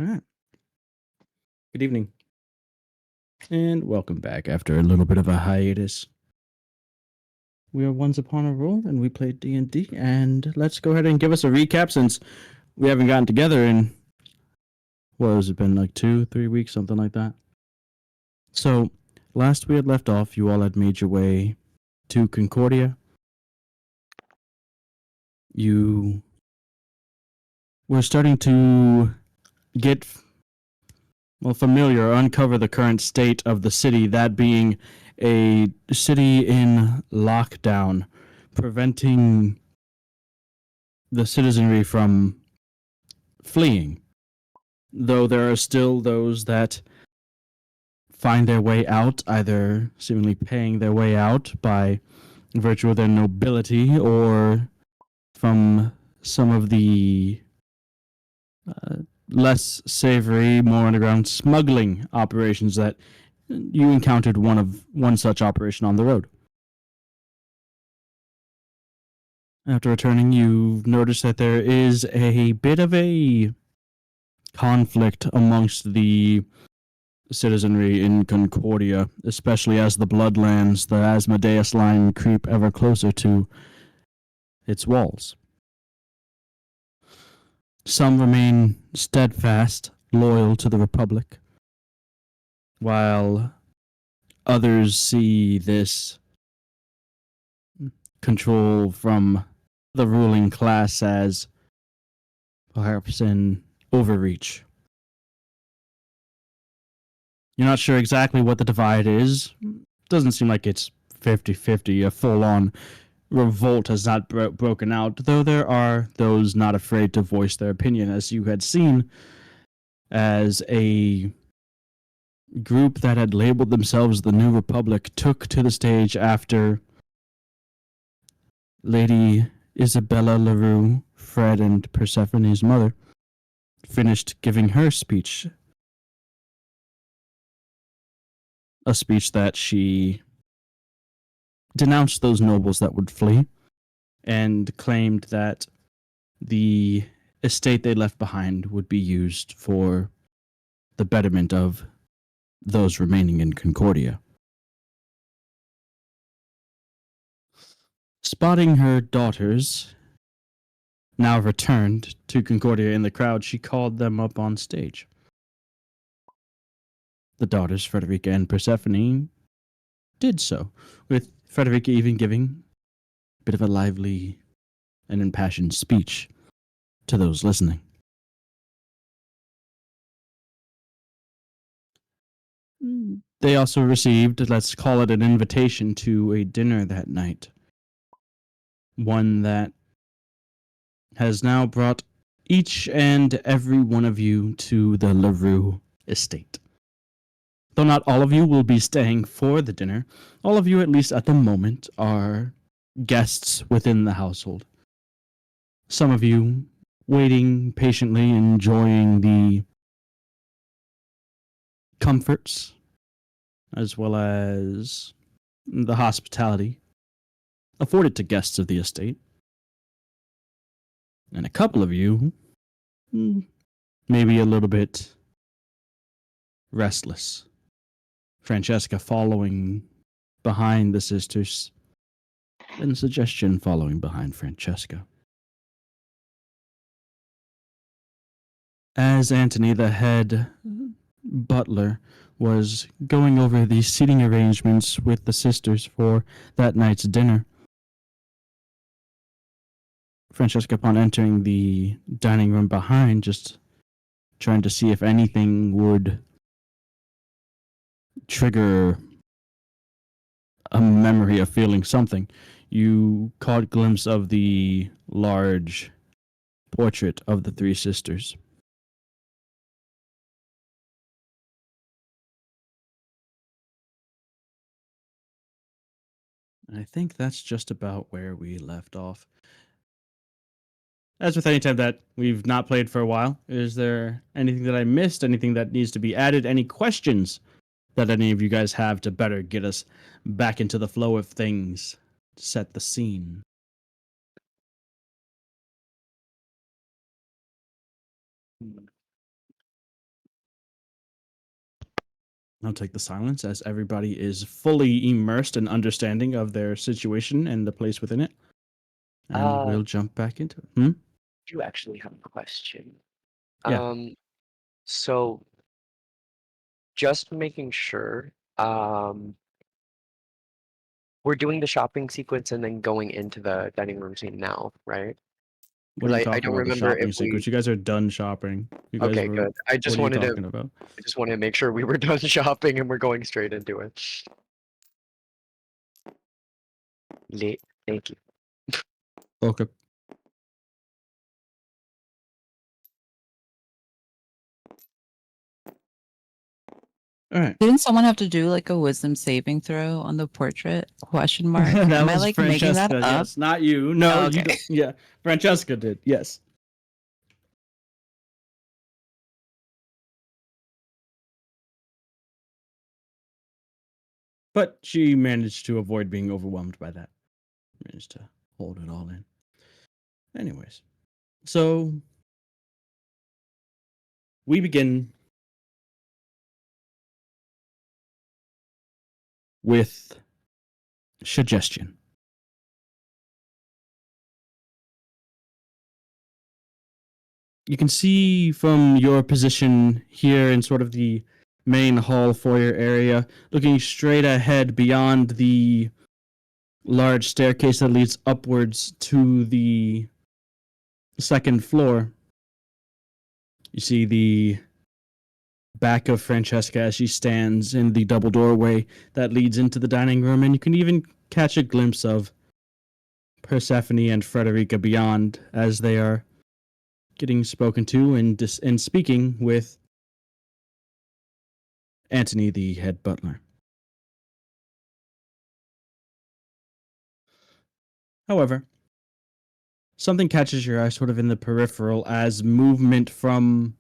All right. Good evening, and welcome back after a little bit of a hiatus. We are once upon a roll, and we played D&D. And let's go ahead and give us a recap since we haven't gotten together in what has it been, like 2, 3 weeks, something like that. So last we had left off, you all had made your way to Concordia. You were starting to get familiar or uncover the current state of the city, that being a city in lockdown, preventing the citizenry from fleeing, though there are still those that find their way out, either seemingly paying their way out by virtue of their nobility or from some of the uh, less savory, more underground smuggling operations that you encountered one such operation on the road. After returning, you notice that there is a bit of a conflict amongst the citizenry in Concordia, especially as the Bloodlands, the Asmodeus line, creep ever closer to its walls. Some remain steadfast, loyal to the Republic, while others see this control from the ruling class as perhaps an overreach. You're not sure exactly what the divide is. Doesn't seem like it's 50-50, a full-on revolt has not broken out, though there are those not afraid to voice their opinion, as you had seen as a group that had labeled themselves the New Republic took to the stage after Lady Isabella LaRue, Fred and Persephone's mother, finished giving her speech. A speech that she denounced those nobles that would flee and claimed that the estate they left behind would be used for the betterment of those remaining in Concordia. Spotting her daughters, now returned to Concordia in the crowd, she called them up on stage. The daughters, Frederica and Persephone, did so, with Frederica even giving a bit of a lively and impassioned speech to those listening. They also received, let's call it an invitation to a dinner that night. One that has now brought each and every one of you to the LaRue estate. Though not all of you will be staying for the dinner, all of you, at least at the moment, are guests within the household. Some of you waiting patiently, enjoying the comforts as well as the hospitality afforded to guests of the estate. And a couple of you, maybe a little bit restless. Francesca following behind the sisters, and Suggestion following behind Francesca. As Antony, the head butler, was going over the seating arrangements with the sisters for that night's dinner, Francesca, upon entering the dining room behind, just trying to see if anything would trigger a memory of feeling something, you caught a glimpse of the large portrait of the three sisters. And I think that's just about where we left off. As with any time that we've not played for a while, is there anything that I missed? Anything that needs to be added? Any questions that any of you guys have to better get us back into the flow of things, set the scene? I'll take the silence as everybody is fully immersed and understanding of their situation and the place within it. And Uh, we'll jump back into it. Hmm? I do actually have a question. Yeah. Um, so just making sure, we're doing the shopping sequence and then going into the dining room scene now, right? What Because are you I talking don't about? The remember if shopping we. sequence? You guys are done shopping. You guys Okay, were. good. I What just are you wanted to. talking about? I just wanted to make sure we were done shopping and we're going straight into it. Late. Thank you. Okay. All right. Didn't someone have to do like a wisdom saving throw on the portrait? Question mark. That Am I was like making that Francesca. up? Yes, not you. No, Oh, you okay. don't. Yeah, Francesca did. Yes. But she managed to avoid being overwhelmed by that. Managed to hold it all in. Anyways, so we begin with suggestion. You can see from your position here in sort of the main hall foyer area, looking straight ahead beyond the large staircase that leads upwards to the second floor. You see the back of Francesca as she stands in the double doorway that leads into the dining room, and you can even catch a glimpse of Persephone and Frederica beyond as they are getting spoken to and speaking with Antony, the head butler. However, something catches your eye sort of in the peripheral as movement from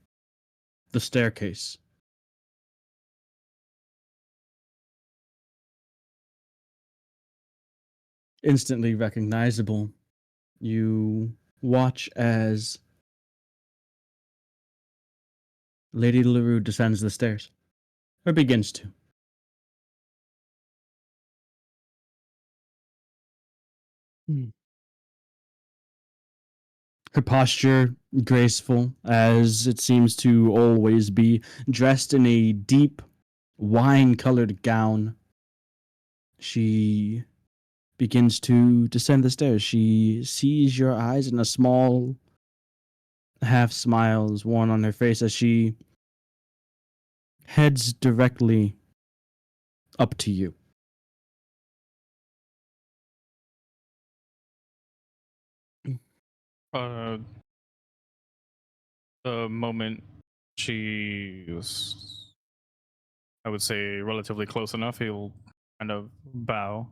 the staircase. Instantly recognizable. You watch as Lady LaRue descends the stairs, or begins to. Her posture graceful, as it seems to always be, dressed in a deep wine colored gown. She begins to descend the stairs. She sees your eyes, and a small half smile is worn on her face as she heads directly up to you. Uh, the moment she was, I would say, relatively close enough, he'll kind of bow.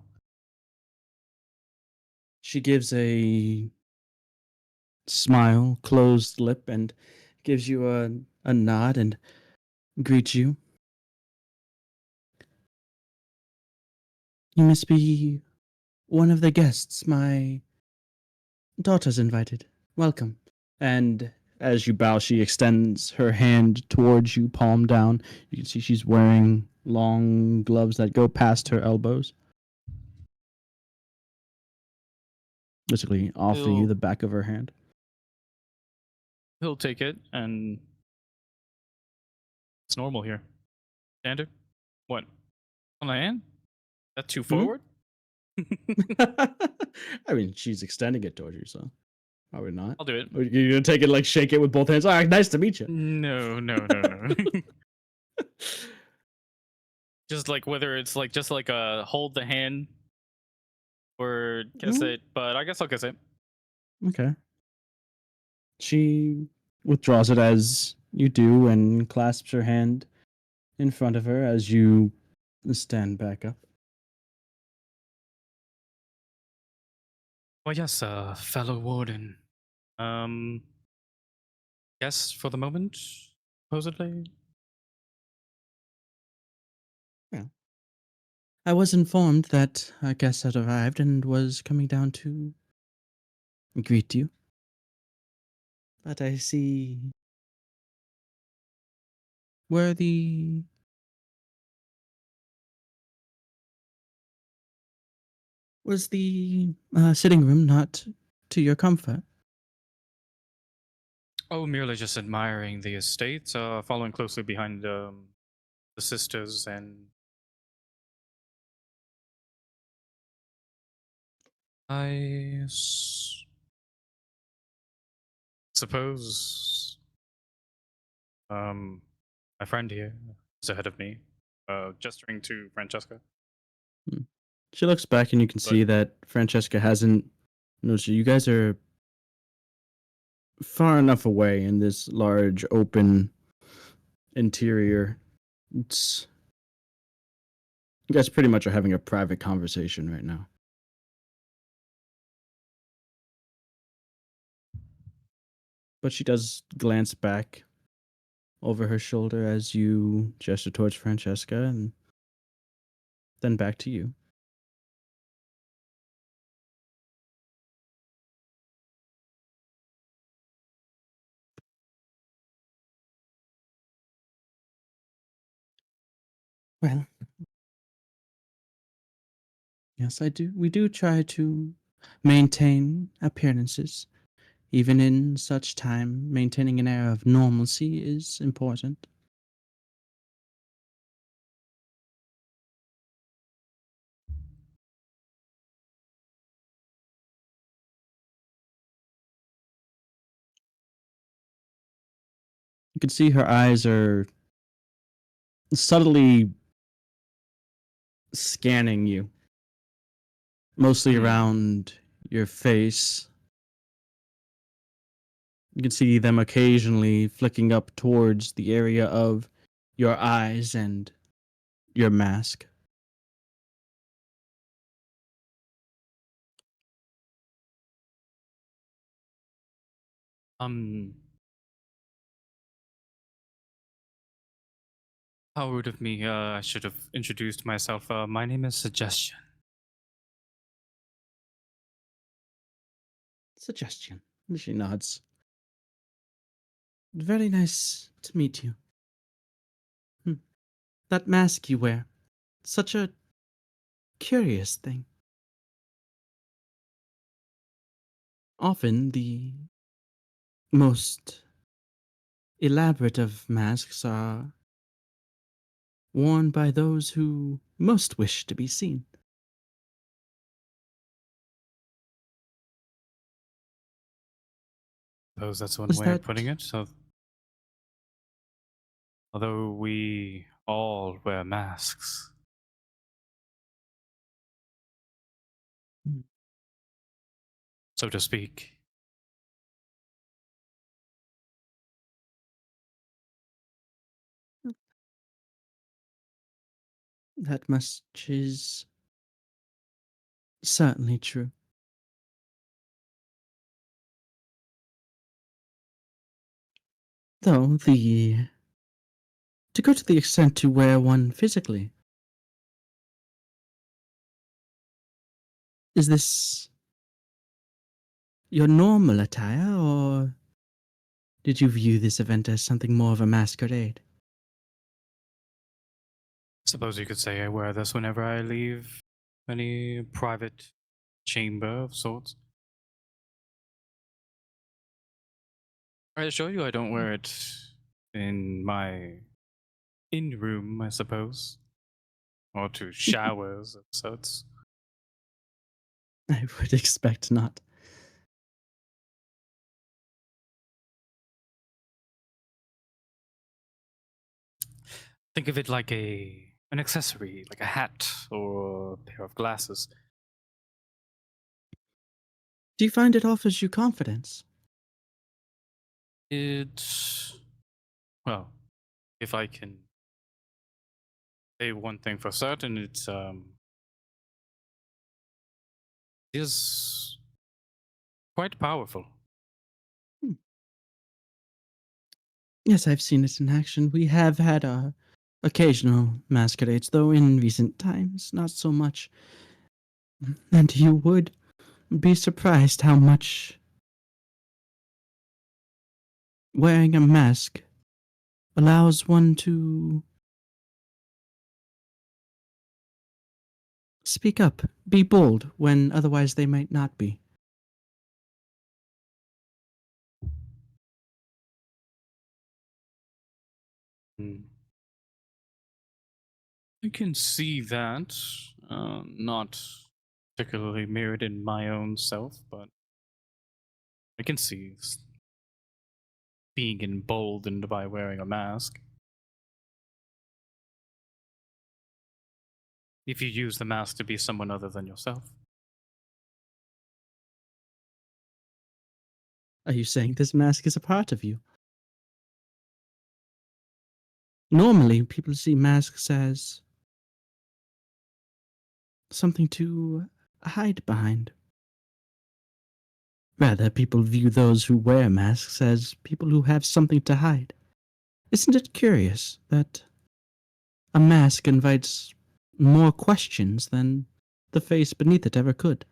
She gives a smile, closed lip, and gives you a nod and greets you. You must be one of the guests my daughter's invited. Welcome. And as you bow, she extends her hand towards you, palm down. You can see she's wearing long gloves that go past her elbows. Basically, offering you He'll the back of her hand. he'll take it, and it's normal here. Standard. What? On the hand? That too Hmm? forward? I mean, she's extending it towards you, so probably not. I'll do it. Or you're gonna take it like shake it with both hands. All right, nice to meet you. No, no, no, no. Just like whether it's like just like a hold the hand or kiss Mm, it, but I guess I'll kiss it. okay. She withdraws it as you do and clasps her hand in front of her as you stand back up. Well, yes, fellow warden. Um, yes, for the moment, supposedly. Yeah. I was informed that a guest had arrived and was coming down to greet you. But I see where the Was the sitting room not to your comfort? Oh, merely just admiring the estate, following closely behind the sisters, and I suppose my friend here is ahead of me, gesturing to Francesca. Hmm. She looks back and you can But see that Francesca hasn't noticed you. You guys are far enough away in this large open interior. It's you guys pretty much are having a private conversation right now. But she does glance back over her shoulder as you gesture towards Francesca and then back to you. Well, yes, I do. We do try to maintain appearances. Even in such time, maintaining an air of normalcy is important. You can see her eyes are subtly scanning you, mostly Hmm. around your face. You can see them occasionally flicking up towards the area of your eyes and your mask. um, how rude of me. I should have introduced myself. My name is Suggestion. Suggestion. She nods. Very nice to meet you. Hmm. That mask you wear. Such a curious thing. Often the most elaborate of masks are worn by those who most wish to be seen. Suppose that's one Was way of that putting it. So, although we all wear masks, so to speak. that much is certainly true? Though the to go to the extent to wear one physically, is this your normal attire, or did you view this event as something more of a masquerade? Suppose you could say I wear this whenever I leave any private chamber of sorts. I assure you, I don't wear it in my in room, I suppose, or to showers of sorts. I would expect not. Think of it like an accessory, like a hat or a pair of glasses. Do you find it offers you confidence? It, well, if I can say one thing for certain, is quite powerful. Hmm. Yes, I've seen it in action. We have had occasional masquerades, though in recent times, not so much. And you would be surprised how much wearing a mask allows one to Speak up. Be bold when otherwise they might not be. Hmm. I can see that. Not particularly mirrored in my own self, but I can see being emboldened by wearing a mask. If you use the mask to be someone other than yourself. Are you saying this mask is a part of you? Normally, people see masks as something to hide behind. Rather, people view those who wear masks as people who have something to hide. Isn't it curious that a mask invites more questions than the face beneath it ever could?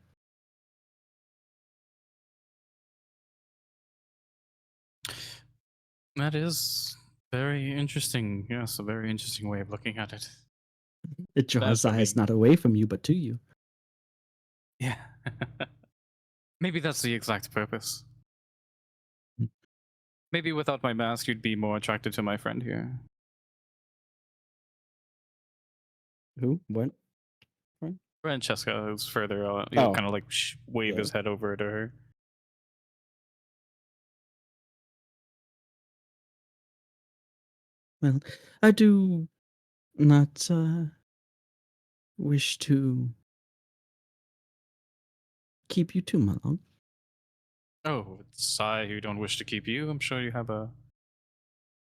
That is very interesting. Yes, a very interesting way of looking at it. It draws eyes Definitely. not away from you, but to you. Yeah. Maybe that's the exact purpose. Maybe without my mask, you'd be more attracted to my friend here. Who? What? Francesca, who's further, he'll Oh, kind of like wave the- his head over to her. Well, I do not wish to keep you too long. Oh, it's I who don't wish to keep you. I'm sure you have a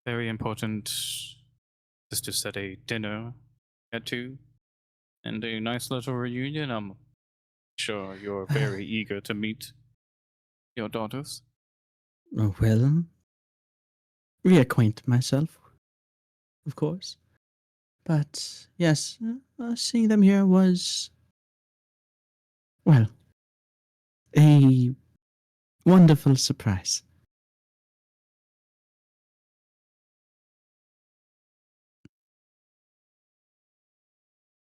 very important, just to set a dinner at 2 and a nice little reunion. I'm sure you're very eager to meet your daughters. Oh, well, reacquaint myself, of course. But yes, seeing them here was, well, a wonderful surprise.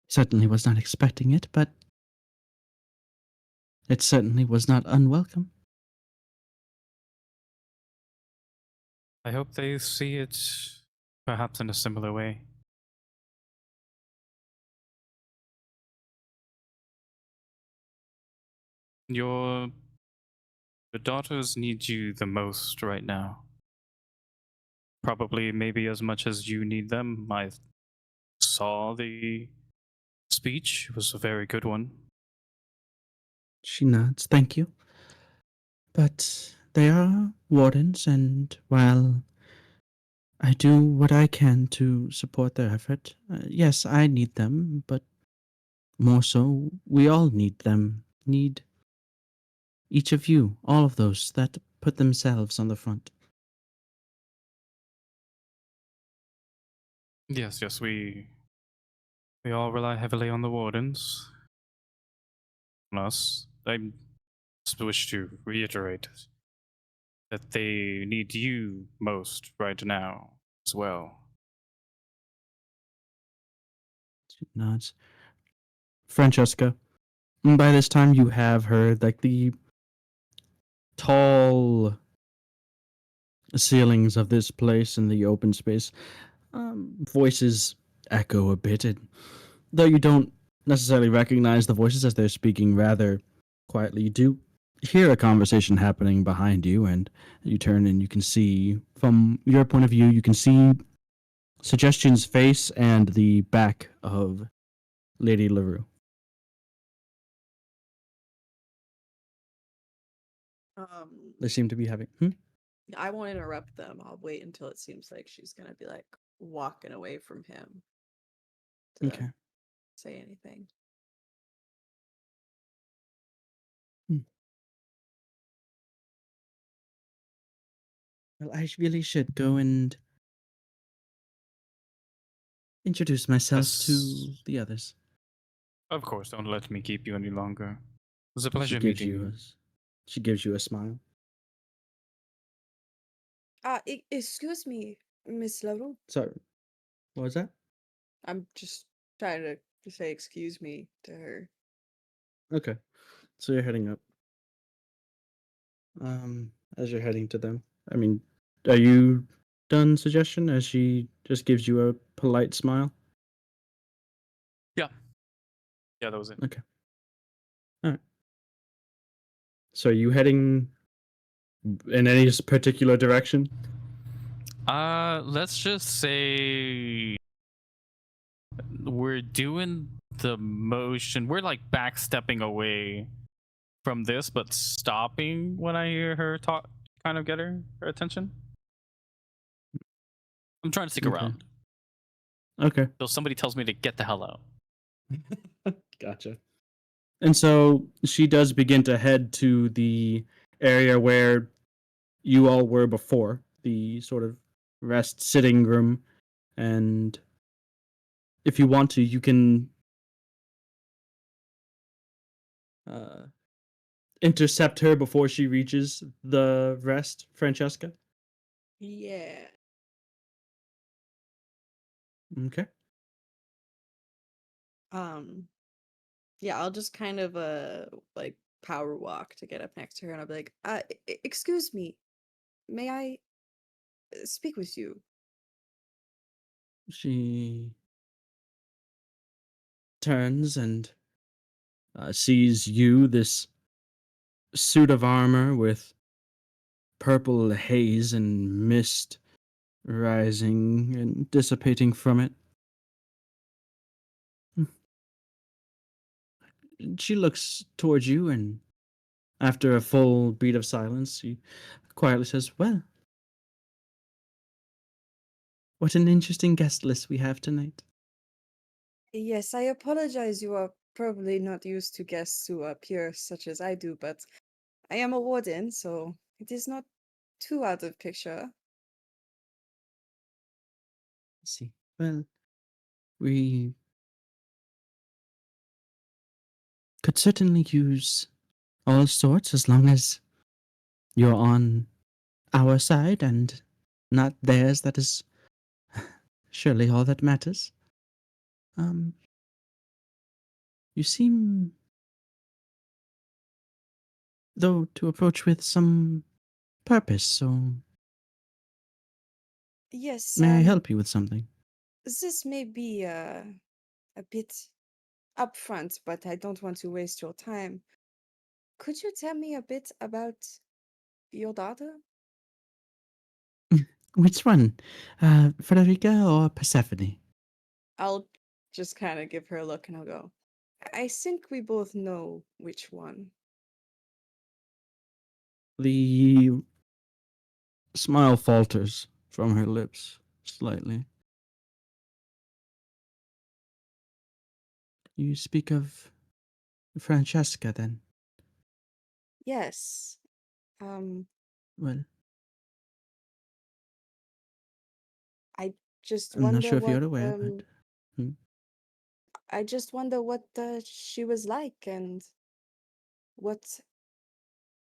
Certainly was not expecting it, but it certainly was not unwelcome. I hope they see it perhaps in a similar way. Your the daughters need you the most right now. Probably maybe as much as you need them. I saw the speech. It was a very good one. She nods, thank you. But they are wardens, and while I do what I can to support their effort, yes, I need them, but more so, we all need them. Need each of you, all of those that put themselves on the front. Yes, yes, we all rely heavily on the wardens. On us. I just wish to reiterate that they need you most right now as well. She nods. Francesca, by this time you have heard like the tall ceilings of this place in the open space. Voices echo a bit, though you don't necessarily recognize the voices as they're speaking rather quietly. You do hear a conversation happening behind you, and you turn and you can see, from your point of view, you can see Suggestion's face and the back of Lady LaRue. They seem to be having. I won't interrupt them. I'll wait until it seems like she's gonna be like walking away from him to Okay. say anything. Well, I really should go and introduce myself Yes. to the others. Of course, don't let me keep you any longer. It was a She pleasure gives meeting you you. a, she gives you a smile. Excuse me, Miss LaRue. Sorry, what was that? I'm just trying to to say excuse me to her. Okay. So you're heading up. As you're heading to them, I mean, are you done suggestion as she just gives you a polite smile? Yeah, that was it. Okay. All right. So are you heading in any particular direction? Let's just say we're doing the motion. We're like backstepping away from this, but stopping when I hear her talk, kind of get her attention. I'm trying to stick Okay. around. Okay. So somebody tells me to get the hell out. Gotcha. And so she does begin to head to the area where you all were before, the sort of rest sitting room. And if you want to, you can uh, intercept her before she reaches the rest, Francesca. Yeah. Okay. Um, yeah, I'll just kind of like power walk to get up next to her and I'll be like, excuse me, may I speak with you? She turns and sees you, this suit of armor with purple haze and mist rising and dissipating from it. She looks towards you, and after a full beat of silence, she quietly says, "Well, what an interesting guest list we have tonight." Yes, I apologize. You are probably not used to guests who appear such as I do, but I am a warden, so it is not too out of picture. I see. Well, we could certainly use all sorts as long as you're on our side and not theirs. That is surely all that matters. Um, you seem, though, to approach with some purpose, so Yes, may I help you with something? this may be a bit upfront, but I don't want to waste your time. Could you tell me a bit about your daughter? Which one? Frederica or Persephone? I'll just kind of give her a look and I'll go, I think we both know which one. The smile falters from her lips slightly. You speak of Francesca, then? Yes. Um, Well, I just I'm not wonder sure if what you're aware, but hmm, I just wonder what she was like and what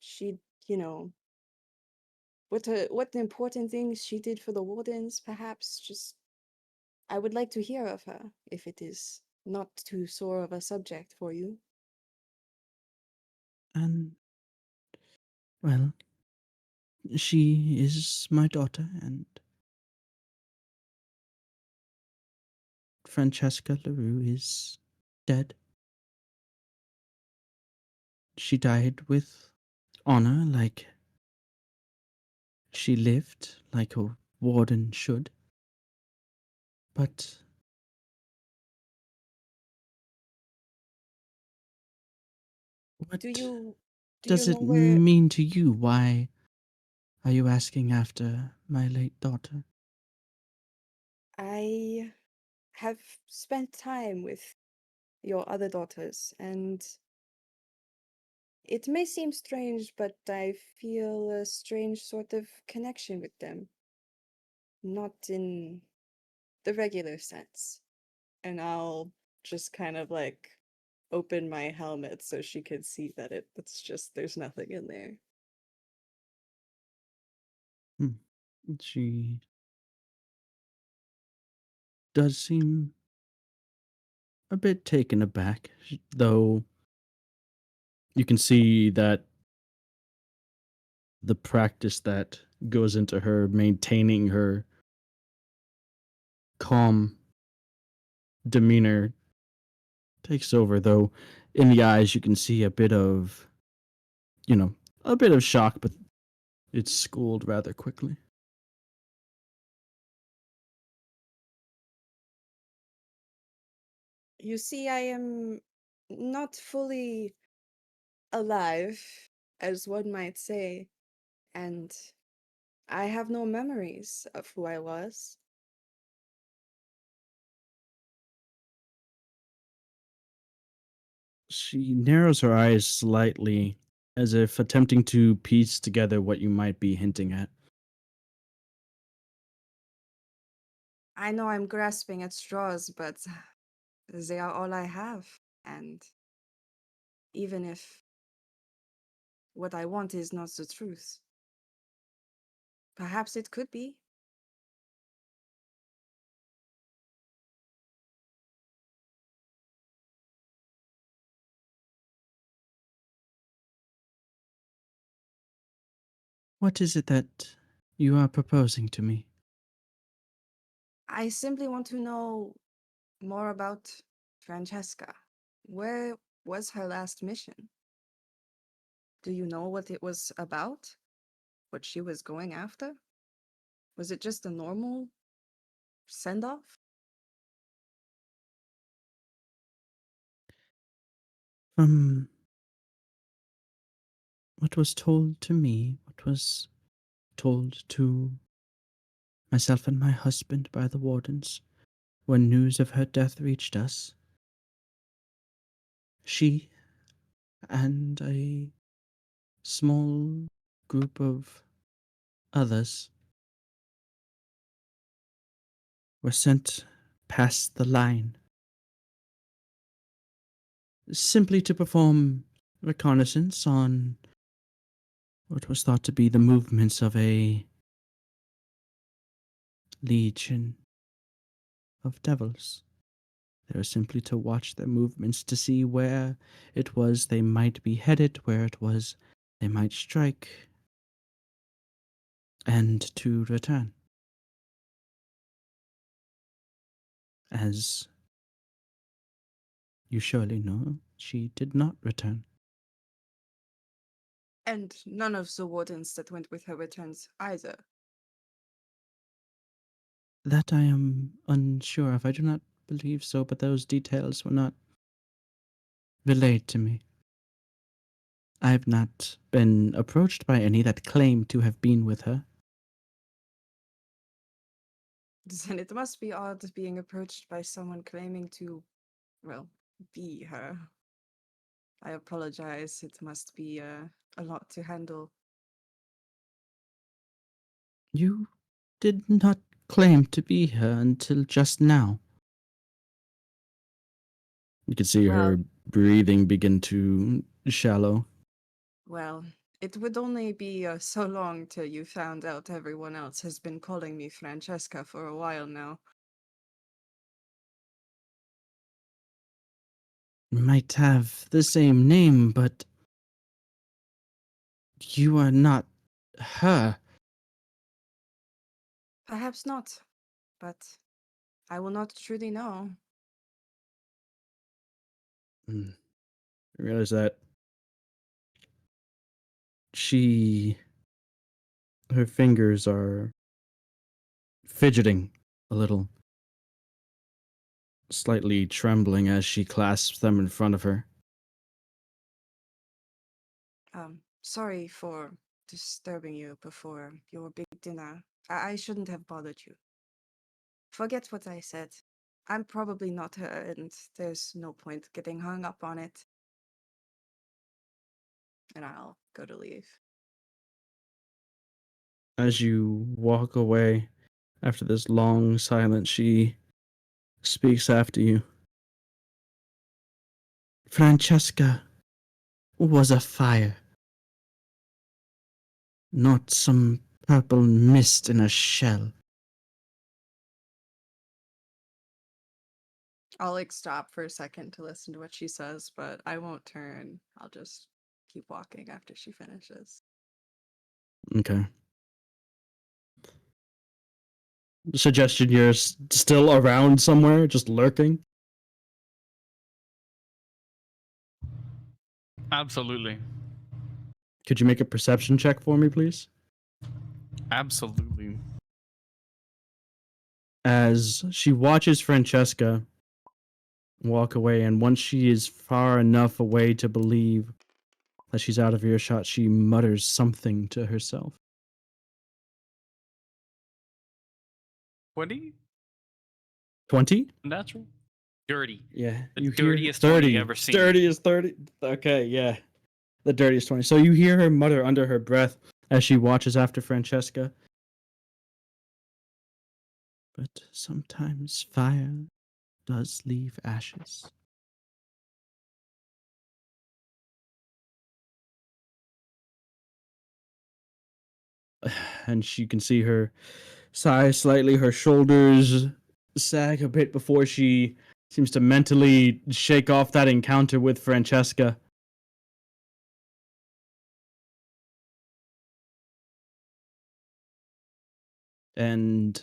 she, you know, what the important things she did for the wardens, perhaps. Just I would like to hear of her if it is not too sore of a subject for you. and well, she is my daughter, and Francesca LaRue is dead. She died with honor, like she lived, like a warden should. But what Do you do you does know it where mean to you? Why are you asking after my late daughter? I have spent time with your other daughters, and it may seem strange, but I feel a strange sort of connection with them. Not in the regular sense. And I'll just kind of like open my helmet so she could see that it's just there's nothing in there. Hmm. She does seem a bit taken aback, though you can see that the practice that goes into her maintaining her calm demeanor takes over, though in the eyes you can see a bit of, a bit of shock, but it's schooled rather quickly. You see, I am not fully alive, as one might say, and I have no memories of who I was. She narrows her eyes slightly, as if attempting to piece together what you might be hinting at. I know I'm grasping at straws, but they are all I have. And even if what I want is not the truth, perhaps it could be. What is it that you are proposing to me? I simply want to know more about Francesca. Where was her last mission? Do you know what it was about? What she was going after? Was it just a normal send off? From what was told to me, what was told to myself and my husband by the wardens when news of her death reached us, she and a small group of others were sent past the line simply to perform reconnaissance on what was thought to be the movements of a legion of devils. They were simply to watch their movements to see where it was they might be headed, where it was they might strike, and to return. As you surely know, she did not return. And none of the wardens that went with her returns either. That I am unsure of. I do not believe so, but those details were not relayed to me. I have not been approached by any that claim to have been with her. Then it must be odd being approached by someone claiming to, well, be her. I apologize. It must be a lot to handle. You did not claim to be her until just now. You could see her Well, breathing begin to shallow. well, it would only be so long till you found out everyone else has been calling me Francesca for a while now. Might have the same name, but you are not her. Perhaps not, but I will not truly know. I realize that she, her fingers are fidgeting a little, slightly trembling as she clasps them in front of her. Sorry for disturbing you before your big dinner. I shouldn't have bothered you. Forget what I said. I'm probably not her, and there's no point getting hung up on it. And I'll go to leave. As you walk away after this long silence, she speaks after you. Francesca was a fire, not some purple mist in a shell. I'll like stop for a second to listen to what she says, but I won't turn. I'll just keep walking after she finishes. Okay. Suggestion you're still around somewhere, just lurking? Absolutely. Could you make a perception check for me, please? Absolutely. As she watches Francesca walk away, and once she is far enough away to believe that she's out of earshot, she mutters something to herself. 20? 20? Natural? Dirty. Yeah. The you hear dirtiest 20 30. ever seen. Dirty is 30. Okay, yeah. The dirtiest 20. So you hear her mutter under her breath as she watches after Francesca. But sometimes fire does leave ashes. And you can see her sigh slightly, her shoulders sag a bit before she seems to mentally shake off that encounter with Francesca. And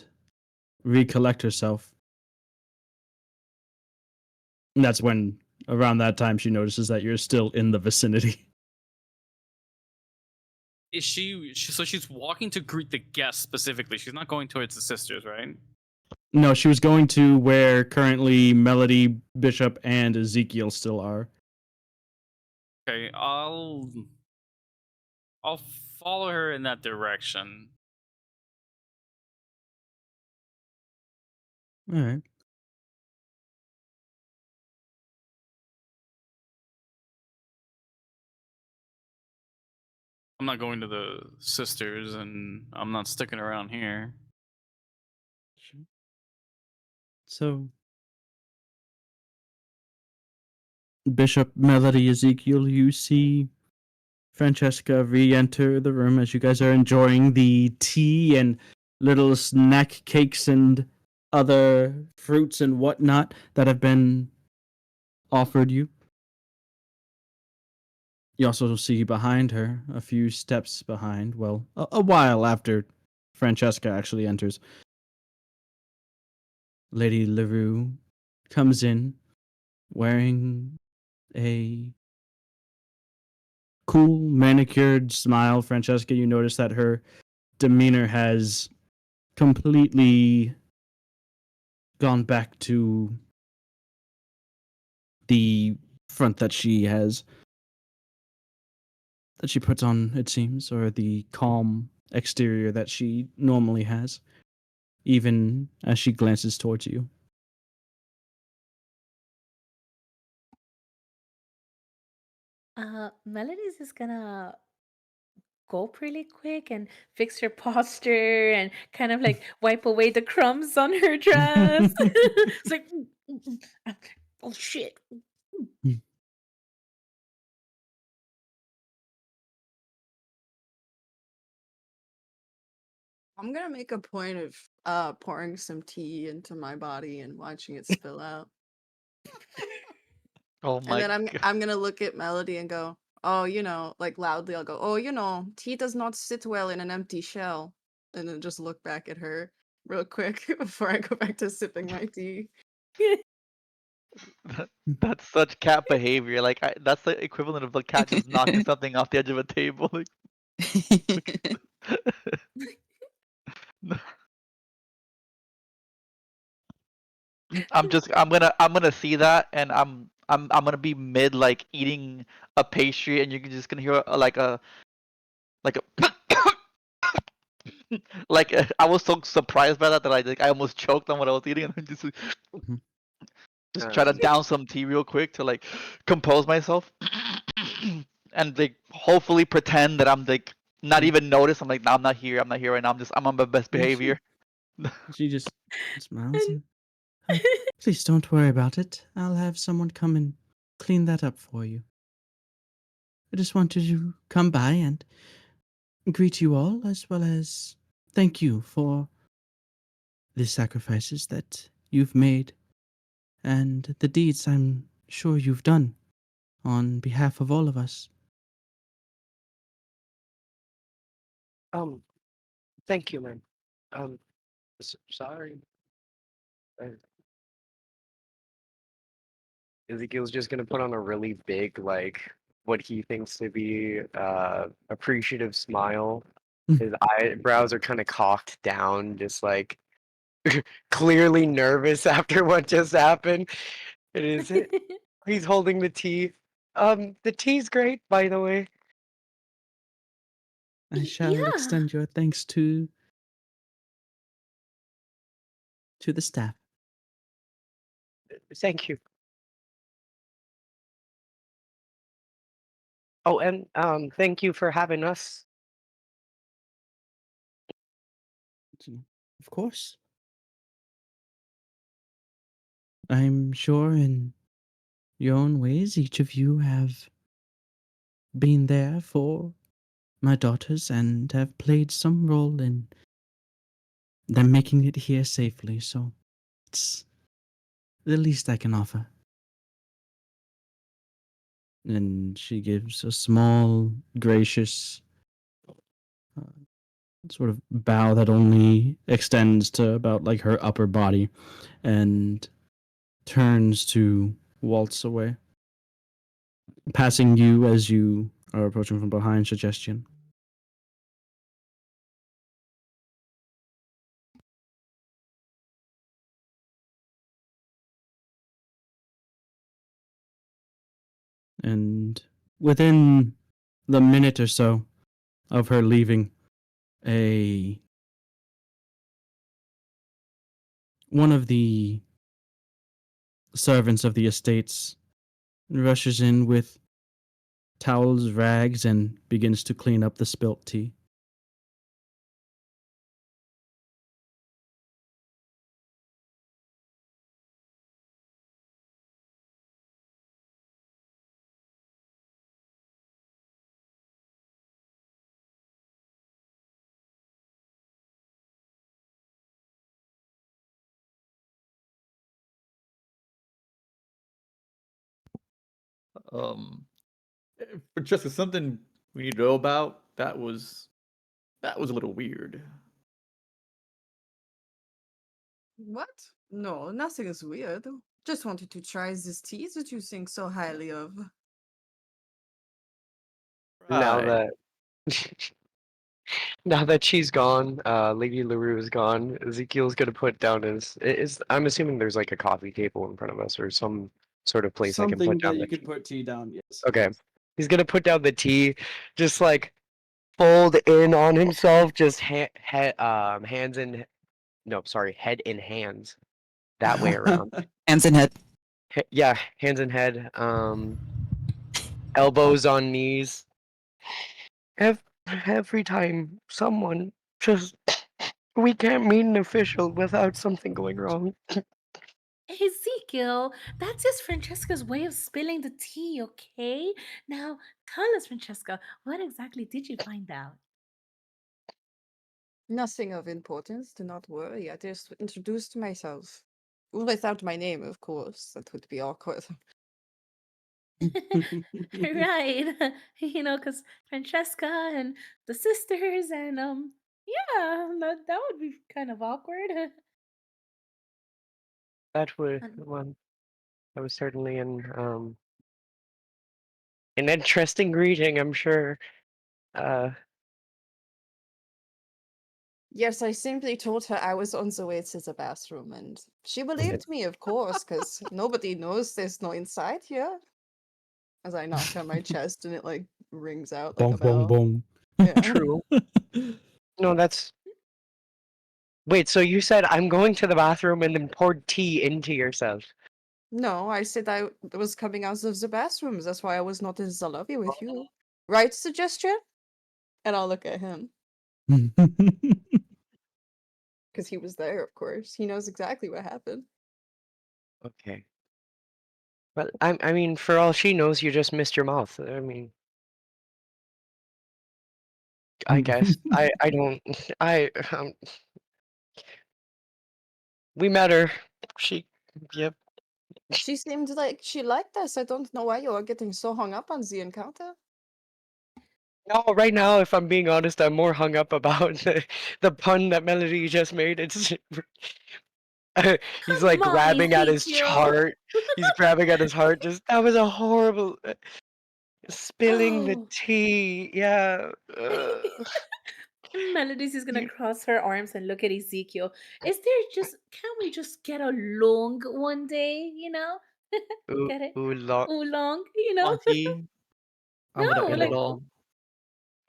recollect herself. And that's when, around that time, she notices that you're still in the vicinity. Is so she's walking to greet the guests specifically. She's not going towards the sisters, right? No, she was going to where currently Melody, Bishop, and Ezekiel still are. Okay, I'll follow her in that direction. All right. I'm not going to the sisters, and I'm not sticking around here. So, Bishop, Melody, Ezekiel, you see Francesca re-enter the room as you guys are enjoying the tea and little snack cakes and other fruits and whatnot that have been offered you. You also see behind her, a few steps behind, well, a while after Francesca actually enters, Lady LaRue comes in wearing a cool, manicured smile. Francesca, you notice that her demeanor has completely gone back to the front that she puts on, it seems, or the calm exterior that she normally has, even as she glances towards you. Melody's is gonna go pretty quick and fix her posture and kind of like wipe away the crumbs on her dress. It's like, oh shit. I'm gonna make a point of pouring some tea into my body and watching it spill out. Oh And my then god. I'm gonna look at Melody and go, oh, like loudly, I'll go, oh, tea does not sit well in an empty shell. And then just look back at her real quick before I go back to sipping my tea. That's such cat behavior. Like that's the equivalent of the cat just knocking something off the edge of a table. Like, I'm gonna see that, and I'm gonna be mid like eating a pastry, and you're just gonna hear like a I was so surprised by that that I almost choked on what I was eating, and I just try to down some tea real quick to like compose myself, and like hopefully pretend that I'm like not even notice. I'm like, no, I'm not here. I'm not here right now. I'm on my best Yeah, behavior. She just smiles and, please don't worry about it. I'll have someone come and clean that up for you. I just wanted to come by and greet you all, as well as thank you for the sacrifices that you've made and the deeds I'm sure you've done on behalf of all of us. Thank you, man. Sorry. Uh, Ezekiel's just gonna put on a really big, like, what he thinks to be appreciative smile. His eyebrows are kind of cocked down, just like clearly nervous after what just happened. It is. He's holding the tea. The tea's great, by the way. I shall Yeah. extend your thanks to the staff. Thank you. Oh, and thank you for having us. Of course. I'm sure in your own ways, each of you have been there for my daughters and have played some role in them making it here safely, so it's the least I can offer. And she gives a small, gracious sort of bow that only extends to about like her upper body and turns to waltz away, passing you as you are approaching from behind. Suggestion. And within the minute or so of her leaving, one of the servants of the estates rushes in with towels, rags, and begins to clean up the spilt tea. Um, for just something we need to know about, that was a little weird. What? No, nothing is weird. Just wanted to try this tea that you think so highly of. Now Right. that now that she's gone, Lady LaRue is gone. Ezekiel's gonna put down his. Is I'm assuming there's like a coffee table in front of us or some sort of place I can Something put that down you the could tea. put tea down. Yes. Okay. He's gonna put down the tea, just like fold in on himself, just hands in. No, sorry, head in hands. That way around. Hands in head. Yeah, hands in head. Elbows on knees. Every time someone just we can't meet an official without something going wrong. Ezekiel, that's just Francesca's way of spilling the tea, okay? Now, tell us, Francesca, what exactly did you find out? Nothing of importance, do not worry. I just introduced myself. Without my name, of course. That would be awkward. Right. Because Francesca and the sisters, and yeah, that would be kind of awkward. That was Um, one. That was certainly an interesting greeting, I'm sure. Uh, Yes, I simply told her I was on the way to the bathroom, and she believed me, of course, because nobody knows there's no inside here. As I knock on my chest and it like rings out like a Bong bong bell. bong. Yeah. true. No, that's. Wait, so you said I'm going to the bathroom and then poured tea into yourself? No, I said I was coming out of the bathrooms. That's why I was not in the lobby with you. Right, suggestion? And I'll look at him because he was there, of course. He knows exactly what happened. Okay. Well, I mean, for all she knows, you just missed your mouth. I mean, I guess. I don't. I we met her. She. Yep. She seemed like she liked us. I don't know why you are getting so hung up on the encounter. No, right now, if I'm being honest, I'm more hung up about the pun that Melody just made. It's he's like Come on, grabbing at his Ezekiel. heart. He's grabbing at his heart. Just that was a horrible spilling the Oh. tea. Yeah. Melodies is gonna You- cross her arms and look at Ezekiel. Can't we just get along one day, you know? Ooh, Get it? ooh, lo- Oolong, you know? Auntie, I'm gonna No, end you it like, know, all.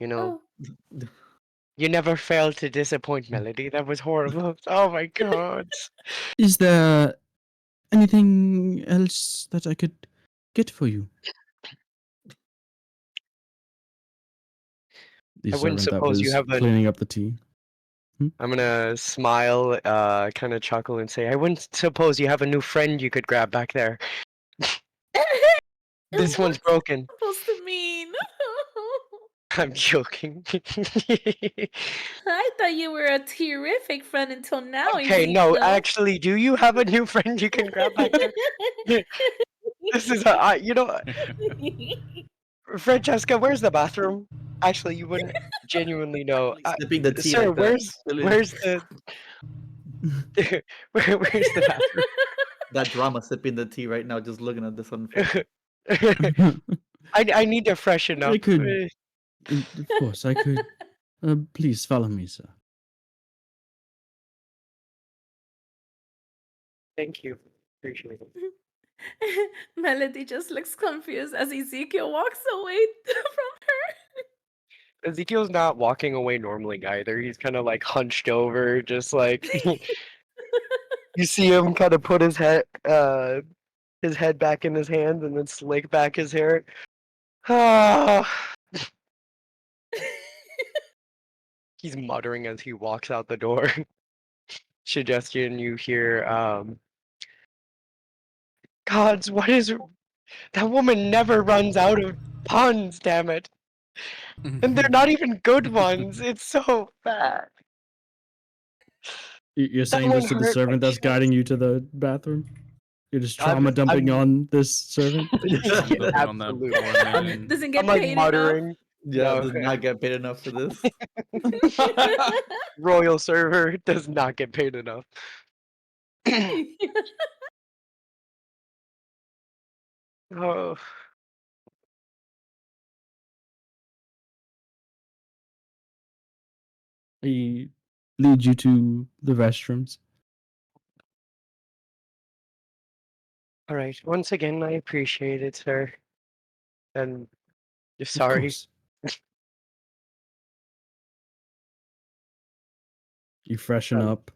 you know, oh, you never failed to disappoint Melody. That was horrible. Oh my god. Is there anything else that I could get for you? The I wouldn't servant that suppose you was have a. cleaning up the tea. I'm gonna smile, kind of chuckle, and say, "I wouldn't suppose you have a new friend you could grab back there. This one's what's broken." supposed to mean? I'm joking. I thought you were a terrific friend until now, Okay, no, Ezekiel. actually, do you have a new friend you can grab back there? This is you know, Francesca, where's the bathroom? Actually, you wouldn't genuinely know. Sipping the tea Sir, like that. where's the where's the bathroom? That drama sipping the tea right now, just looking at this unfold. I need to freshen up. I could, of course, I could. Please follow me, sir. Thank you. Appreciate it. Melody just looks confused as Ezekiel walks away from her. Ezekiel's not walking away normally either. He's kind of like hunched over, just like you see him kind of put his head back in his hands and then slick back his hair. Ah. He's muttering as he walks out the door. Suggestion you hear, Gods, what is that woman never runs out of puns, damn it. And they're not even good ones. It's so bad. You're That saying one this to the hurt my servant that's chest. guiding you to the bathroom? You're just I'm- trauma dumping I'm- on this servant? Dumping on that Absolutely. poor man. Doesn't I'm get like paid muttering. Yeah, No. does not get paid enough for this. enough. Royal server does not get paid enough. Oh. He leads you to the restrooms. All right. Once again, I appreciate it, sir. And you're Of sorry. course. You freshen up.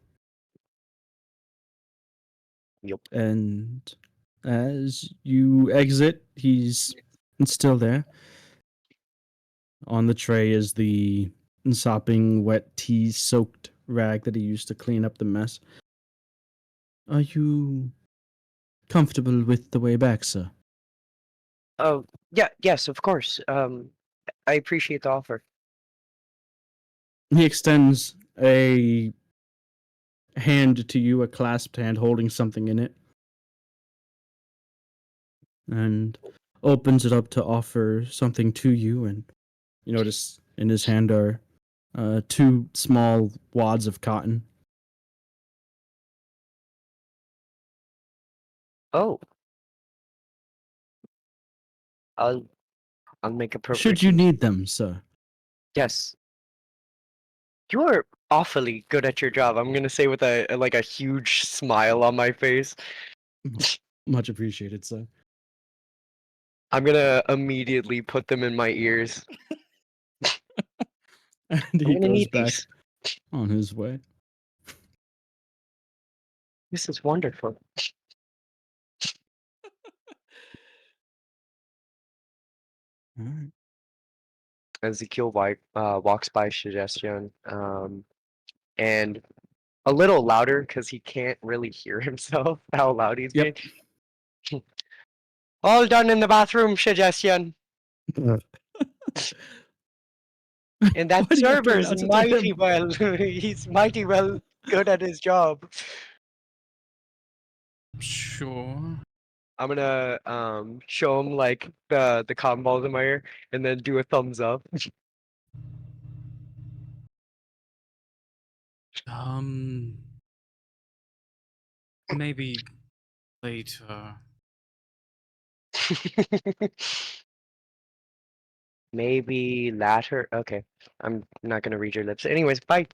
Yup. And as you exit, he's still there. On the tray is the sopping, wet tea soaked rag that he used to clean up the mess. Are you comfortable with the way back, sir? Oh, yeah, yes, of course. I appreciate the offer. He extends a hand to you, a clasped hand holding something in it, and opens it up to offer something to you. And you notice in his hand are two small wads of cotton. Oh. I'll make appropriate. Should you need them, sir? Yes. You are awfully good at your job. I'm gonna say with a huge smile on my face. Much appreciated, sir. I'm gonna immediately put them in my ears. And I'm he gonna goes need back these. on his way. This is wonderful. All right. Ezekiel walks by Suggestion, and a little louder because he can't really hear himself how loud he's Yep. being. All done in the bathroom, Suggestion. And that Why do you have to server's announce it to mighty him? well. He's mighty well good at his job. Sure. I'm gonna show him like the cotton balls in my ear, and then do a thumbs up. Maybe later. Maybe latter. Okay, I'm not gonna read your lips. Anyways, bye.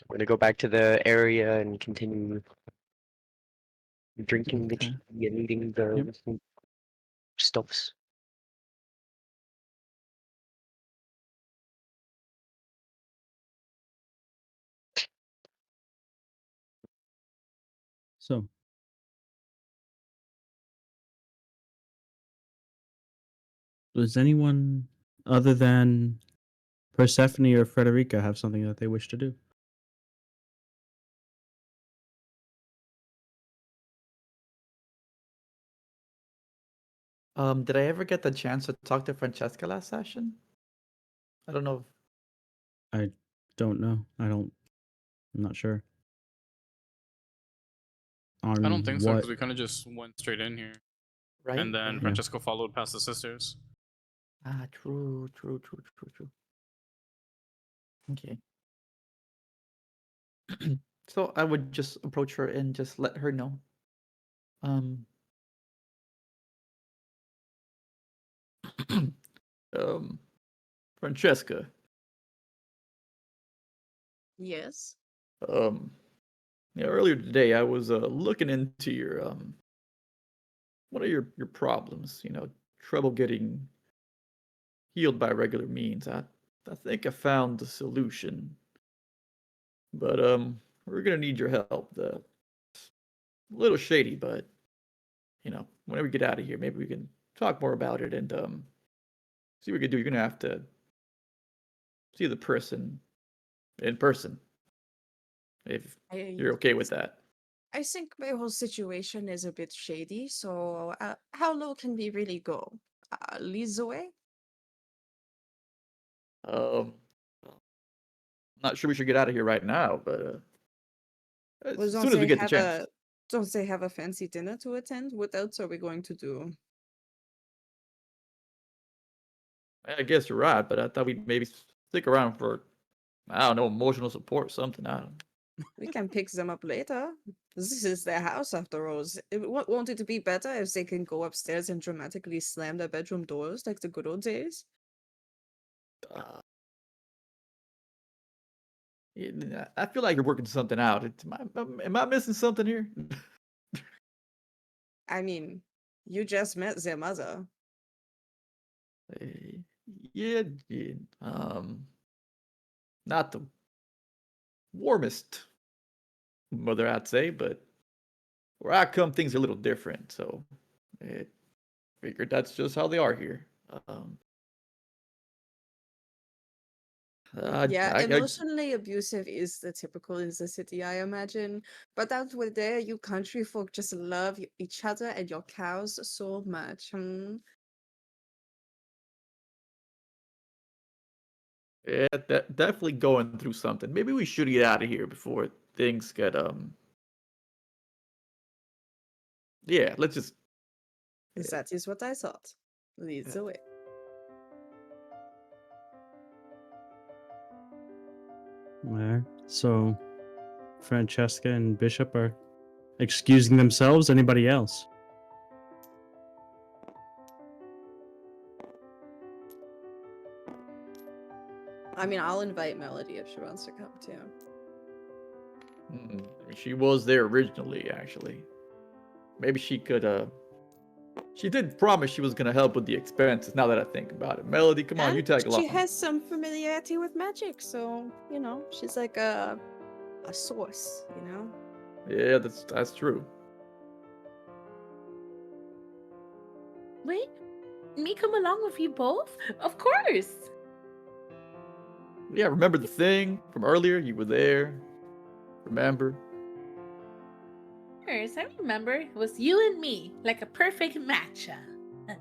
I'm gonna go back to the area and continue drinking the Okay. tea and eating the stuffs. So, does anyone other than Persephone or Frederica have something that they wish to do? Did I ever get the chance to talk to Francesca last session? I don't know. I don't know. I'm not sure. On I don't think so what? because we kind of just went straight in here, Right? and then right. Francesco followed past the sisters. Ah, true. Okay. So I would just approach her and just let her know. Um, Francesca, Yes. yeah, earlier today I was looking into your one of your problems, trouble getting healed by regular means. I think I found the solution. But we're gonna need your help. The a little shady, but whenever we get out of here, maybe we can talk more about it and see what we can do. You're gonna have to see the person in person if I you're okay with that. I think my whole situation is a bit shady, so how low can we really go? Leads away? Um, not sure we should get out of here right now, but Well, as soon as we get the chance. don't they have a fancy dinner to attend? What else are we going to do? I guess you're right, but I thought we'd maybe stick around for, I don't know, emotional support, something. I don't. We can pick them up later. This is their house after all. Won't it be better if they can go upstairs and dramatically slam their bedroom doors like the good old days? Uh, I feel like you're working something out. Am I missing something here? I mean, you just met their mother. Eh, yeah, yeah. Not the warmest mother, I'd say, but where I come, things are a little different. So, I figured that's just how they are here. Um, Yeah, I emotionally abusive is the typical in the city, I imagine. But out with there, you country folk just love each other and your cows so much. yeah, definitely going through something. Maybe we should get out of here before things get Yeah, let's just. That is what I thought. Leads Yeah. away. There. So, Francesca and Bishop are excusing themselves. Anybody else? I mean, I'll invite Melody if she wants to come too. I mean, she was there originally, actually. Maybe she could. She did promise she was gonna help with the expenses. Now that I think about it, Melody, come on, you And tag she along. has some familiarity with magic, so she's like a source, Yeah, that's true. Wait, me come along with you both? Of course. Yeah, remember the thing from earlier? You were there. Remember? Of course, I remember. It was you and me, like a perfect match. Like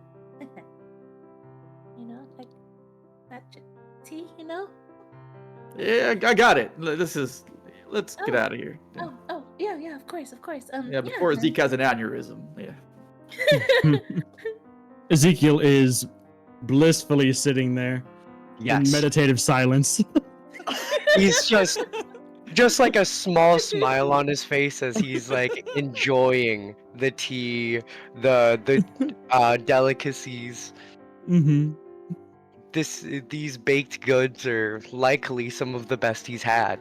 match tea, Yeah, I got it. Let's get Oh, out of here. yeah, of course. Yeah, before then. Zeke has an aneurysm. Yeah. Ezekiel is blissfully sitting there in Yes. meditative silence. He's just like a small smile on his face as he's like enjoying the tea, the delicacies. Mm-hmm. These baked goods are likely some of the best he's had.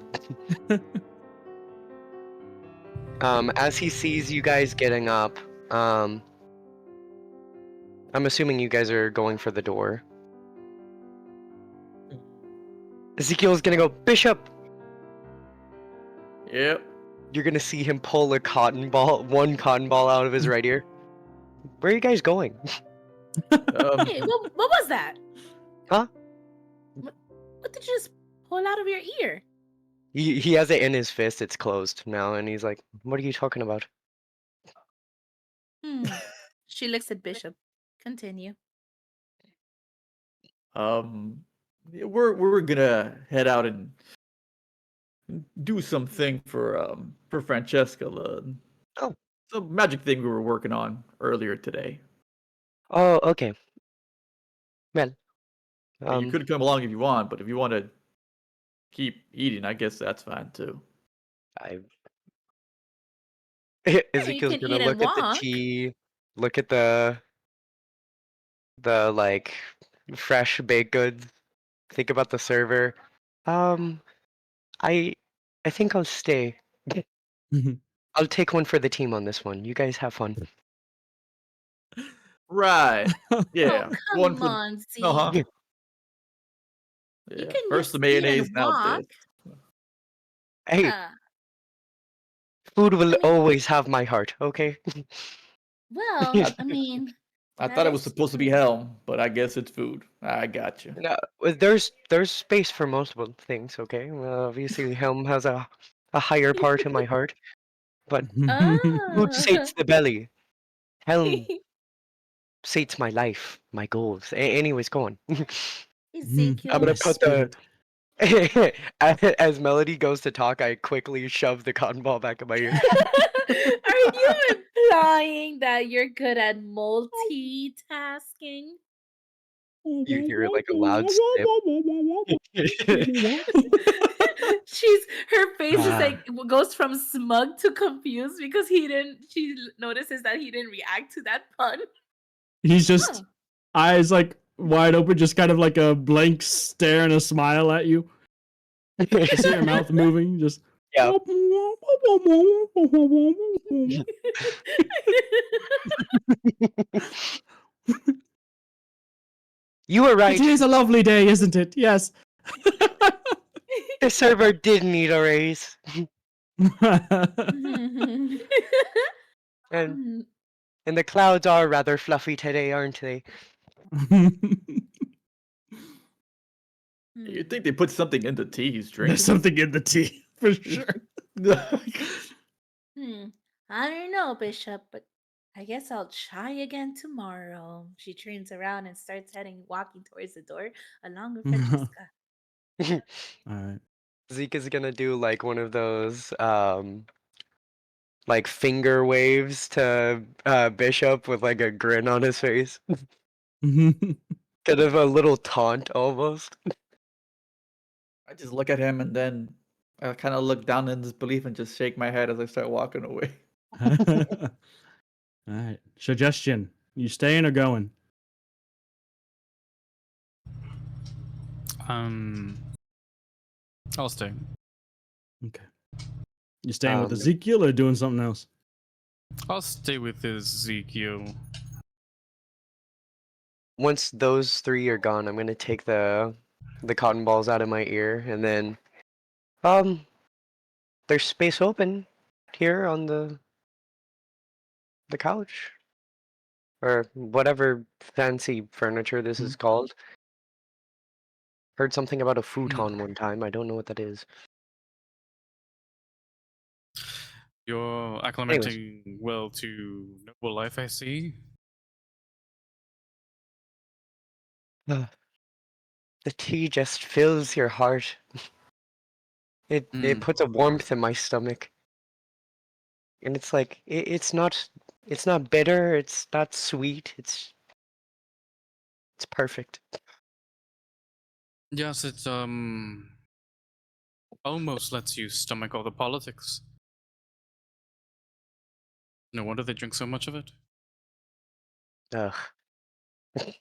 As he sees you guys getting up, I'm assuming you guys are going for the door. Ezekiel's gonna go, Bishop! Yep. You're gonna see him pull one cotton ball out of his right ear. Where are you guys going? Hey, what was that? Huh? What did you just pull out of your ear? He has it in his fist, it's closed now, and he's like, what are you talking about? She looks at Bishop. Continue. Yeah, we're gonna head out and do something for Francesca. Oh. Some magic thing we were working on earlier today. Oh, okay. Well, You could come along if you want, but if you want to keep eating, I guess that's fine too. Ezekiel's can gonna eat and look at the walk. tea, look at the like fresh baked goods, think about the server. I think I'll stay. I'll take one for the team on this one. You guys have fun. Right. Yeah. Oh, One come for on, Zeke. huh? Yeah. Yeah. can First the just eat and mayonnaise, now walk. this. Hey, Yeah. food will I mean- always have my heart, okay? Well, I mean, I that thought it was is supposed to be true. Helm, but I guess it's food. I got you. No, there's space for multiple things, okay? Well, obviously Helm has a higher part in my heart, but food sates the belly. Helm sates my life, my goals. Anyways, go on. Ezekiel. I'm gonna My put the spirit. as Melody goes to talk, I quickly shove the cotton ball back in my ear. Are you implying that you're good at multitasking? You hear like a loud snip. Her face is Ah. like goes from smug to confused because she notices that he didn't react to that pun. He's just Huh. eyes like wide open, just kind of like a blank stare and a smile at you. You see her mouth moving, just Yeah. You were right. Today's a lovely day, isn't it? Yes. The server did need a raise. And the clouds are rather fluffy today, aren't they? You think they put something in the tea he's drinking? There's something in the tea, for sure. I don't know, Bishop, but I guess I'll try again tomorrow. She turns around and starts walking towards the door along with Francesca. Alright. Zeke is gonna do like one of those like finger waves to Bishop with like a grin on his face. Kind of a little taunt almost. I just look at him and then I kind of look down in disbelief and just shake my head as I start walking away. Alright. Suggestion. You staying or going? I'll stay. Okay. You staying with Um, Ezekiel or doing something else? I'll stay with Ezekiel. Once those three are gone, I'm gonna take the cotton balls out of my ear, and then there's space open here on the couch or whatever fancy furniture this is called. Heard something about a futon one time. I don't know what that is. You're acclimating well to noble life, I see. The tea just fills your heart. It puts a warmth in my stomach, and it's like it's not bitter. It's not sweet. It's perfect. Yes, it almost lets you stomach all the politics. No wonder they drink so much of it. Ugh. A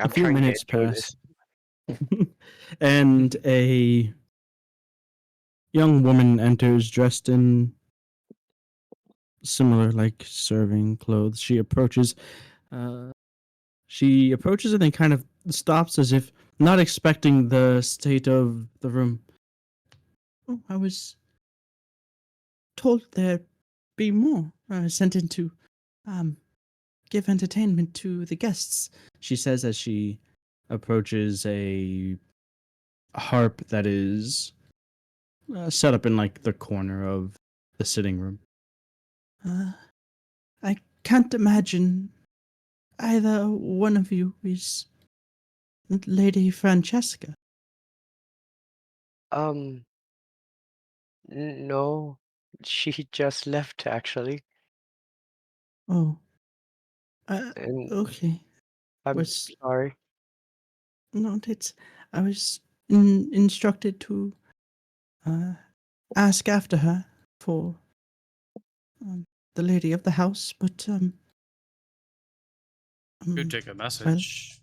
I'm few trying to minutes enjoy this. pass, and a young woman enters dressed in similar, like, serving clothes. She approaches. She approaches and then kind of stops as if not expecting the state of the room. Oh, I was told there'd be more sent in to give entertainment to the guests, she says as she approaches a harp that is set up in like the corner of the sitting room. I can't imagine either one of you is Lady Francesca. No, she just left actually, Oh, and okay. I'm Was sorry. not it's. I was instructed to ask after her for the lady of the house, but Could take a well, message.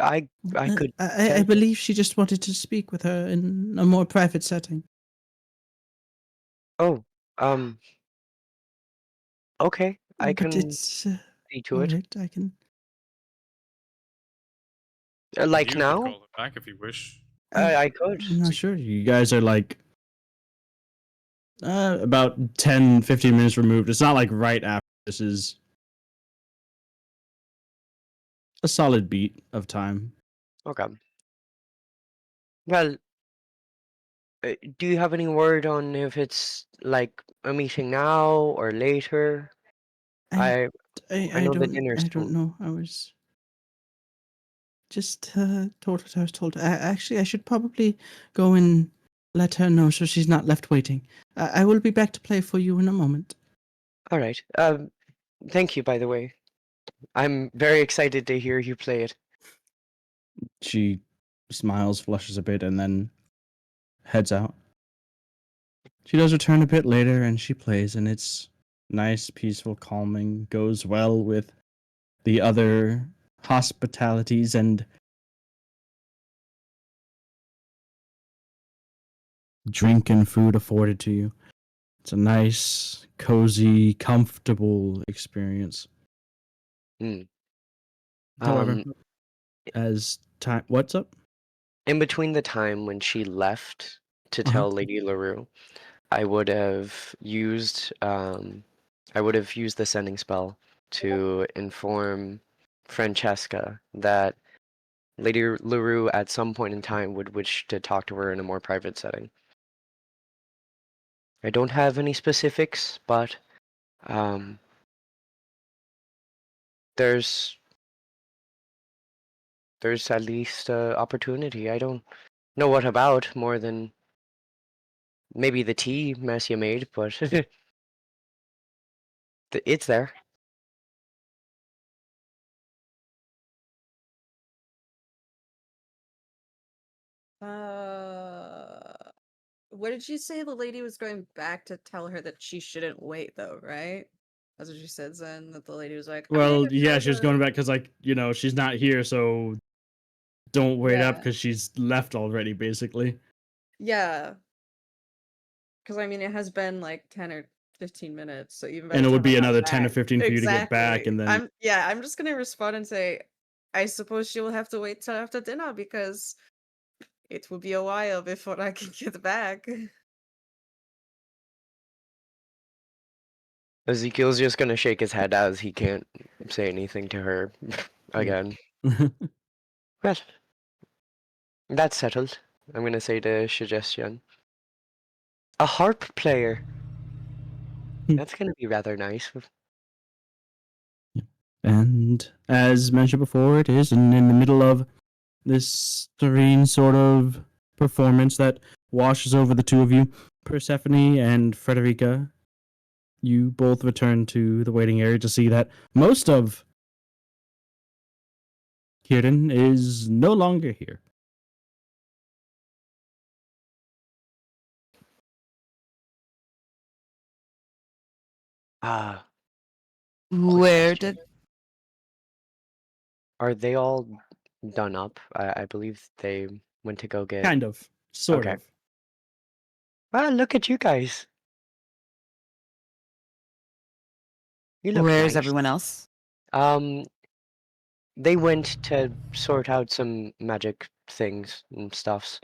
I could I tell. believe she just wanted to speak with her in a more private setting. Oh, um, okay, I But can it's see to all it. right. I can. Like You could now? call her back if you wish. I could. I'm not sure. You guys are like about 10, 15 minutes removed. It's not like right after. This is a solid beat of time. Okay. Well, do you have any word on if it's like a meeting now or later? I I know the dinner's I don't soon. know. I was just told what I was told. Actually, I should probably go and let her know so she's not left waiting. I will be back to play for you in a moment. All right. Thank you, by the way. I'm very excited to hear you play it. She smiles, flushes a bit, and then heads out. She does return a bit later and she plays, and it's nice, peaceful, calming, goes well with the other hospitalities and drink and food afforded to you. It's a nice, cozy, comfortable experience. Mm. However, as time, what's up? In between the time when she left to Uh-huh. tell Lady LaRue, I would have used the sending spell to inform Francesca that Lady LaRue at some point in time would wish to talk to her in a more private setting. I don't have any specifics, but um, there's at least a opportunity. I don't know what about more than maybe the tea mess you made, but it's there. What did she say? The lady was going back to tell her that she shouldn't wait, though, right? That's what she said, Zen. That the lady was like, "I'm Well, gonna yeah, tell she was the." going back because, like, she's not here, so don't wait up Yeah, because she's left already, basically. yeah. Because I mean, it has been like 10 or 15 minutes, so even by And the it would time I be got another 10 or back, 15 for you to get back, exactly. and then I'm just gonna respond and say, I suppose she will have to wait till after dinner because it will be a while before I can get back. Ezekiel's just gonna shake his head as he can't say anything to her again. Well, that's settled. I'm gonna say the suggestion. A harp player. That's gonna be rather nice. And as mentioned before, it is in the middle of this serene sort of performance that washes over the two of you. Persephone and Frederica, you both return to the waiting area to see that most of Kieran is no longer here. Ah, Where question. did Are they all done up? I believe they went to go get. Kind of. Sort Okay. of. Ah, look at you guys. You look where's nice. everyone else? Um, they went to sort out some magic things and stuffs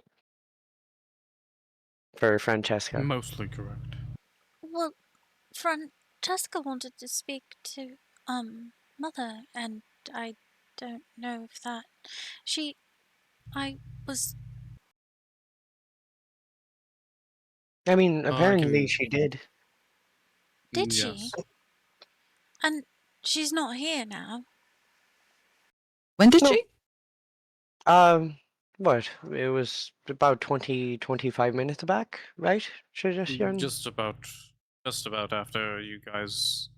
for Francesca. Mostly correct. Well, Francesca wanted to speak to Mother, and I don't know if that I was. I mean, Oh, I apparently can. she did. Did she? Yes. And she's not here now. When did No. she? What? It was about 25 minutes back, right? Suggestion? Just about after you guys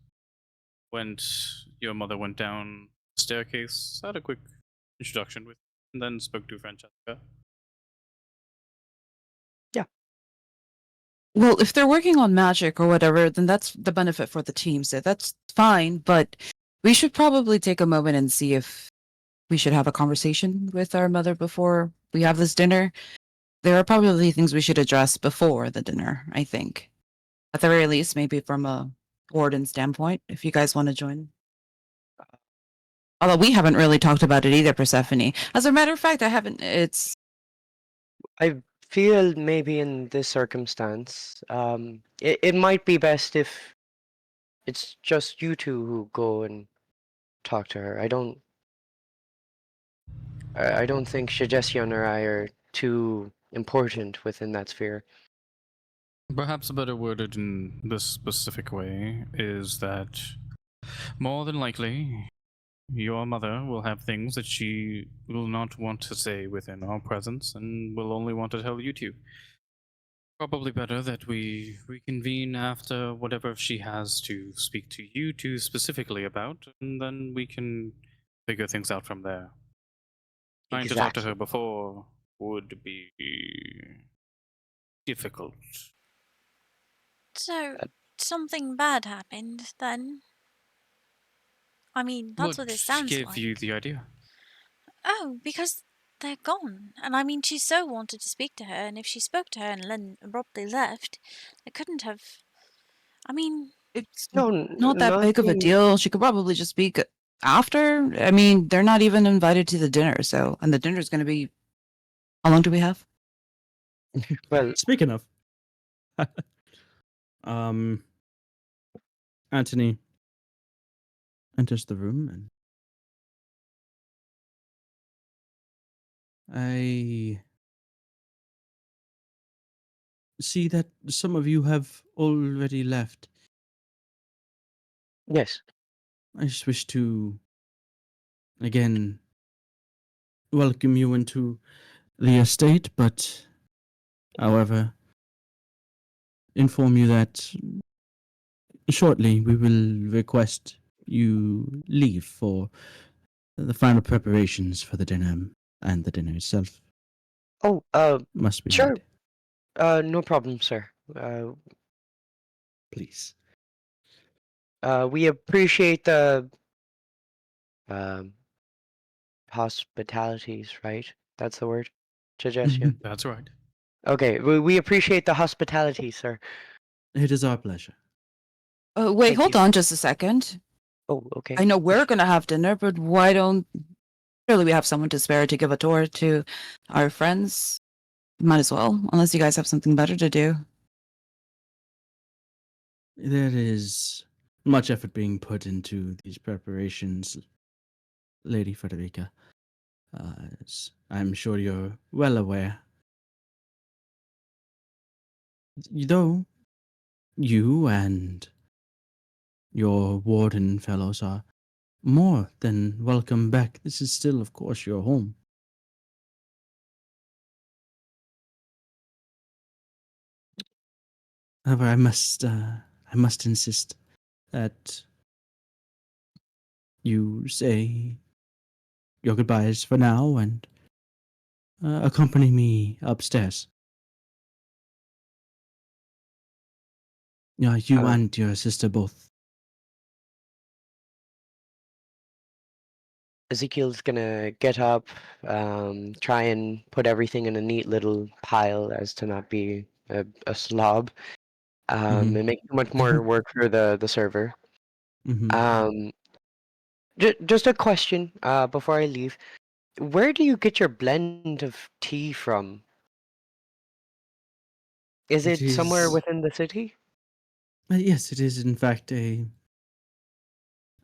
went, your mother went down the staircase, had a quick introduction with, and then spoke to Francesca. Well, if they're working on magic or whatever, then that's the benefit for the team. So that's fine. But we should probably take a moment and see if we should have a conversation with our mother before we have this dinner. There are probably things we should address before the dinner, I think. At the very least, maybe from a warden standpoint, if you guys want to join. Although we haven't really talked about it either, Persephone. As a matter of fact, I haven't. It's I feel maybe in this circumstance, it might be best if it's just you two who go and talk to her. I don't think Suggestion or I are too important within that sphere. Perhaps better worded in this specific way is that more than likely your mother will have things that she will not want to say within our presence and will only want to tell you two. Probably better that we reconvene after whatever she has to speak to you two specifically about, and then we can figure things out from there. Trying to talk to her Exactly. before would be difficult. So Uh, something bad happened then. I mean, that's what it sounds gave like. you the idea? Oh, because they're gone. And I mean, she so wanted to speak to her, and if she spoke to her and then abruptly left, it couldn't have. I mean, it's No, not that big of a nothing. deal. She could probably just speak after. I mean, they're not even invited to the dinner, so and the dinner's going to be. How long do we have? Well, Speaking of, um, Anthony enters the room and I see that some of you have already left. yes. I just wish to again welcome you into the estate, but however, inform you that shortly we will request you leave for the final preparations for the dinner, and the dinner itself Oh, must be sure. made. No problem, sir. Please. We appreciate the um hospitalities, right? That's the word. Suggestion. That's right. Okay, we appreciate the hospitality, sir. It is our pleasure. Wait, Thank hold you. on just a second. Oh, okay. I know we're going to have dinner, but why don't surely we have someone to spare to give a tour to our friends? Might as well, unless you guys have something better to do. There is much effort being put into these preparations, Lady Frederica, as I'm sure you're well aware. Though you and your warden fellows are more than welcome back, this is still, of course, your home. However, I must insist that you say your goodbyes for now and accompany me upstairs. You Uh, and your sister both. Ezekiel's gonna get up, try and put everything in a neat little pile as to not be a slob, Mhm. and make too much more work for the server. Mhm. Um, just a question, before I leave. Where do you get your blend of tea from? Is It it somewhere is. within the city? Yes, it is in fact a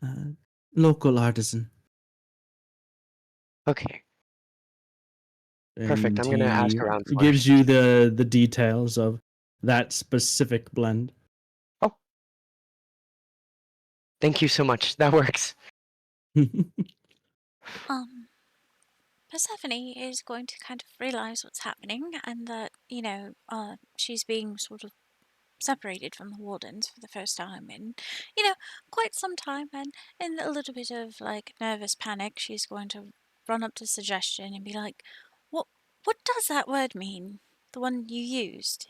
uh, local artisan. Okay, perfect. And I'm gonna ask he around gives first. you the details of that specific blend. Oh, thank you so much. That works. Persephone is going to kind of realize what's happening and that, she's being sort of separated from the wardens for the first time in, quite some time. And in a little bit of like nervous panic, she's going to run up to Suggestion and be like, "What? What does that word mean? The one you used?"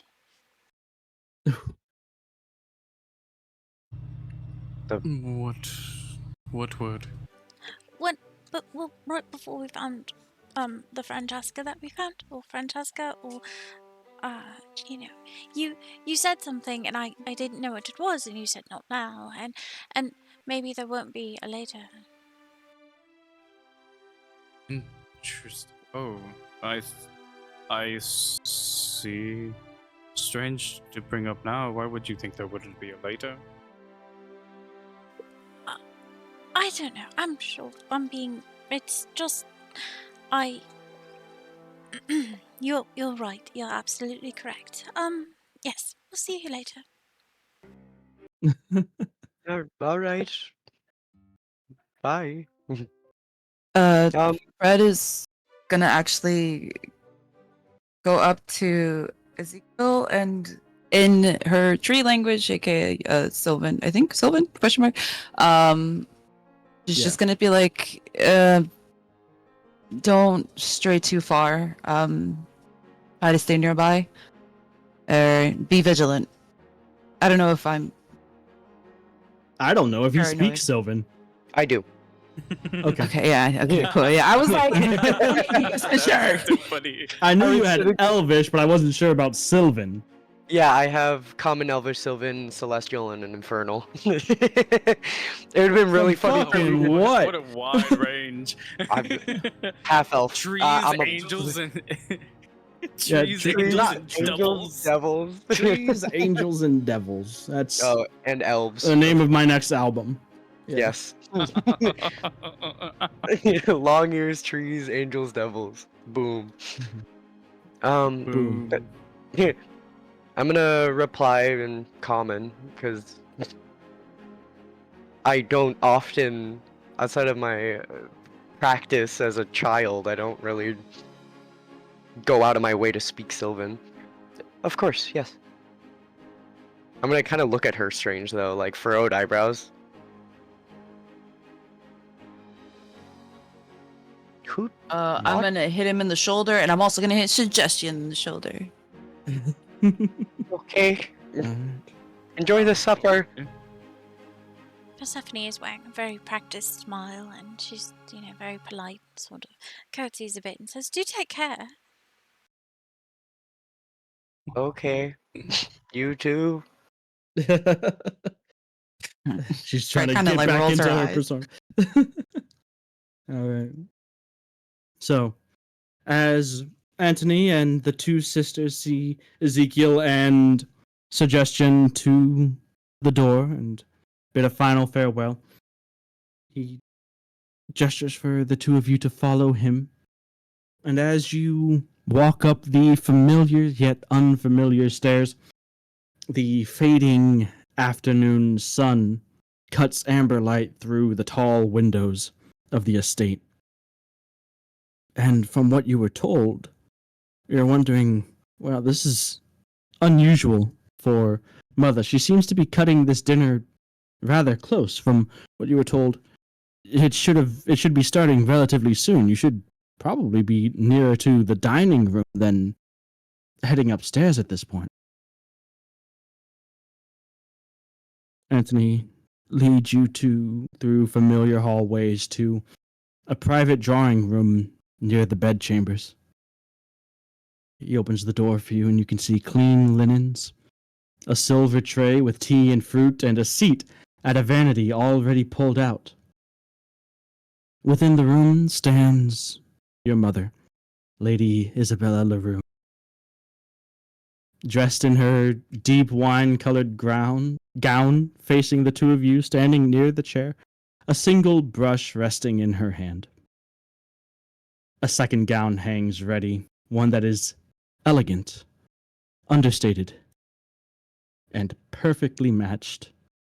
The What word? When, but well, right before we found the Francesca that we found, or Francesca, or uh, you know, you said something and I didn't know what it was, and you said not now, and maybe there won't be a later. Interesting. Oh, see. Strange to bring up now. Why would you think there wouldn't be a later? I don't know. I'm sure I'm being. It's just I. You're right. You're absolutely correct. Yes. We'll see you later. all right. Bye. Um, Fred is gonna actually go up to Ezekiel and in her tree language, aka Sylvan, I think Sylvan question mark. She's Yeah. just gonna be like, don't stray too far. Try to stay nearby. Or be vigilant. I don't know if I'm I don't know if he paranoid. speaks Sylvan. I do. Okay. Okay, yeah, okay, cool. Yeah, I was like, sure. So funny. I knew you was had sitting- Elvish, but I wasn't sure about Sylvan. Yeah, I have Common, Elvish, Sylvan, Celestial, and an Infernal. It would have been really funny for fucking me. what? What a wide range. Half elf. Trees, I'm a- angels, and Yeah, trees, trees, angels, Not and angels, devils. devils. Trees, angels, and devils. That's Oh, and elves. the name of my next album. Yeah. Yes. Long ears, trees, angels, devils. Boom. Boom. but- I'm gonna reply in common because I don't often, outside of my practice as a child, I don't really go out of my way to speak Sylvan. Of course, yes. I'm gonna kind of look at her strange though, like furrowed eyebrows. Who? I'm What? gonna hit him in the shoulder, and I'm also gonna hit Suggestion in the shoulder. Okay. Alright. Enjoy the supper. Persephone is wearing a very practiced smile, and she's, very polite, sort of curtsies a bit and says, "Do take care." Okay. You too. She's trying to kinda, get like, back rolls into her her eyes. persona. All right. So, as Antony and the two sisters see Ezekiel and Suggestion to the door and bid a final farewell, he gestures for the two of you to follow him. And as you walk up the familiar yet unfamiliar stairs, the fading afternoon sun cuts amber light through the tall windows of the estate. And from what you were told, you're wondering, well, this is unusual for Mother. She seems to be cutting this dinner rather close from what you were told. It should be starting relatively soon. You should probably be nearer to the dining room than heading upstairs at this point. Anthony leads you through familiar hallways to a private drawing room near the bedchambers. He opens the door for you, and you can see clean linens, a silver tray with tea and fruit, and a seat at a vanity already pulled out. Within the room stands your mother, Lady Isabella LaRue. Dressed in her deep wine-colored gown, facing the two of you, standing near the chair, a single brush resting in her hand. A second gown hangs ready, one that is elegant, understated, and perfectly matched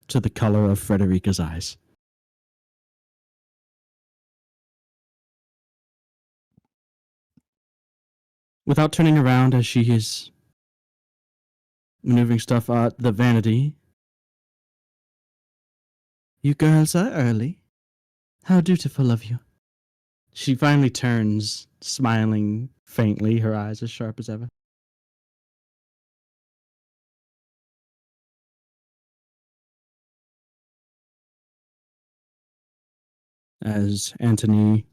to the color of Frederica's eyes. Without turning around as she is maneuvering stuff at the vanity, "You girls are early. How dutiful of you." She finally turns, smiling faintly, her eyes as sharp as ever. As Anthony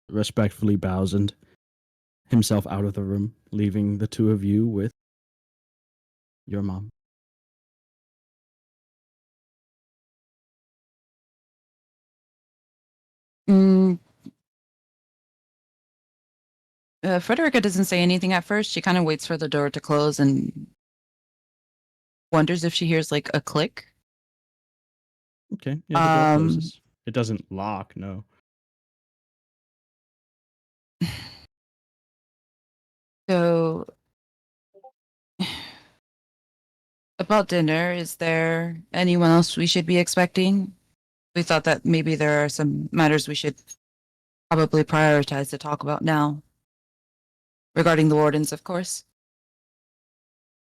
respectfully bows and himself out of the room, leaving the two of you with your mom. Mm, Frederica doesn't say anything at first. She kind of waits for the door to close and wonders if she hears like a click. Okay, yeah, the door closes. It doesn't lock, no. So, about dinner, is there anyone else we should be expecting? We thought that maybe there are some matters we should probably prioritize to talk about now. Regarding the wardens, of course.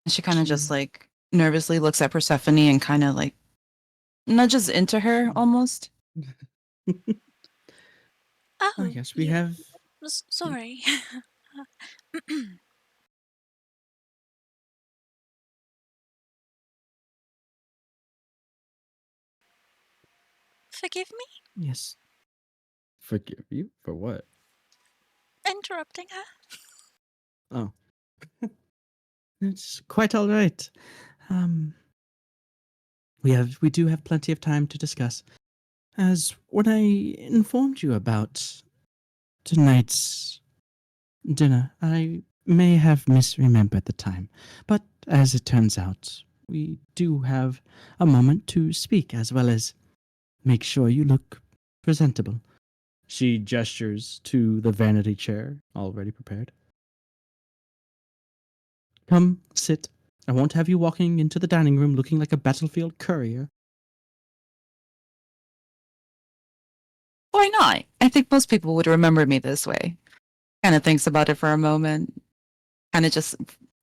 And she kind of just like nervously looks at Persephone and kind of like nudges into her almost. Oh, yes, we you- have. Sorry. Forgive me? Yes. Forgive you? For what? Interrupting her? Oh. It's quite all right. We do have plenty of time to discuss. As when I informed you about tonight's dinner, I may have misremembered the time, but as it turns out, we do have a moment to speak as well as make sure you look presentable. She gestures to the vanity chair already prepared. Come, sit. I won't have you walking into the dining room looking like a battlefield courier. Why not? I think most people would remember me this way. Kind of thinks about it for a moment, kind of just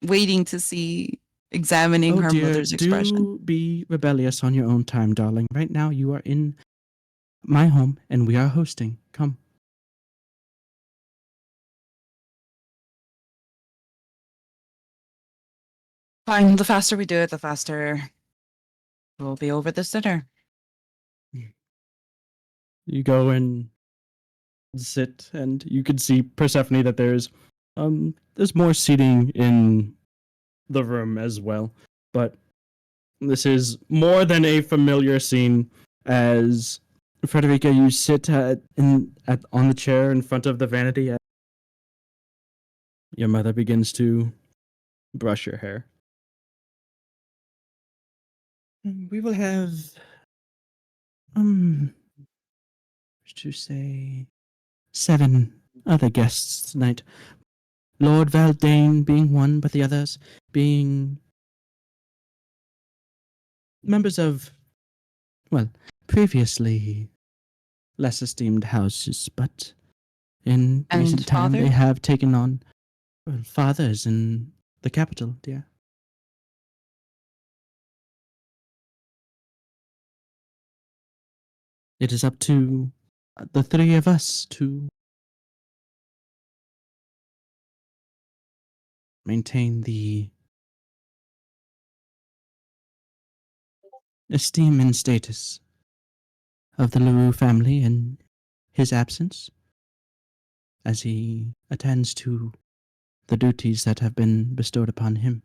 waiting to see, examining Oh her dear, mother's expression. do be rebellious on your own time, darling. Right now you are in my home and we are hosting. Come. Fine, the faster we do it, the faster we'll be over this dinner. You go and sit, and you can see Persephone that there's more seating in the room as well. But this is more than a familiar scene as Frederica, you sit on the chair in front of the vanity. Your mother begins to brush your hair. We will have to say 7 other guests tonight. Lord Valdane being one, but the others being members of, well, previously less esteemed houses, but in And recent time they father? have taken on, well, fathers in the capital, dear. It is up to the three of us to maintain the esteem and status of the LaRue family in his absence, as he attends to the duties that have been bestowed upon him.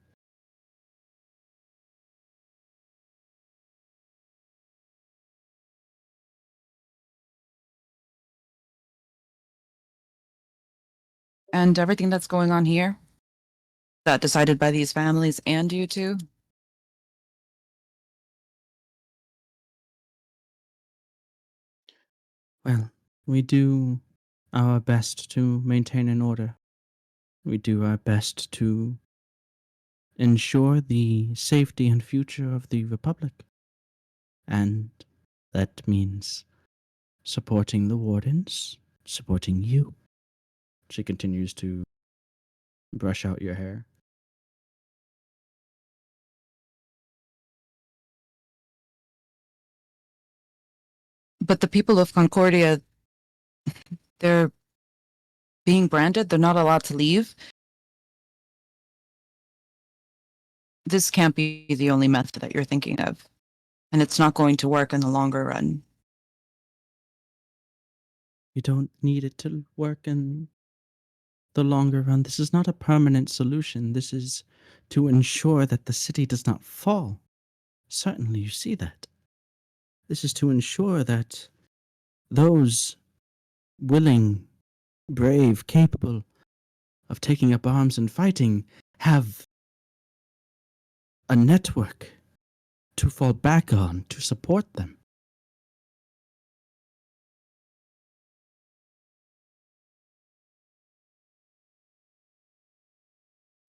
And everything that's going on here, that decided by these families and you two? Well, we do our best to maintain an order. We do our best to ensure the safety and future of the Republic. And that means supporting the wardens, supporting you. She continues to brush out your hair. But the people of Concordia, they're being branded. They're not allowed to leave. This can't be the only method that you're thinking of. And it's not going to work in the longer run. You don't need it to work in the longer run. This is not a permanent solution. This is to ensure that the city does not fall. Certainly, you see that. This is to ensure that those willing, brave, capable of taking up arms and fighting have a network to fall back on to support them.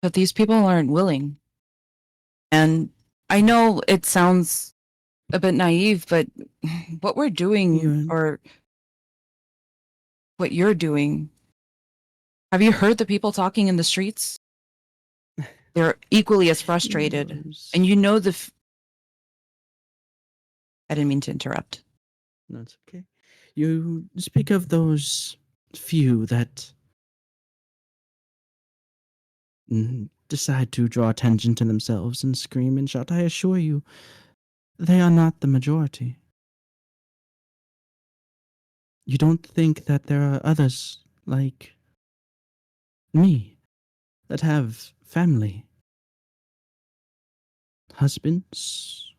But these people aren't willing. And I know it sounds a bit naive, but what we're doing, You're- or what you're doing, have you heard the people talking in the streets? They're equally as frustrated. And you know I didn't mean to interrupt. That's okay. You speak of those few that decide to draw attention to themselves and scream and shout. I assure you, they are not the majority. You don't think that there are others like me that have family, husbands,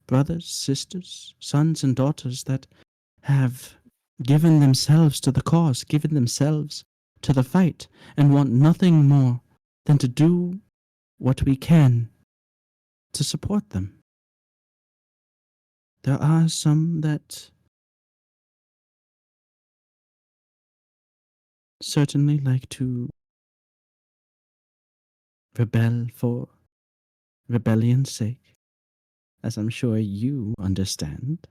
brothers, sisters, sons, and daughters that have given themselves to the cause, given themselves to the fight, and want nothing more than to do what we can to support them. There are some that certainly like to rebel for rebellion's sake, as I'm sure you understand.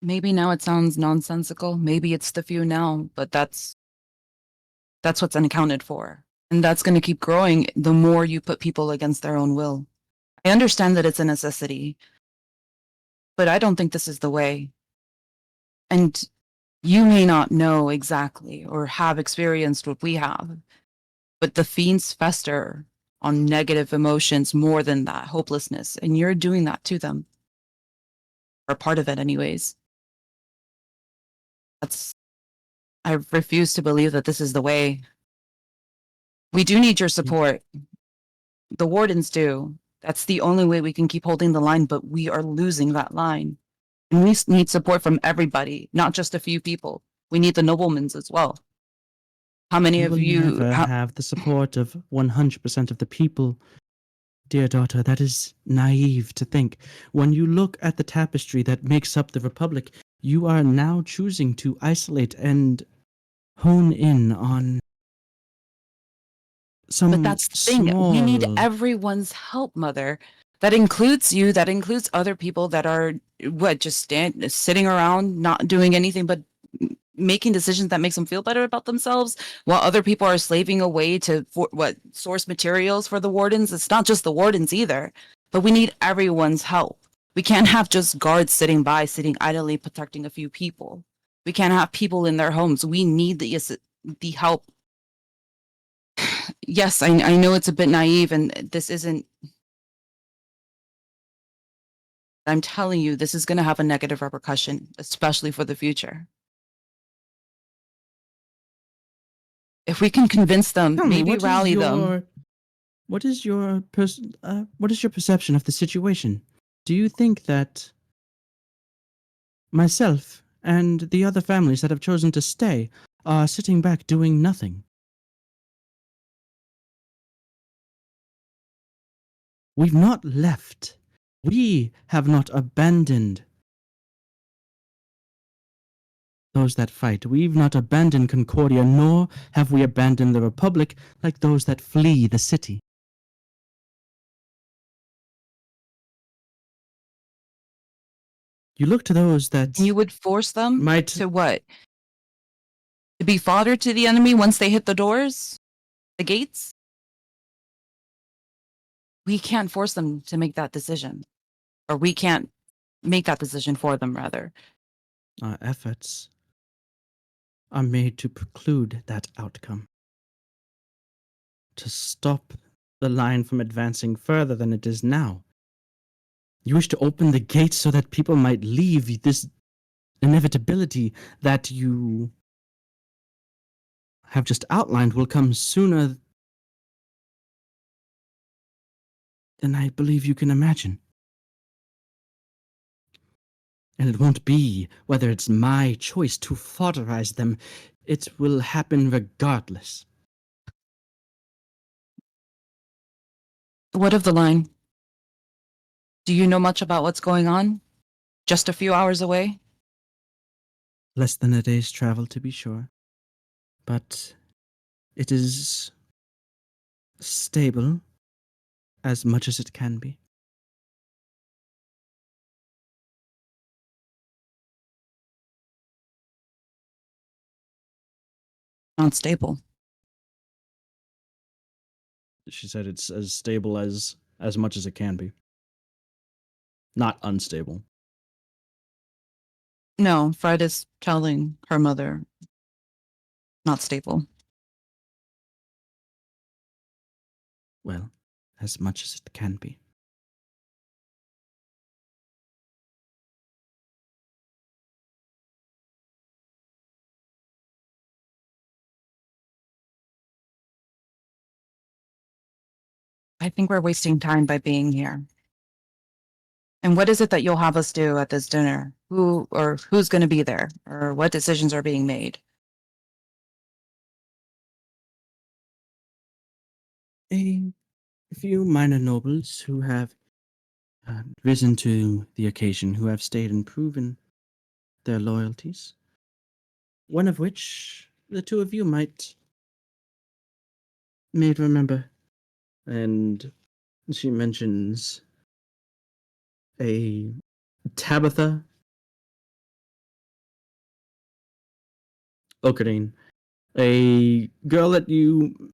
Maybe now it sounds nonsensical. Maybe it's the few now, but that's what's unaccounted for. And that's going to keep growing the more you put people against their own will. I understand that it's a necessity, but I don't think this is the way. And you may not know exactly or have experienced what we have, but the fiends fester on negative emotions more than that hopelessness. And you're doing that to them, or part of it anyways. I refuse to believe that this is the way. We do need your support. The wardens do. That's the only way we can keep holding the line, but we are losing that line. And we need support from everybody, not just a few people. We need the noblemen's as well. How many You of will you never have the support of 100% of the people, dear daughter. That is naive to think. When you look at the tapestry that makes up the Republic, you are now choosing to isolate and hone in on some But that's the thing. We need small- everyone's help, Mother. That includes you. That includes other people that are just sitting around, not doing anything but making decisions that makes them feel better about themselves, while other people are slaving away to source materials for the wardens. It's not just the wardens either, But we need everyone's help. We can't have just guards sitting by, sitting idly protecting a few people. We can't have people in their homes. We need the help. Yes, I know it's a bit naive and this isn't. I'm telling you, this is going to have a negative repercussion, especially for the future. If we can convince them, Tell me, maybe rally them. What is your perception of the situation? Do you think that myself and the other families that have chosen to stay are sitting back doing nothing? We've not left. We have not abandoned those that fight. We've not abandoned Concordia, nor have we abandoned the Republic like those that flee the city. You look to those that You would force them might to what? To be fodder to the enemy once they hit the doors? The gates? We can't force them to make that decision. Or we can't make that decision for them, rather. our efforts are made to preclude that outcome, to stop the line from advancing further than it is now. You wish to open the gates so that people might leave. This inevitability that you have just outlined will come sooner than I believe you can imagine. And it won't be whether it's my choice to fodderize them. It will happen regardless. What of the line? Do you know much about what's going on? Just a few hours away? Less than a day's travel, to be sure. But it is stable as much as it can be. Not stable. She said it's as stable as much as it can be. Not unstable. No, Fred is telling her mother, not stable. Well, as much as it can be. I think we're wasting time by being here. And what is it that you'll have us do at this dinner? Who's going to be there? Or what decisions are being made? A few minor nobles who have risen to the occasion, who have stayed and proven their loyalties. One of which the two of you may remember. And she mentions a Tabitha Okadine, a girl that you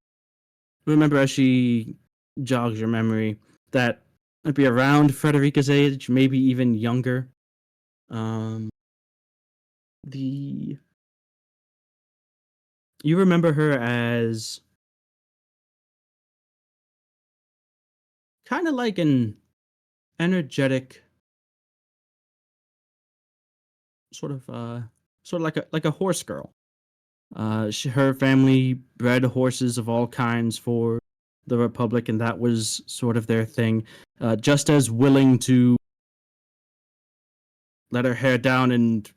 remember as she jogs your memory, that might be around Frederica's age, maybe even younger. You remember her as kind of like an energetic, sort of like a horse girl. Her family bred horses of all kinds for the Republic, and that was sort of their thing. Just as willing to let her hair down and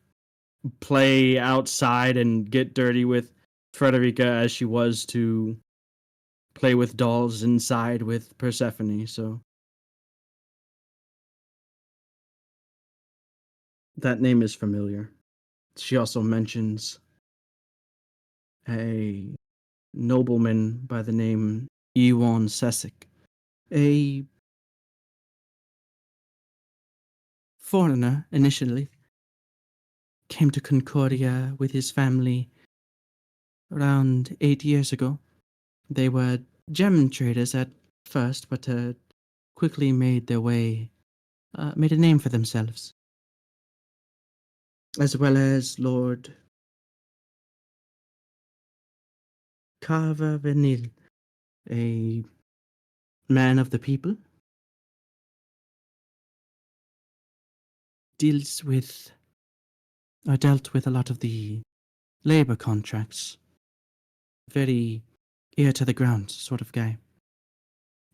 play outside and get dirty with Frederica as she was to play with dolls inside with Persephone. So that name is familiar. She also mentions a nobleman by the name Ewan Sessick, a foreigner initially, came to Concordia with his family around 8 years ago. They were gem traders at first, but quickly made made a name for themselves, as well as Lord Carver Venil, a man of the people, dealt with a lot of the labor contracts. Very ear to the ground sort of guy.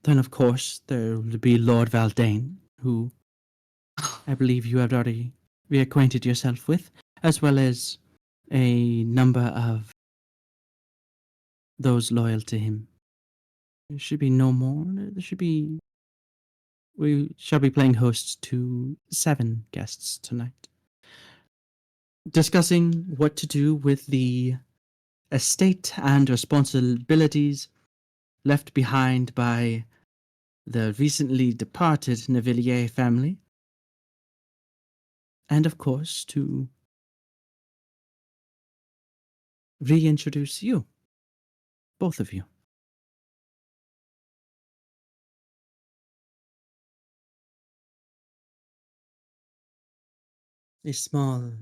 Then, of course, there will be Lord Valdane, who I believe you have already reacquainted yourself with, as well as a number of those loyal to him. There should be no more. We shall be playing hosts to 7 guests tonight, discussing what to do with the estate and responsibilities left behind by the recently departed Nevilliers family, and of course to reintroduce you, both of you. A small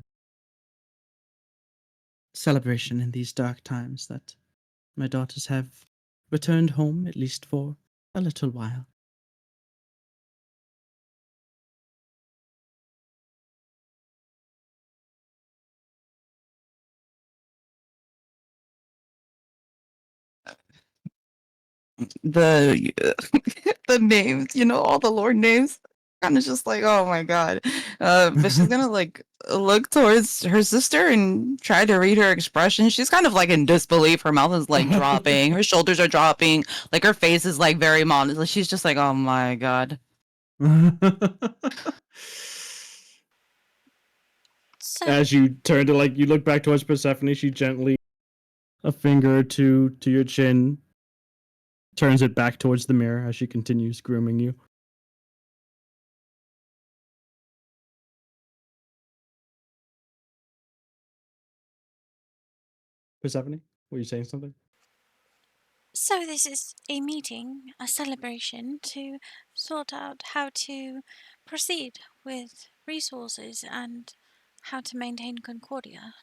celebration in these dark times that my daughters have returned home, at least for a little while. The the names, all the Lord names. Kind of just like, oh my god. But she's gonna like look towards her sister and try to read her expression. She's kind of like in disbelief. Her mouth is like dropping, her shoulders are dropping, like her face is like very modest. She's just like, oh my god. So, As you turn to you look back towards Persephone, she gently, a finger or two to your chin, turns it back towards the mirror as she continues grooming you. Persephone, were you saying something? so this is a meeting, a celebration to sort out how to proceed with resources and how to maintain Concordia.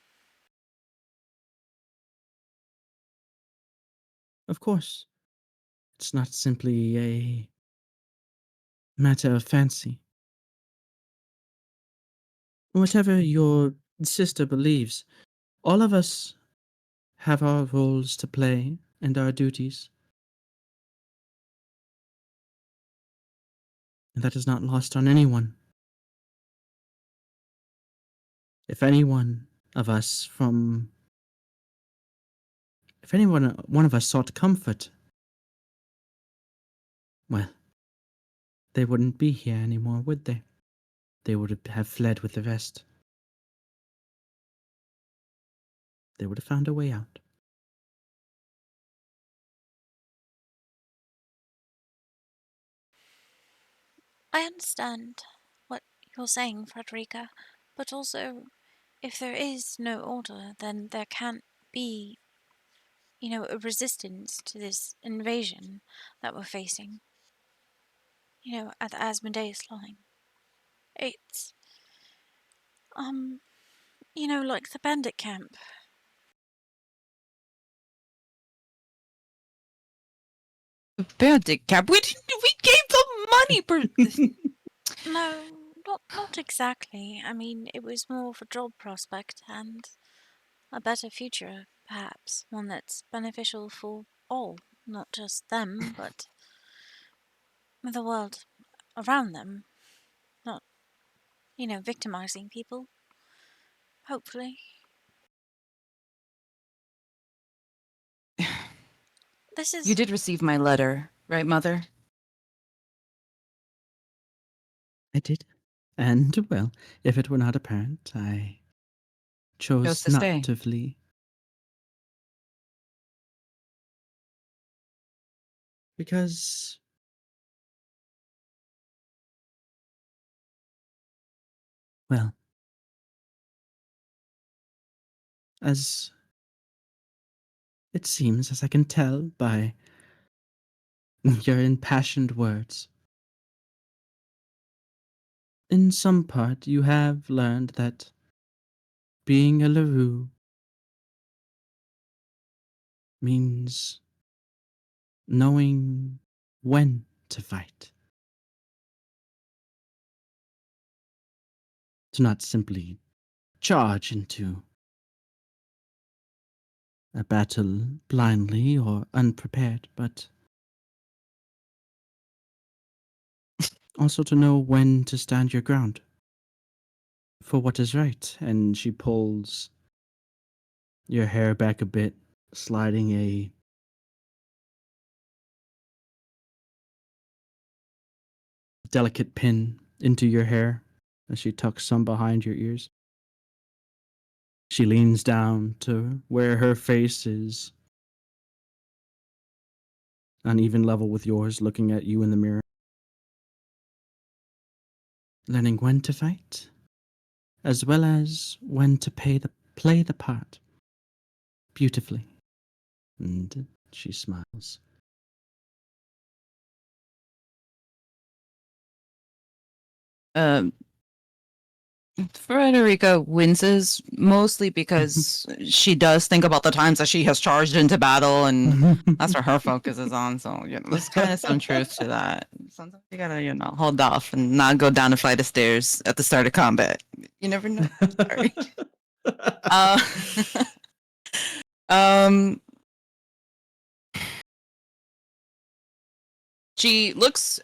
Of course. It's not simply a matter of fancy. Whatever your sister believes, all of us have our roles to play and our duties. And that is not lost on anyone. If anyone of us if anyone one of us sought comfort, well, they wouldn't be here anymore, would they? They would have fled with the rest. They would have found a way out. I understand what you're saying, Frederica, but also, if there is no order, then there can't be, a resistance to this invasion that we're facing, at the Asmodeus line. It's, like the bandit camp. Bandit cap. We gave them money No, not exactly. I mean, it was more of a job prospect and a better future, perhaps. One that's beneficial for all, not just them, but the world around them. Not, victimizing people. Hopefully. This You is. did receive my letter, right, Mother? I did. And, well, if it were not apparent, I chose To not stay. to flee. Because, well, as it seems, as I can tell by your impassioned words, in some part you have learned that being a LaRue means knowing when to fight. To not simply charge into a battle blindly or unprepared, but also to know when to stand your ground for what is right. And she pulls your hair back a bit, sliding a delicate pin into your hair as she tucks some behind your ears. She leans down to where her face is on even level with yours, looking at you in the mirror. Learning when to fight, as well as when to play the part beautifully. And she smiles. Um, Frederica winces mostly because she does think about the times that she has charged into battle, and that's where her focus is on. So, there's kind of some truth to that. Sometimes you gotta, hold off and not go down a flight of stairs at the start of combat. You never know. Sorry. Uh, um, she looks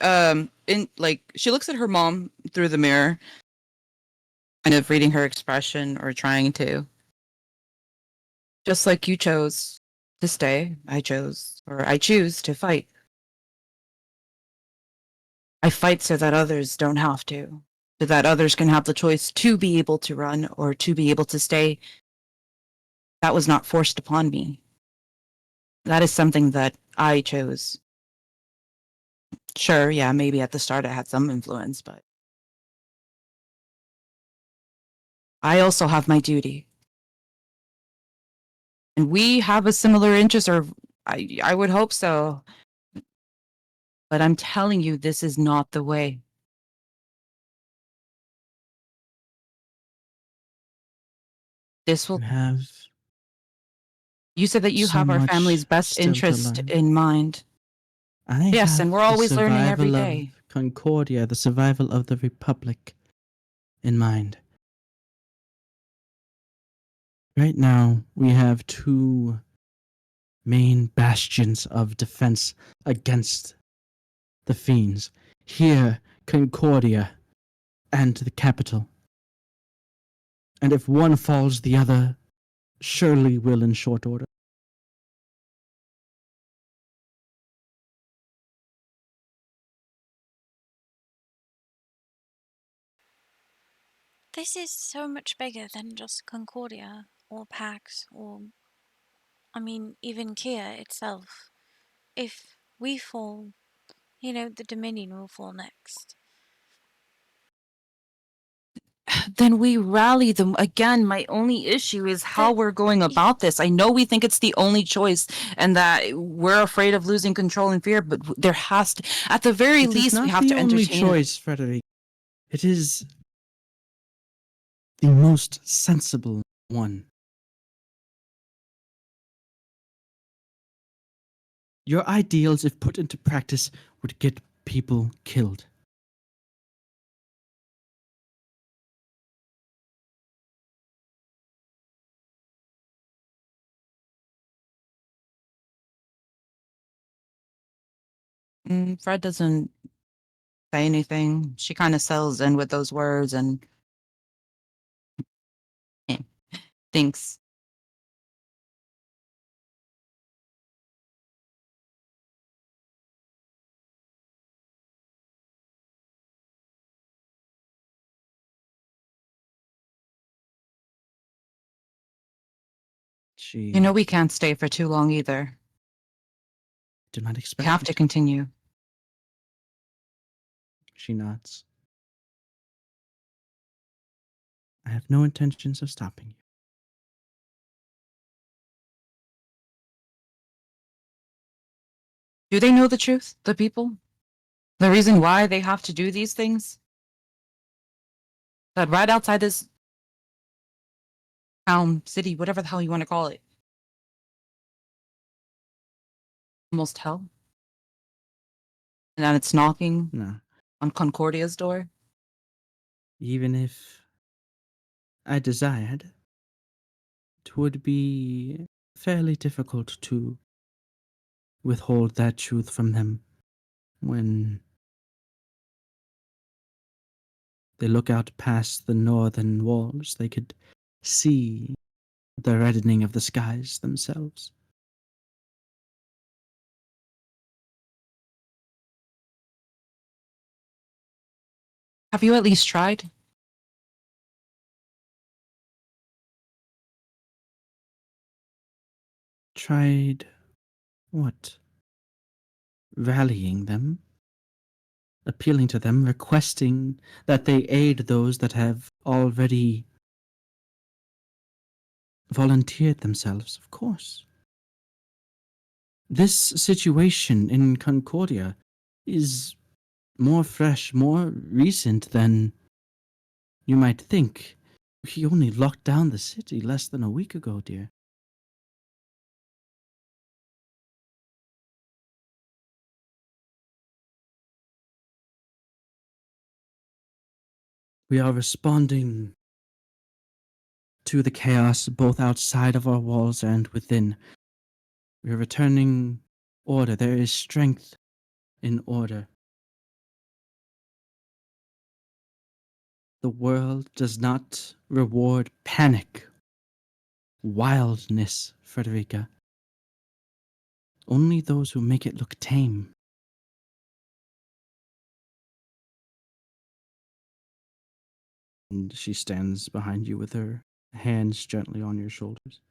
she looks at her mom through the mirror, kind of reading her expression or trying to. Just like you chose to stay, I choose to fight. I fight so that others don't have to, so that others can have the choice to be able to run or to be able to stay. That was not forced upon me. That is something that I chose. Sure, yeah, maybe at the start it had some influence, but I also have my duty. And we have a similar interest, or I would hope so. But I'm telling you, this is not the way. This will. You said that you so have our much family's best still to interest learn. in mind. I Yes, have and we're the always learning every survival day. of Concordia, the survival of the Republic in mind. Right now, we have two main bastions of defense against the fiends. Here, Concordia and the capital. And if one falls, the other surely will in short order. This is so much bigger than just Concordia or Pax or, I mean, even Kia itself. If we fall, the Dominion will fall next. Then we rally them. Again, my only issue is how we're going about this. I know we think it's the only choice and that we're afraid of losing control and fear, but there has to, at the very It is least, we not have the to only entertain it. choice, Frederic. It is the most sensible one. Your ideals, if put into practice, would get people killed. Fred doesn't say anything. She kind of settles in with those words and thinks. She We can't stay for too long either. did not We expect have it. to continue. She nods. I have no intentions of stopping you. Do they know the truth, the people? The reason why they have to do these things? That right outside this town, city, whatever the hell you want to call it. Almost hell. And then it's knocking No. on Concordia's door. Even if I desired, it would be fairly difficult to withhold that truth from them when they look out past the northern walls. They could see the reddening of the skies themselves. Have you at least tried? Tried what? Rallying them? Appealing to them, requesting that they aid those that have already volunteered themselves, of course. This situation in Concordia is more fresh, more recent than you might think. He only locked down the city less than a week ago, dear. We are responding to the chaos both outside of our walls and within. We are returning order. There is strength in order. The world does not reward panic, wildness, Frederica. Only those who make it look tame. And she stands behind you with her hands gently on your shoulders.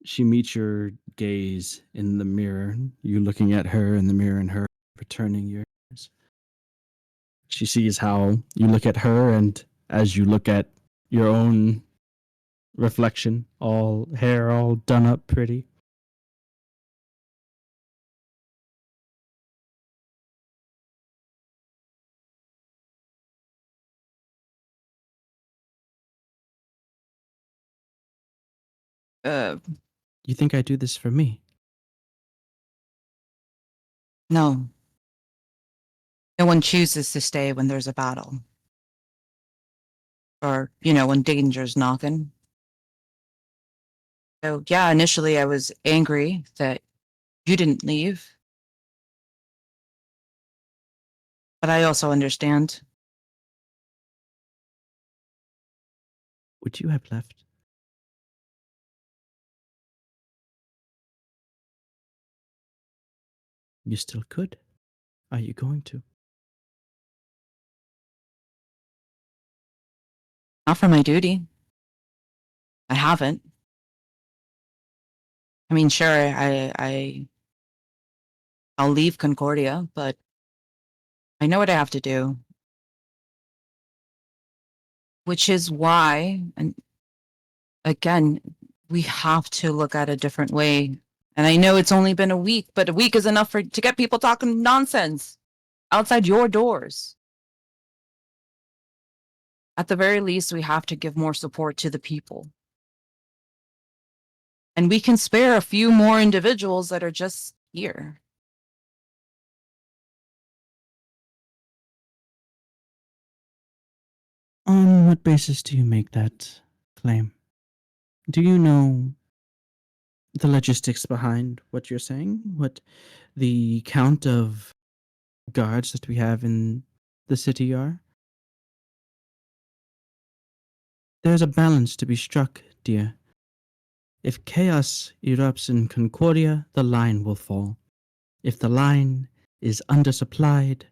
She meets your gaze in the mirror, you looking at her in the mirror and her returning yours. She sees how you look at her, and as you look at your own reflection, all hair all done up pretty. You think I do this for me? No. No one chooses to stay when there's a battle. Or, when danger's knocking. So, yeah, initially I was angry that you didn't leave. But I also understand. Would you have left? You still could. Are you going to? Not for my duty. I haven't. I mean, sure, I'll leave Concordia, but I know what I have to do. Which is why, and again, we have to look at a different way. And I know it's only been a week, but a week is enough to get people talking nonsense outside your doors. At the very least, we have to give more support to the people. And we can spare a few more individuals that are just here. On what basis do you make that claim? Do you know the logistics behind what you're saying? What the count of guards that we have in the city are? There's a balance to be struck, dear. If chaos erupts in Concordia, the line will fall. If the line is undersupplied,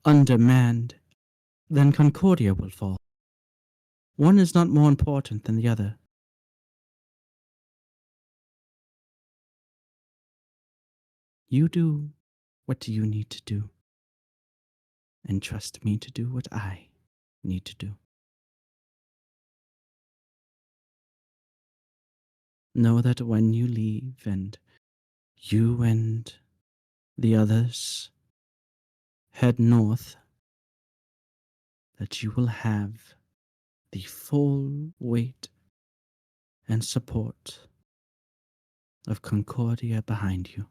undermanned, then Concordia will fall. One is not more important than the other. You do what you need to do, and trust me to do what I need to do. Know that when you leave and you and the others head north, that you will have the full weight and support of Concordia behind you.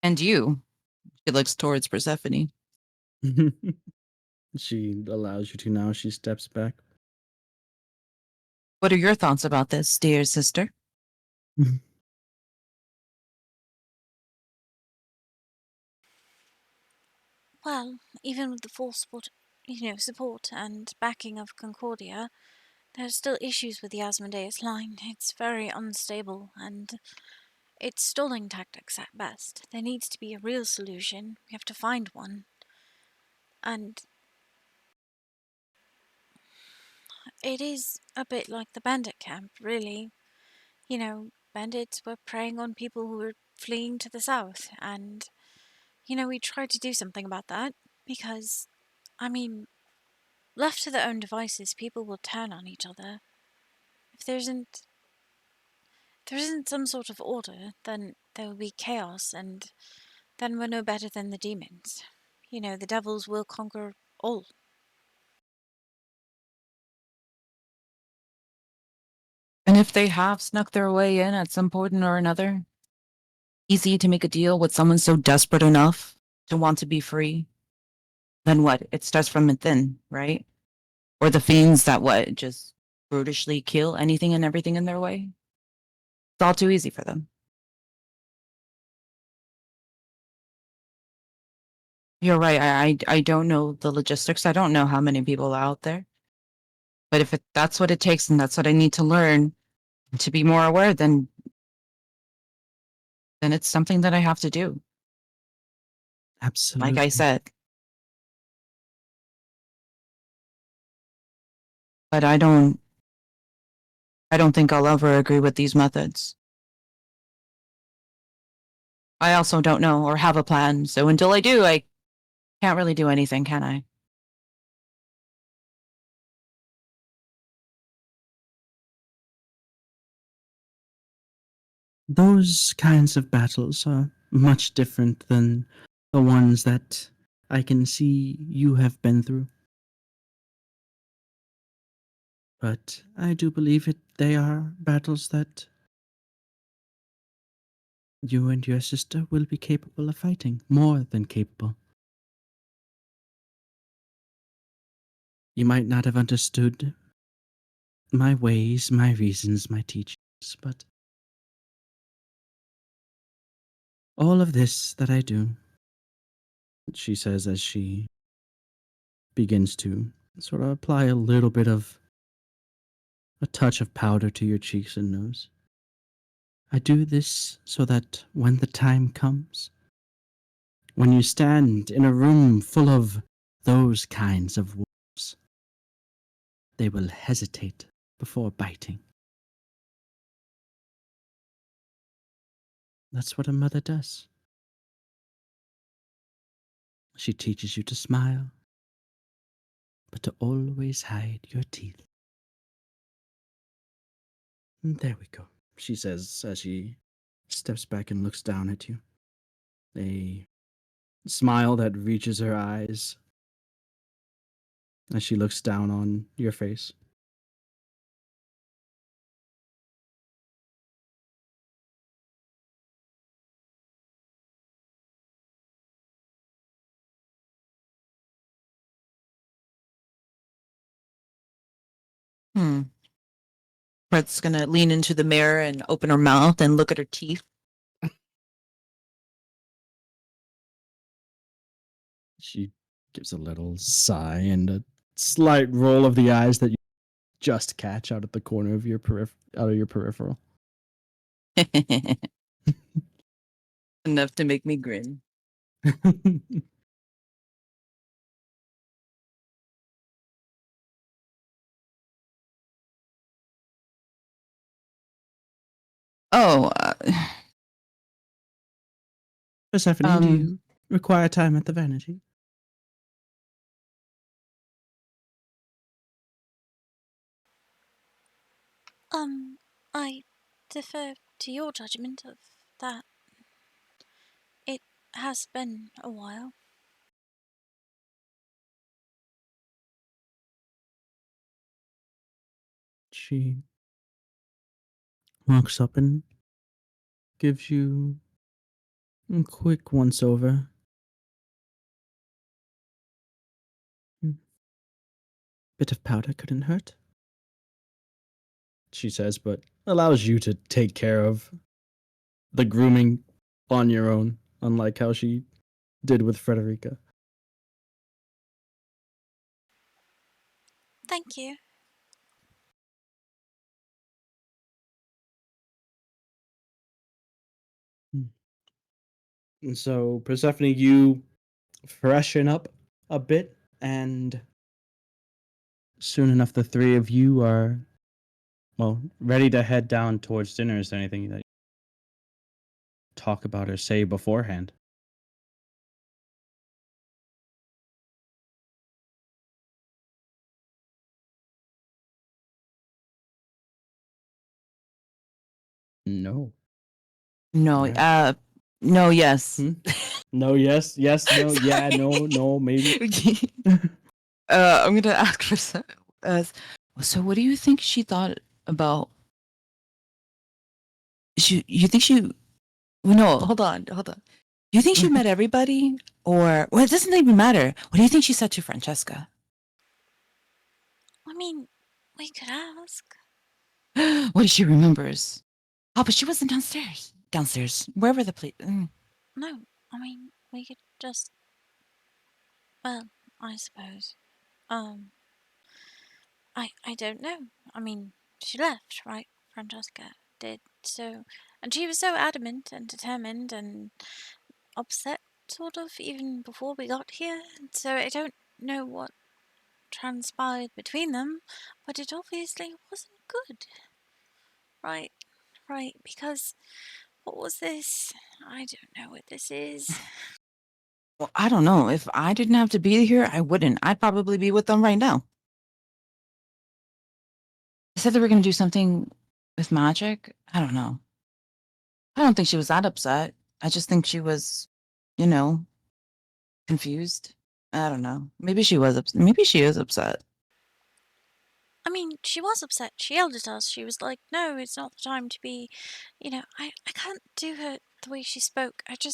And you. She looks towards Persephone. She allows you to now. She steps back. What are your thoughts about this, dear sister? Well, even with the full support and backing of Concordia, there are still issues with the Asmodeus line. It's very unstable and it's stalling tactics at best. There needs to be a real solution. We have to find one. And it is a bit like the bandit camp, really. Bandits were preying on people who were fleeing to the south, and, we tried to do something about that, because, left to their own devices, people will turn on each other. If there isn't some sort of order, then there will be chaos, and then we're no better than the demons. The devils will conquer all. And if they have snuck their way in at some point or another, easy to make a deal with someone so desperate enough to want to be free, then what? It starts from within, right? Or the fiends that what? Just brutishly kill anything and everything in their way? It's all too easy for them. You're right. I don't know the logistics. I don't know how many people are out there. But if that's what it takes and that's what I need to learn to be more aware, then it's something that I have to do. Absolutely. Like I said. But I don't think I'll ever agree with these methods. I also don't know or have a plan, so until I do, I can't really do anything, can I? Those kinds of battles are much different than the ones that I can see you have been through. But I do believe they are battles that you and your sister will be capable of fighting, more than capable. You might not have understood my ways, my reasons, my teachings, but all of this that I do, she says as she begins to sort of apply a little bit of a touch of powder to your cheeks and nose. I do this so that when the time comes, when you stand in a room full of those kinds of wolves, they will hesitate before biting. That's what a mother does. She teaches you to smile, but to always hide your teeth. And there we go, she says as she steps back and looks down at you. A smile that reaches her eyes as she looks down on your face. Brett's gonna lean into the mirror and open her mouth and look at her teeth. She Gives a little sigh and a slight roll of the eyes that you just catch out of the corner of your peripheral. Enough to make me grin. Oh, Persephone, do you require time at the vanity? I defer to your judgment of that. It has been a while. She walks up and gives you a quick once over. Bit of powder couldn't hurt, she says, but allows you to take care of the grooming on your own, unlike how she did with Frederica. Thank you. And so, Persephone, you freshen up a bit, and soon enough, the three of you are, well, ready to head down towards dinner. Is there anything that you talk about or say beforehand? No. no, Alright. no, yes. No, yes, yes, no, yeah, no, no, maybe. I'm gonna ask for some. So, what do you think she thought about? You think she? Well, no, hold on. You think she met everybody, or well, it doesn't even matter. What do you think she said to Francesca? I mean, we could ask. What if she remembers? Oh, but she wasn't downstairs. Downstairs, wherever the place. No, I mean, we could just. Well, I suppose. I don't know. I mean, she left, right? Francesca did. So, and she was so adamant and determined and upset, sort of, even before we got here. So I don't know what transpired between them, but it obviously wasn't good. Right, because what was this? I don't know what this is. Well, I don't know. If I didn't have to be here, I wouldn't. I'd probably be with them right now. They said they were going to do something with magic. I don't know. I don't think she was that upset. I just think she was, confused. I don't know. Maybe she was upset. Maybe she is upset. I mean, she was upset. She yelled at us. She was like, no, it's not the time to be, I can't do her the way she spoke. You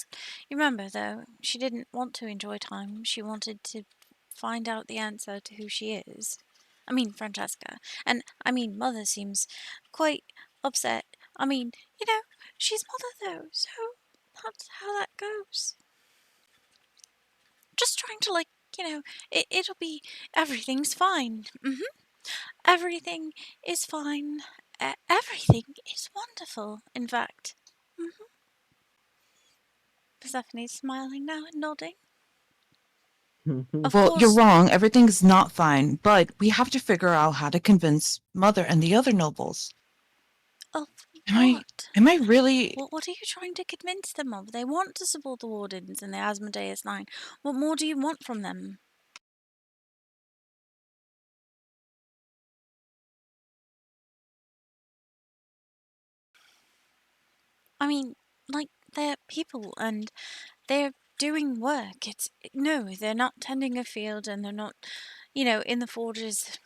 remember though, she didn't want to enjoy time. She wanted to find out the answer to who she is. I mean, Francesca. And, I mean, Mother seems quite upset. I mean, she's Mother though, so that's how that goes. Just trying to, it'll be, everything's fine. Everything is fine. Everything is wonderful, in fact. Persephone's smiling now and nodding. Of Well, you're course. wrong. Everything's not fine, but we have to figure out how to convince Mother and the other nobles. Of Am what? Am I really? What are you trying to convince them of? They want to support the Wardens and the Asmodeus line. What more do you want from them? I mean, they're people and they're doing work. No, they're not tending a field and they're not, in the forges,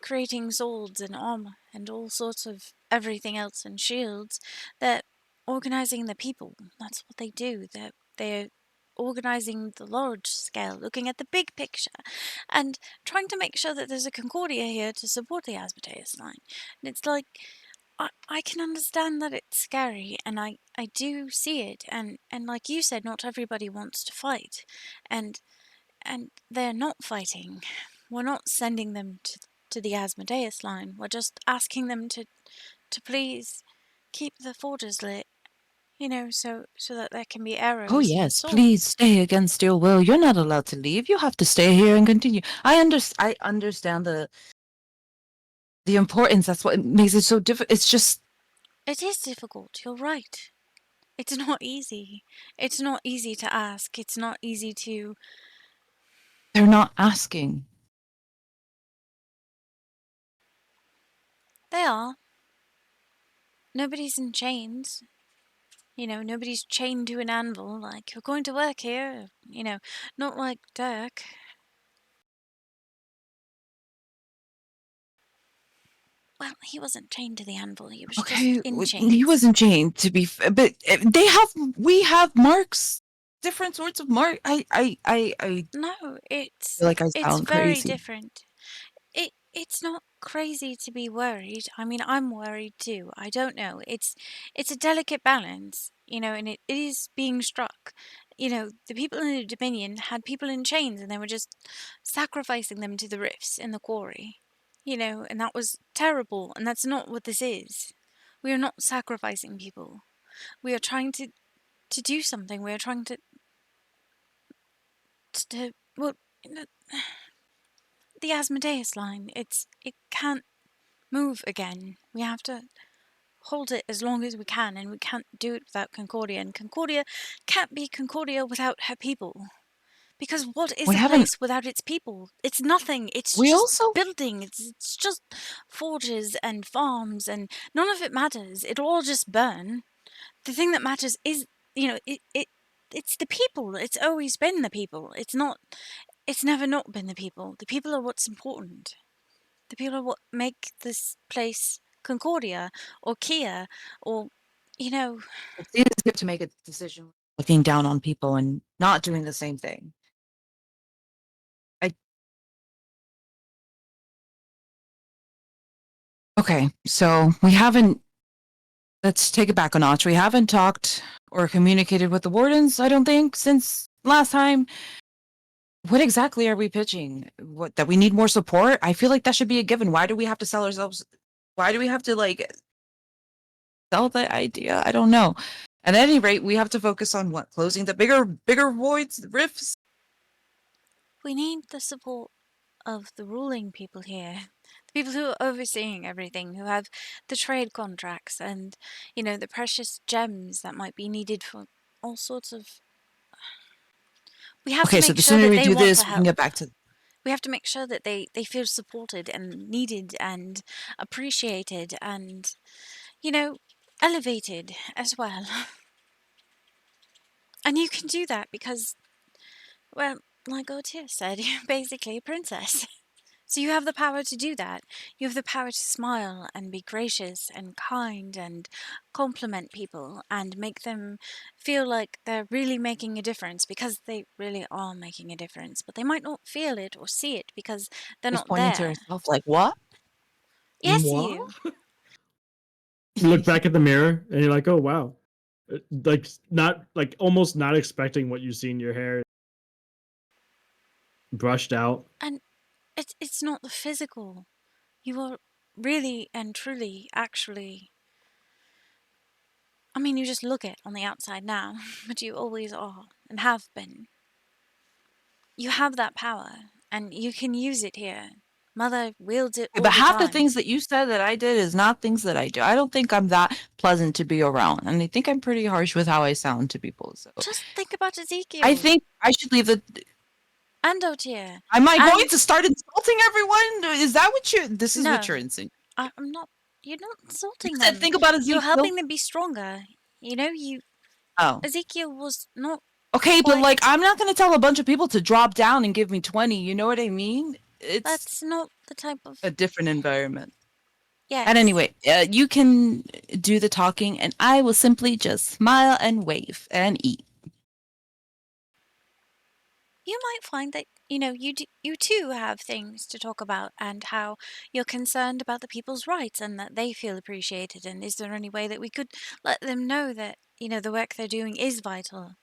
creating swords and armor and all sorts of everything else and shields. They're organizing the people. That's what they do. They're organizing the large scale, looking at the big picture, and trying to make sure that there's a Concordia here to support the Asmodeus line. And it's like, I can understand that it's scary, and I do see it, and like you said, not everybody wants to fight, and and they're not fighting. We're not sending them to the Asmodeus line. We're just asking them to please keep the forges lit, so that there can be arrows Oh and yes, swords. please stay against your will. You're not allowed to leave. You have to stay here and continue. I understand the importance. That's what makes it so difficult. It's just It is difficult, you're right. It's not easy. It's not easy to ask. It's not easy to... they're not asking. They are. Nobody's in chains. Nobody's chained to an anvil like, you're going to work here. Not like Dirk. Well, he wasn't chained to the anvil. He was Okay, just in chains. he wasn't chained to be, but we have marks, different sorts of mark. I No, it's feel like I it's sound very crazy. different. It's not crazy to be worried. I mean, I'm worried too. I don't know. It's a delicate balance, and it is being struck. The people in the Dominion had people in chains and they were just sacrificing them to the rifts in the quarry. And that was terrible, and that's not what this is. We are not sacrificing people. We are trying to do something. We are trying to well, the Asmodeus line. It can't move again. We have to hold it as long as we can, and we can't do it without Concordia. And Concordia can't be Concordia without her people. Because what is We a haven't. place without its people? It's nothing. It's We just also. building. It's just forges and farms, and none of it matters. It'll all just burn. The thing that matters is, it's the people. It's always been the people. It's never not been the people. The people are what's important. The people are what make this place Concordia or Kia or, It's easier to make a decision looking down on people and not doing the same thing. Okay, so we haven't. Let's take it back a notch. We haven't talked or communicated with the wardens, I don't think, since last time. What exactly are we pitching? What, that we need more support? I feel like that should be a given. Why do we have to sell ourselves? Why do we have to sell the idea? I don't know. At any rate, we have to focus on what? Closing the bigger voids, the rifts. we need the support of the ruling people here. The people who are overseeing everything, who have the trade contracts and, the precious gems that might be needed for all sorts of... We have Okay, to so make the sure sooner that we they do want this, to we can help. get back to. We have to make sure that they feel supported and needed and appreciated and, elevated as well. And you can do that because, well, like Gautier said, you're basically a princess. So you have the power to do that. You have the power to smile and be gracious and kind and compliment people and make them feel like they're really making a difference, because they really are making a difference, but they might not feel it or see it because they're She's not pointing to there. herself like, what? Yes, Moi? you. You look back at the mirror and you're like, oh wow. Like not like almost not expecting what you see in your hair brushed out. And it's not the physical. You are really and truly, actually... I mean, you just look it on the outside now, but you always are and have been. You have that power, and you can use it here. Mother wields it all But the half the time. things that you said that I did is not things that I do. I don't think I'm that pleasant to be around, and I think I'm pretty harsh with how I sound to people. So Just think about Ezekiel. I think I should leave the. And Otier. Am I going And- to start insulting everyone? Is that what you're? This is what No. you're insinuating. I'm not... You're not insulting You them. said think about Ezekiel. You're helping them be stronger. Oh, Ezekiel was not... okay, but quite- like I'm not going to tell a bunch of people to drop down and give me 20. You know what I mean? It's That's not the type of... a different environment. Yes. And anyway, you can do the talking, and I will simply just smile and wave and eat. You might find that, you too have things to talk about, and how you're concerned about the people's rights and that they feel appreciated. And is there any way that we could let them know that, the work they're doing is vital?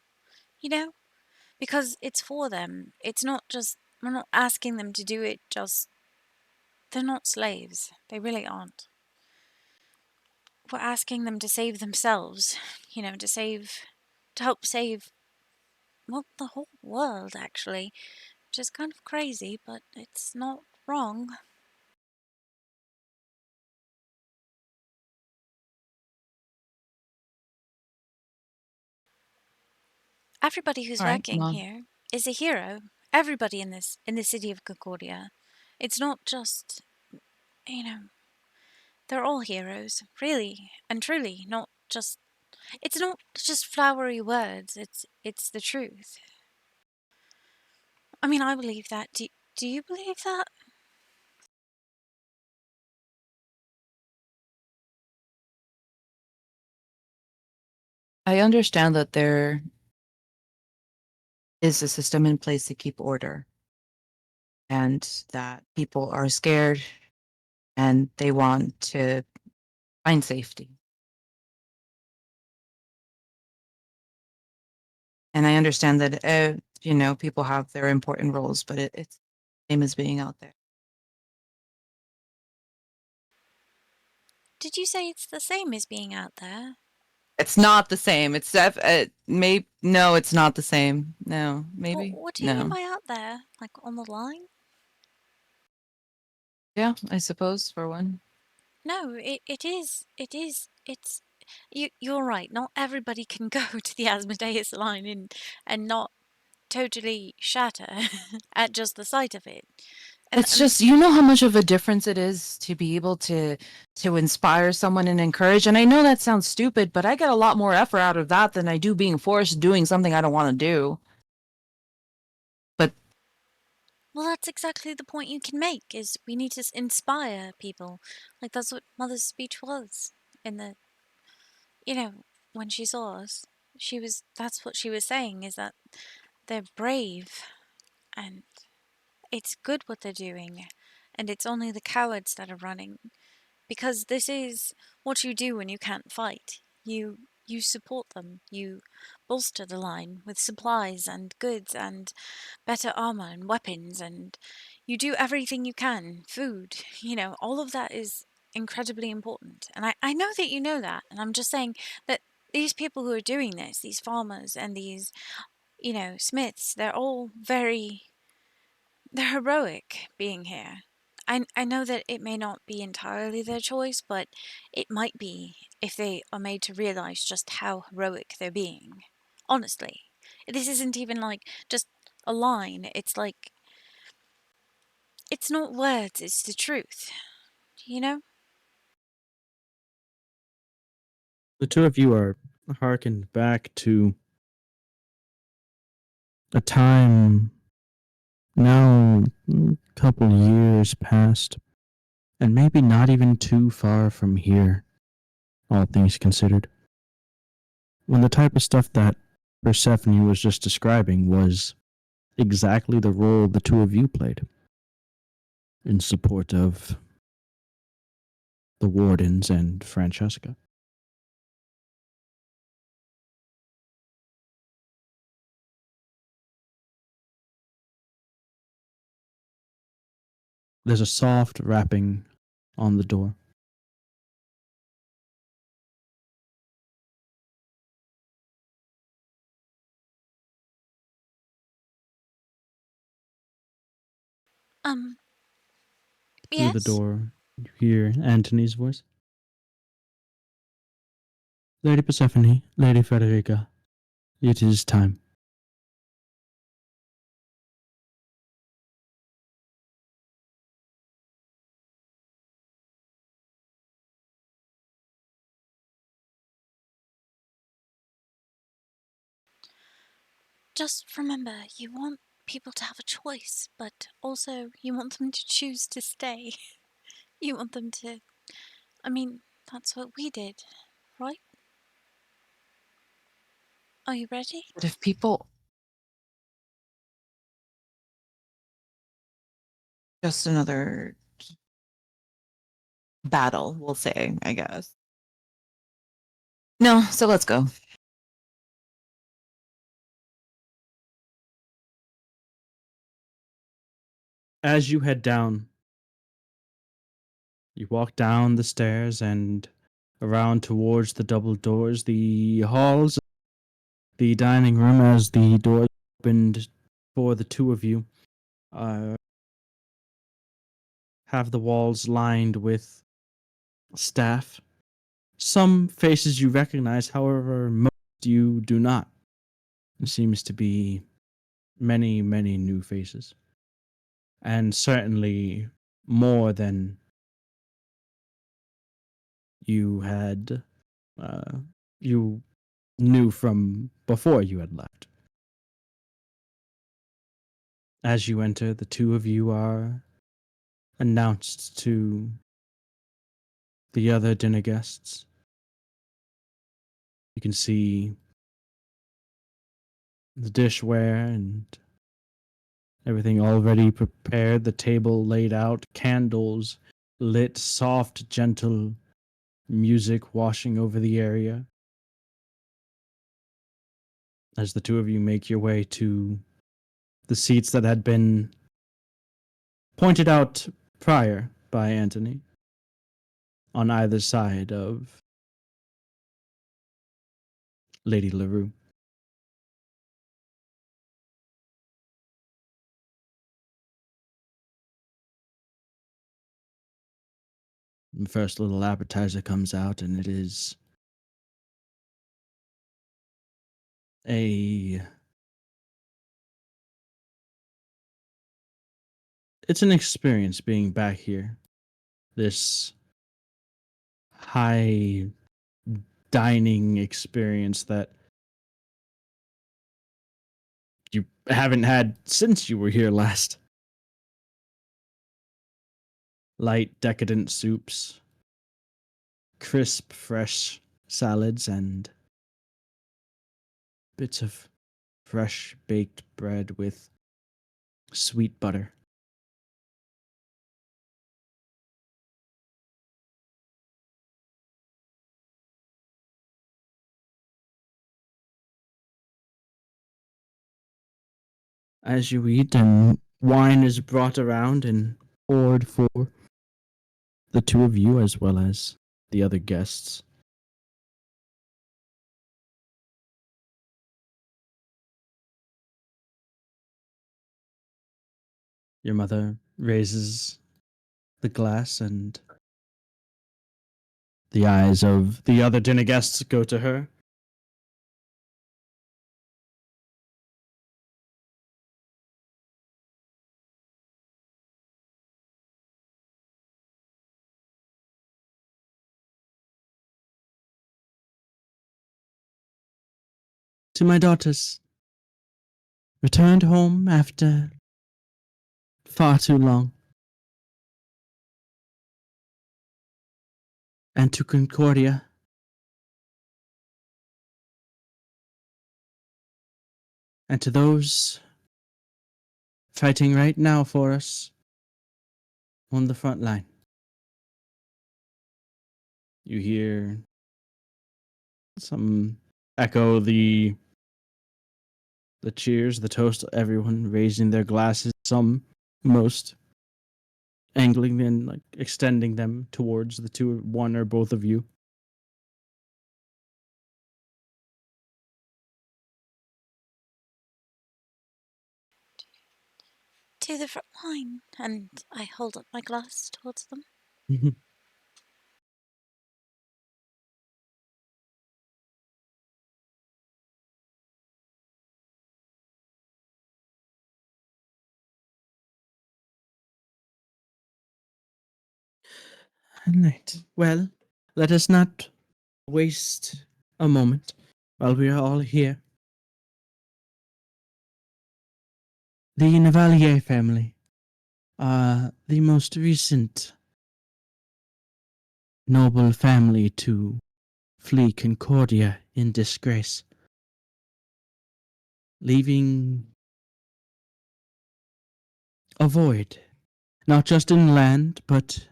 because it's for them. It's not just, we're not asking them to do it just, they're not slaves. They really aren't. We're asking them to save themselves, to help save, well, the whole world, actually. Which is kind of crazy, but it's not wrong. Everybody who's All right, working Mom. here is a hero. Everybody in the city of Concordia. It's not just, you know, they're all heroes, really and truly, not just, it's not just flowery words, it's the truth. I mean, I believe that. Do you believe that? I understand that there is a system in place to keep order and that people are scared and they want to find safety. And I understand that, people have their important roles, but it's the same as being out there. Did you say it's the same as being out there? It's not the same. It's no, it's not the same. No, maybe. What do you mean No. by out there? Like on the line? Yeah, I suppose for one. No, it is. It's you're right. Not everybody can go to the Asmodeus line and not totally shatter at just the sight of it. It's And just, you know how much of a difference it is to be able to inspire someone and encourage. And I know that sounds stupid, but I get a lot more effort out of that than I do being forced doing something I don't want to do. But well, that's exactly the point you can make. Is we need to inspire people. Like that's what Mother's speech was in the, when she saw us. That's what she was saying. Is that they're brave and it's good what they're doing, and it's only the cowards that are running. Because this is what you do when you can't fight. You support them. You bolster the line with supplies and goods and better armor and weapons, and you do everything you can. Food, all of that is incredibly important. And I know that you know that, and I'm just saying that these people who are doing this, these farmers and these, smiths, they're heroic being here. I know that it may not be entirely their choice, but it might be if they are made to realize just how heroic they're being. Honestly, this isn't even like just a line. It's like, it's not words, it's the truth. You know? The two of you are harkened back to a time now a couple years past, and maybe not even too far from here, all things considered. When the type of stuff that Persephone was just describing was exactly the role the two of you played in support of the Wardens and Francesca. There's a soft rapping on the door. Through the Yes? door, you hear Antony's voice. Lady Persephone, Lady Frederica, it is time. Just remember, you want people to have a choice, but also you want them to choose to stay. You want them to. I mean, that's what we did, right? Are you ready? but if people, just another battle, we'll say, I guess. No, so let's go. as you head down, you walk down the stairs and around towards the double doors, the halls, the dining room, as the doors opened for the two of you, have the walls lined with staff. Some faces you recognize, however, most you do not. There seems to be many, many new faces. And certainly more than you had, you knew from before you had left. As you enter, the two of you are announced to the other dinner guests. You can see the dishware and everything already prepared, the table laid out, candles lit, soft, gentle music washing over the area. As the two of you make your way to the seats that had been pointed out prior by Anthony on either side of Lady LaRue. The first little appetizer comes out, and it is it's an experience being back here. This high dining experience that you haven't had since you were here last. Light, decadent soups, crisp, fresh salads, and bits of fresh baked bread with sweet butter. As you eat, and wine is brought around and poured for the two of you as well as the other guests. Your mother raises the glass, and the eyes of the other dinner guests go to her. To my daughters, returned home after far too long, and to Concordia, and to those fighting right now for us on the front line. You hear some echo the cheers, the toast, everyone raising their glasses, some, most, angling and like extending them towards the two, one or both of you. To the front line, and I hold up my glass towards them. Right. Well, let us not waste a moment while we are all here. The Navalier family are the most recent noble family to flee Concordia in disgrace, leaving a void, not just in land, but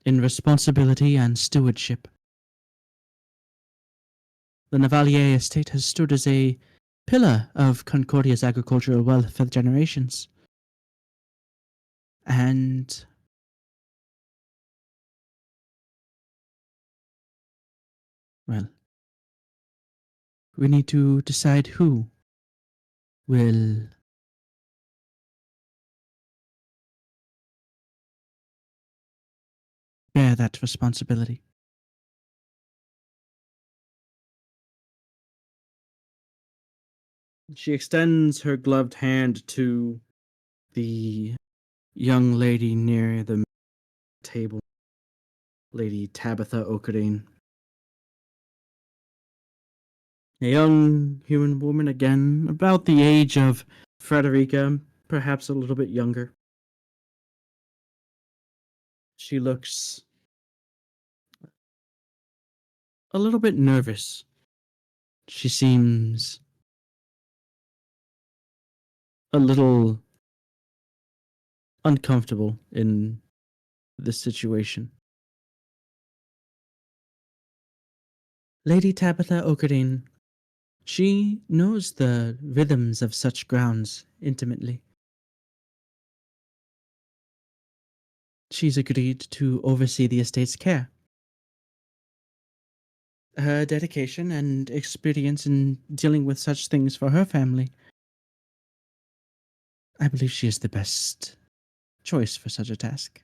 in responsibility and stewardship. The Navalier estate has stood as a pillar of Concordia's agricultural wealth for generations. And well, we need to decide who will bear that responsibility. She extends her gloved hand to the young lady near the table, Lady Tabitha Okadine. A young human woman, again, about the age of Frederica, perhaps a little bit younger. She looks a little bit nervous. She seems a little uncomfortable in this situation. Lady Tabitha Okadine, she knows the rhythms of such grounds intimately. She's agreed to oversee the estate's care. Her dedication and experience in dealing with such things for her family, I believe she is the best choice for such a task.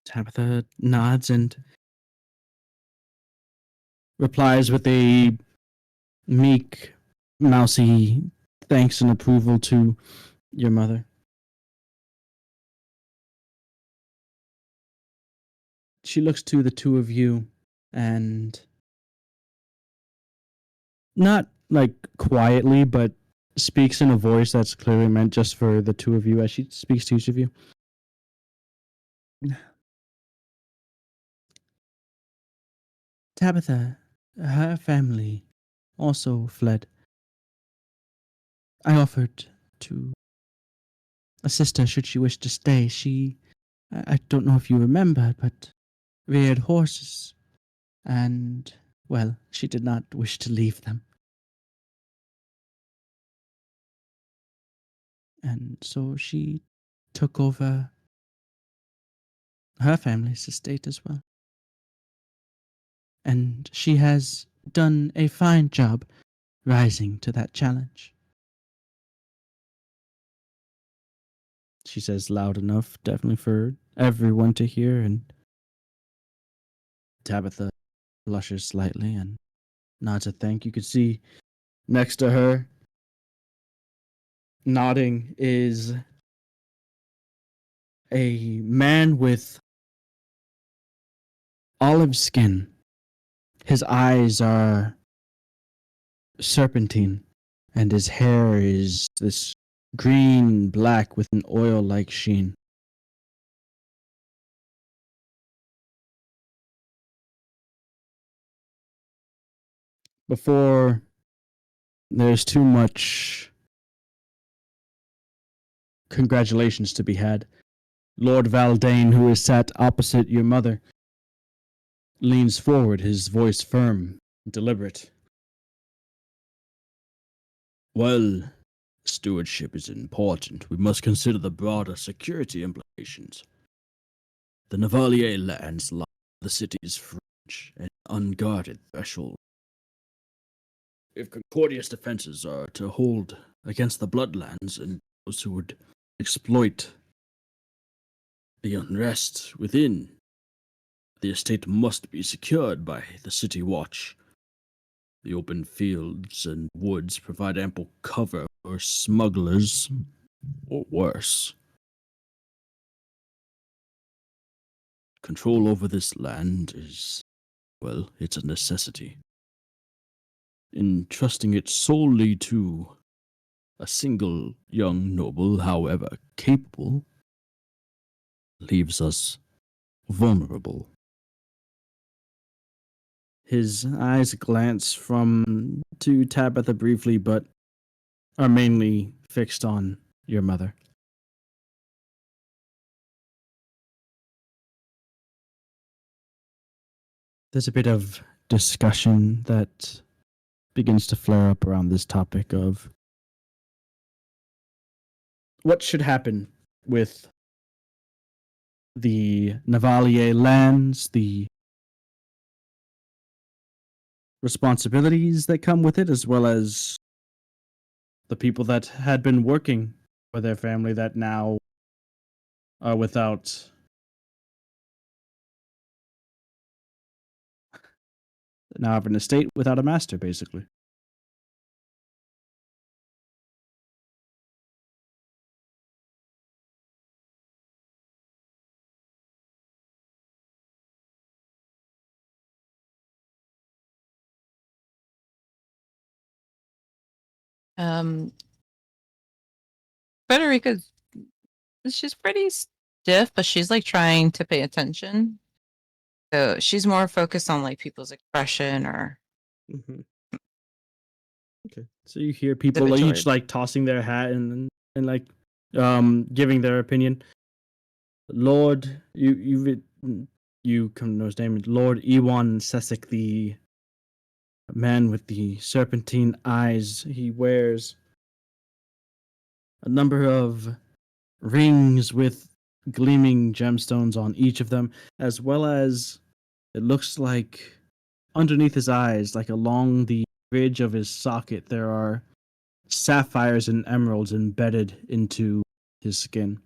Tabitha nods and replies with a meek, mousy thanks and approval to your mother. She looks to the two of you and not like quietly, but speaks in a voice that's clearly meant just for the two of you as she speaks to each of you. Tabitha, her family also fled. I offered to assist her should she wish to stay. I don't know if you remember, but reared horses, and, well, she did not wish to leave them. And so she took over her family's estate as well. And she has done a fine job rising to that challenge. She says loud enough, definitely for everyone to hear, and Tabitha blushes slightly and nods a thank. You could see next to her, nodding, is a man with olive skin. His eyes are serpentine, and his hair is this green black with an oil like sheen. Before there's too much congratulations to be had, Lord Valdane, who is sat opposite your mother, leans forward, his voice firm and deliberate. Well, stewardship is important. We must consider the broader security implications. The Navalier lands lie the city's fringe and unguarded threshold. If Concordia's defenses are to hold against the Bloodlands and those who would exploit the unrest within, the estate must be secured by the city watch. The open fields and woods provide ample cover for smugglers, or worse. Control over this land is, well, it's a necessity. Entrusting it solely to a single young noble, however capable, leaves us vulnerable. His eyes glance from to Tabitha briefly, but are mainly fixed on your mother. There's a bit of discussion that begins to flare up around this topic of what should happen with the Navalier lands, the responsibilities that come with it, as well as the people that had been working for their family that now are without now have an estate without a master, basically. Um, Frederica's she's pretty stiff, but she's like trying to pay attention. So she's more focused on like people's expression or Mm-hmm. Okay. So you hear people each like tossing their hat and like giving their opinion. Lord, you come to know his name. Lord Ewan Sessick, the man with the serpentine eyes. He wears a number of rings with gleaming gemstones on each of them, as well as it looks like underneath his eyes, like along the ridge of his socket, there are sapphires and emeralds embedded into his skin.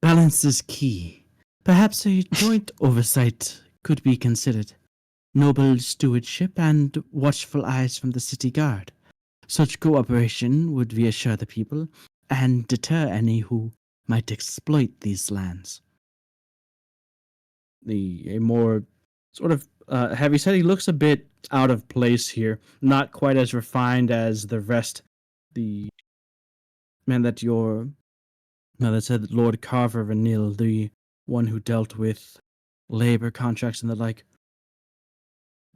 Balance is key. Perhaps a joint oversight could be considered. Noble stewardship and watchful eyes from the city guard. Such cooperation would reassure the people and deter any who might exploit these lands. A more sort of heavy set, he looks a bit out of place here, not quite as refined as the rest. The man that said Lord Carver Vanil, the one who dealt with labor contracts and the like.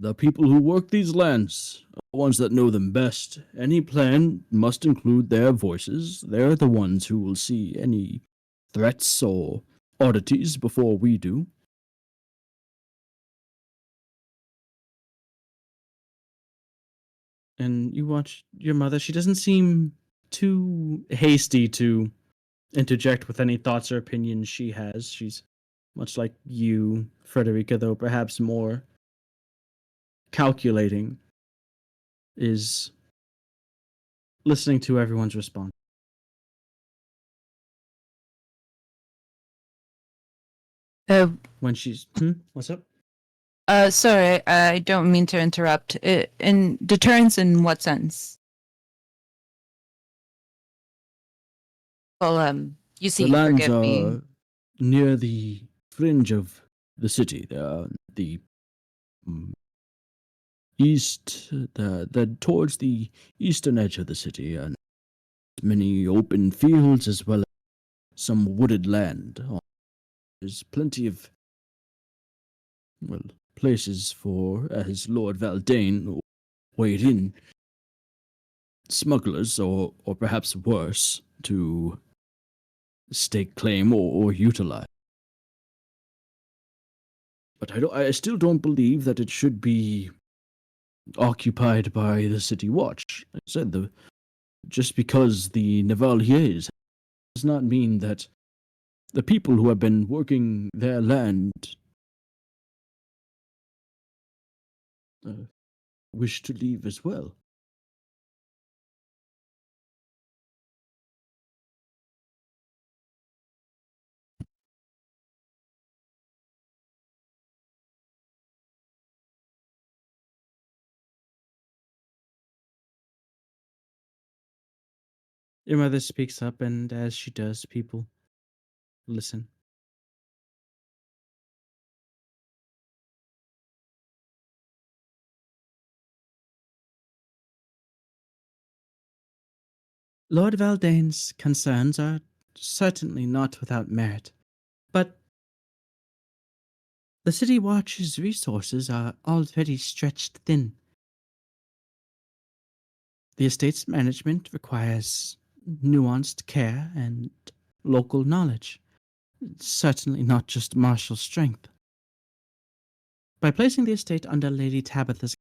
The people who work these lands are the ones that know them best. Any plan must include their voices. They're the ones who will see any threats or oddities before we do. And you watch your mother, she doesn't seem too hasty to interject with any thoughts or opinions she has. She's much like you, Frederica, though perhaps more calculating, is listening to everyone's response. When she's what's up? Sorry, I don't mean to interrupt. In deterrence, in what sense? Well, you see, The lands forgive are me. near the fringe of the city. They are the east, towards the eastern edge of the city, and many open fields as well as some wooded land. There's plenty of places for, as Lord Valdane weighed in, smugglers or perhaps worse to stake claim or utilize. But I still don't believe that it should be occupied by the city watch. I said just because the Navaliers does not mean that the people who have been working their land wish to leave as well. Your mother speaks up, and as she does, people listen. Lord Valdane's concerns are certainly not without merit, but the City Watch's resources are already stretched thin. The estate's management requires nuanced care and local knowledge, certainly not just martial strength. By placing the estate under Lady Tabitha's,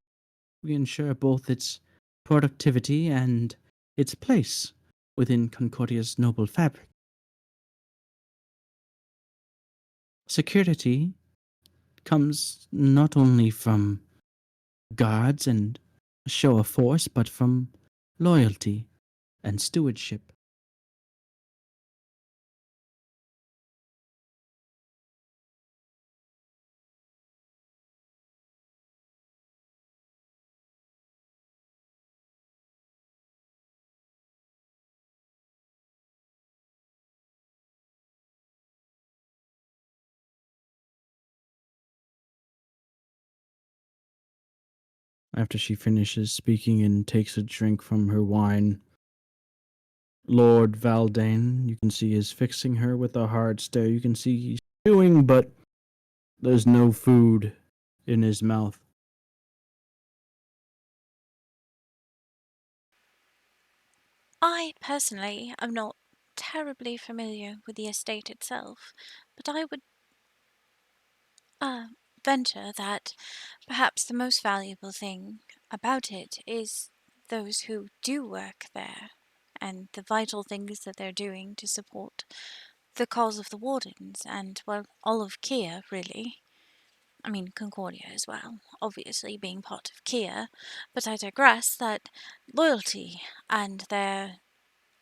we ensure both its productivity and its place within Concordia's noble fabric. Security comes not only from guards and a show of force, but from loyalty and stewardship. After she finishes speaking and takes a drink from her wine, Lord Valdane, you can see, is fixing her with a hard stare. You can see he's chewing, but there's no food in his mouth. I personally am not terribly familiar with the estate itself, but I would venture that perhaps the most valuable thing about it is those who do work there and the vital things that they're doing to support the cause of the Wardens and, well, all of Kia, really. I mean, Concordia as well, obviously being part of Kia, but I digress that loyalty and their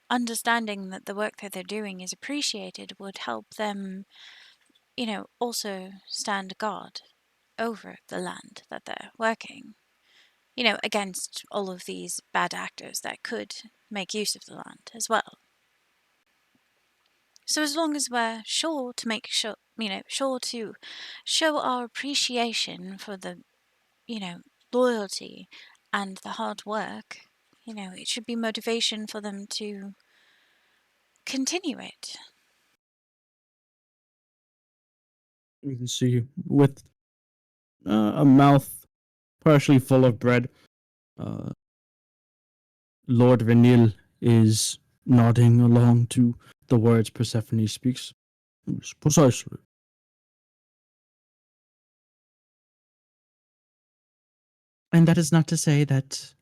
understanding that the work that they're doing is appreciated would help them, also stand guard over the land that they're working, against all of these bad actors that could make use of the land as well. So as long as we're sure to make sure, sure to show our appreciation for the, loyalty and the hard work, it should be motivation for them to continue it. You can see with a mouth partially full of bread, uh, Lord Vanille is nodding along to the words Persephone speaks. Yes, precisely. And that is not to say that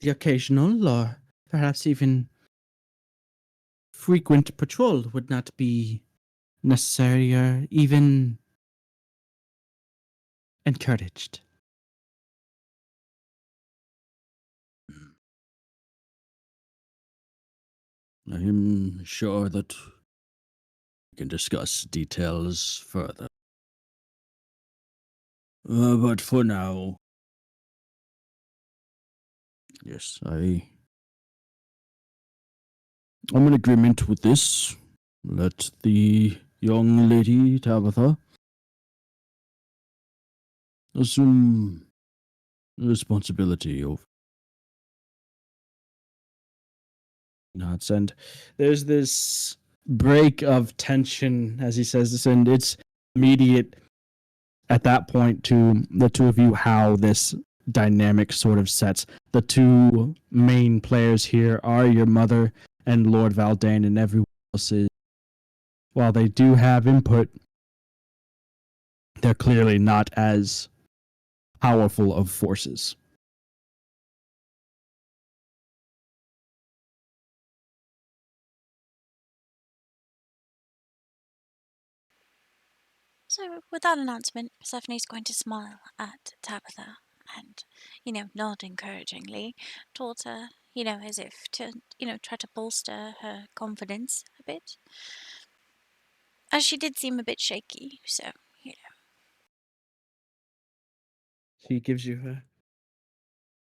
the occasional, or perhaps even frequent patrol would not be necessary or even encouraged. I am sure that we can discuss details further. But for now, yes, I'm in agreement with this. Let the young lady Tabitha assume the responsibility of nuts. And there's this break of tension as he says this, and it's immediate at that point to the two of you how this dynamic sort of sets. The two main players here are your mother and Lord Valdane, and everyone else is, while they do have input, they're clearly not as powerful of forces. So, with that announcement, Persephone's going to smile at Tabitha and, nod encouragingly towards her, as if to, try to bolster her confidence a bit. As she did seem a bit shaky, so, She gives you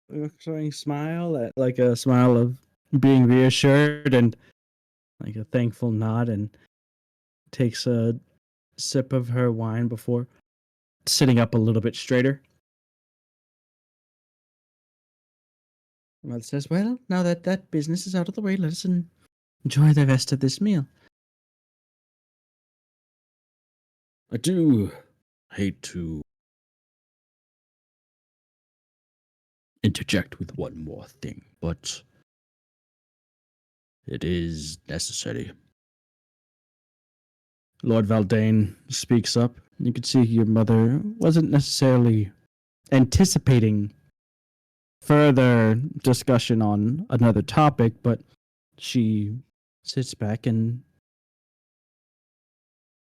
a reassuring smile, like a smile of being reassured and like a thankful nod, and takes a sip of her wine before sitting up a little bit straighter. Mother says, "Well, now that that business is out of the way, let us enjoy the rest of this meal." I do hate to interject with one more thing, but it is necessary. Lord Valdane speaks up. You could see your mother wasn't necessarily anticipating further discussion on another topic, but she sits back and,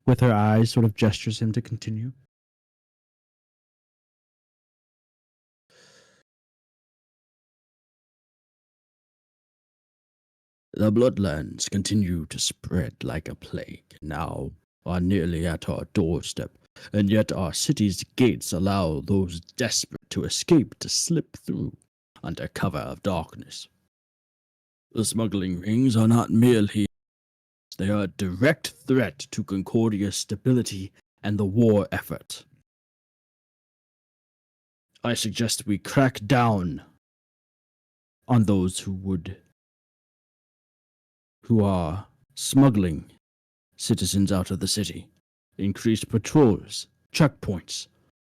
with her eyes, sort of gestures him to continue. The Bloodlands continue to spread like a plague, now are nearly at our doorstep, and yet our city's gates allow those desperate to escape to slip through under cover of darkness. The smuggling rings are not merely, they are a direct threat to Concordia's stability and the war effort. I suggest we crack down on those who are smuggling citizens out of the city, increased patrols, checkpoints,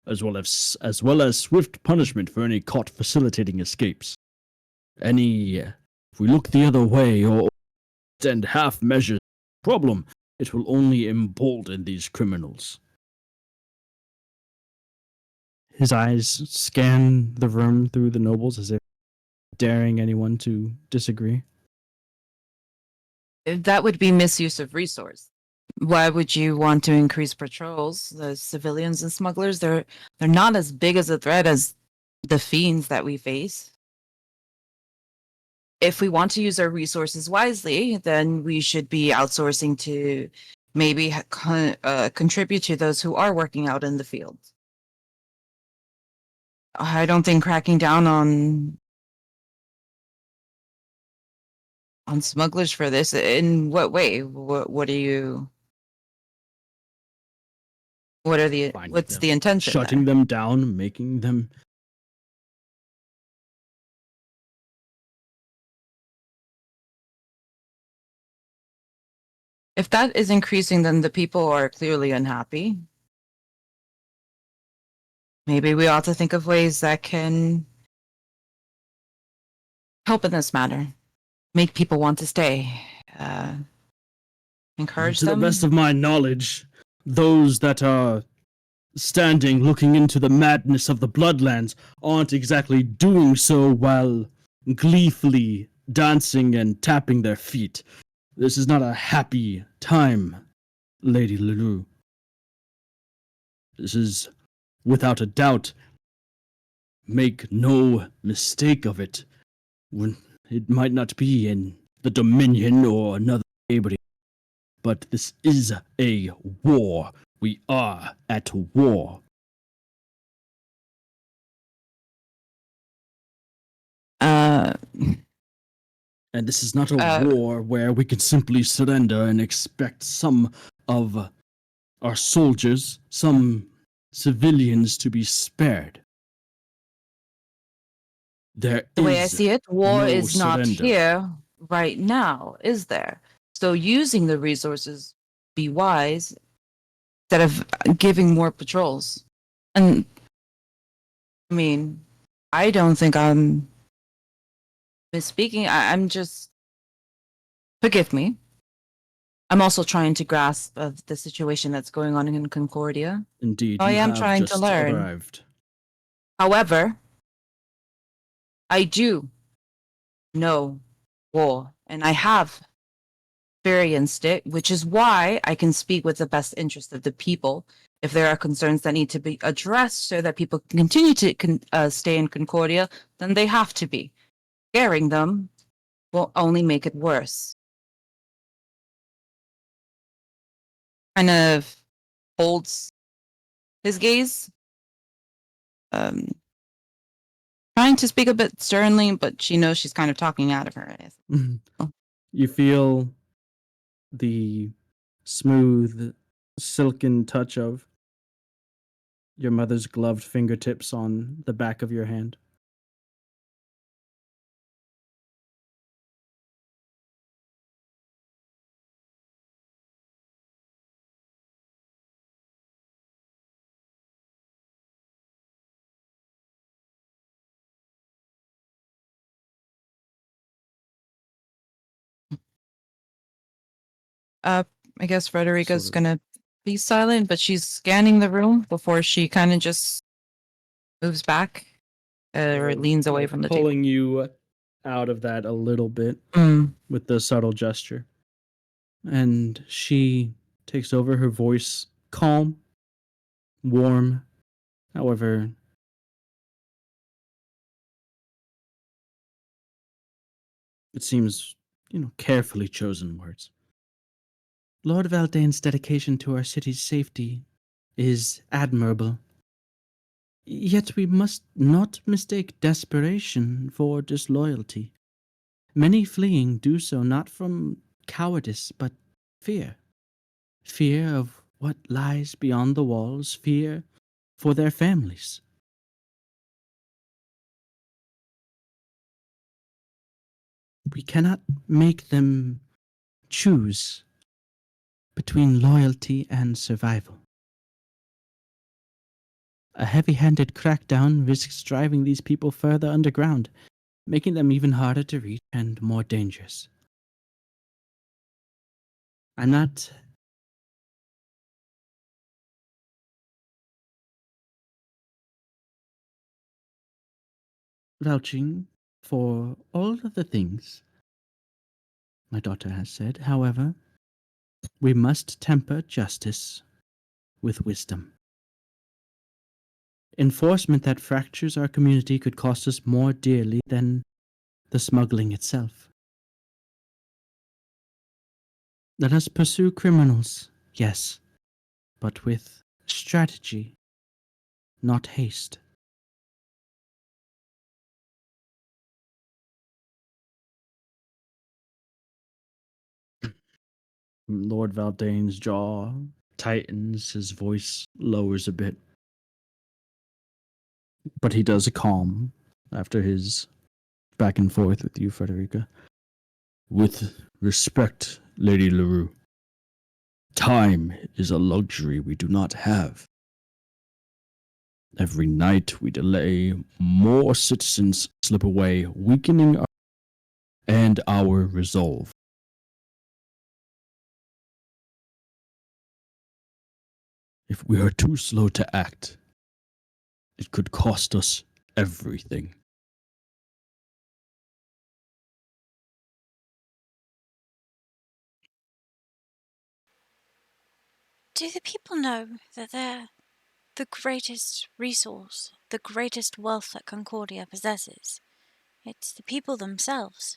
as well as swift punishment for any caught facilitating escapes. If we look the other way or extend half measures problem, it will only embolden these criminals. His eyes scan the room through the nobles as if daring anyone to disagree. That would be misuse of resource. Why would you want to increase patrols? The civilians and smugglers, they're not as big as a threat as the fiends that we face. If we want to use our resources wisely, then we should be outsourcing to maybe contribute to those who are working out in the field. I don't think cracking down on smugglers for this. In what way? What are you? What are the? Finding What's them, the intention? shutting there? them down, making them. If that is increasing, then the people are clearly unhappy. Maybe we ought to think of ways that can help in this matter. Make people want to stay. Encourage To them. the best of my knowledge, those that are standing looking into the madness of the Bloodlands aren't exactly doing so while gleefully dancing and tapping their feet. This is not a happy time, Lady Leroux. This is, without a doubt, make no mistake of it, when it might not be in the Dominion or another neighborhood, but this is a war. We are at war. And this is not a war where we can simply surrender and expect some of our soldiers, some civilians to be spared. The way I see it, war no is not surrender. here right now, is there? So using the resources, be wise, instead of giving more patrols. And I mean, I don't think I'm misspeaking. I'm just, forgive me. I'm also trying to grasp of the situation that's going on in Concordia. Indeed, I you am have trying to just learn. arrived. However, I do know war, and I have experienced it, which is why I can speak with the best interest of the people. If there are concerns that need to be addressed so that people can continue to stay in Concordia, then they have to be. Scaring them will only make it worse. Kind of holds his gaze, trying to speak a bit sternly, but she knows she's kind of talking out of her eyes. You feel the smooth, silken touch of your mother's gloved fingertips on the back of your hand. I guess Frederica's Sort of. gonna be silent, but she's scanning the room before she kind of just moves back or leans away from the table. pulling you out of that a little bit with the subtle gesture. And she takes over, her voice calm, warm, however, it seems, carefully chosen words. Lord Valdane's dedication to our city's safety is admirable. Yet we must not mistake desperation for disloyalty. Many fleeing do so not from cowardice, but fear. Fear of what lies beyond the walls, fear for their families. We cannot make them choose between loyalty and survival. A heavy-handed crackdown risks driving these people further underground, making them even harder to reach and more dangerous. I'm not vouching for all of the things my daughter has said. However, we must temper justice with wisdom. Enforcement that fractures our community could cost us more dearly than the smuggling itself. Let us pursue criminals, yes, but with strategy, not haste. Lord Valdane's jaw tightens, his voice lowers a bit. But he does calm after his back and forth with you, Frederica. With respect, Lady LaRue, time is a luxury we do not have. Every night we delay, more citizens slip away, weakening our resolve. If we are too slow to act, it could cost us everything. Do the people know that they're the greatest resource, the greatest wealth that Concordia possesses? It's the people themselves.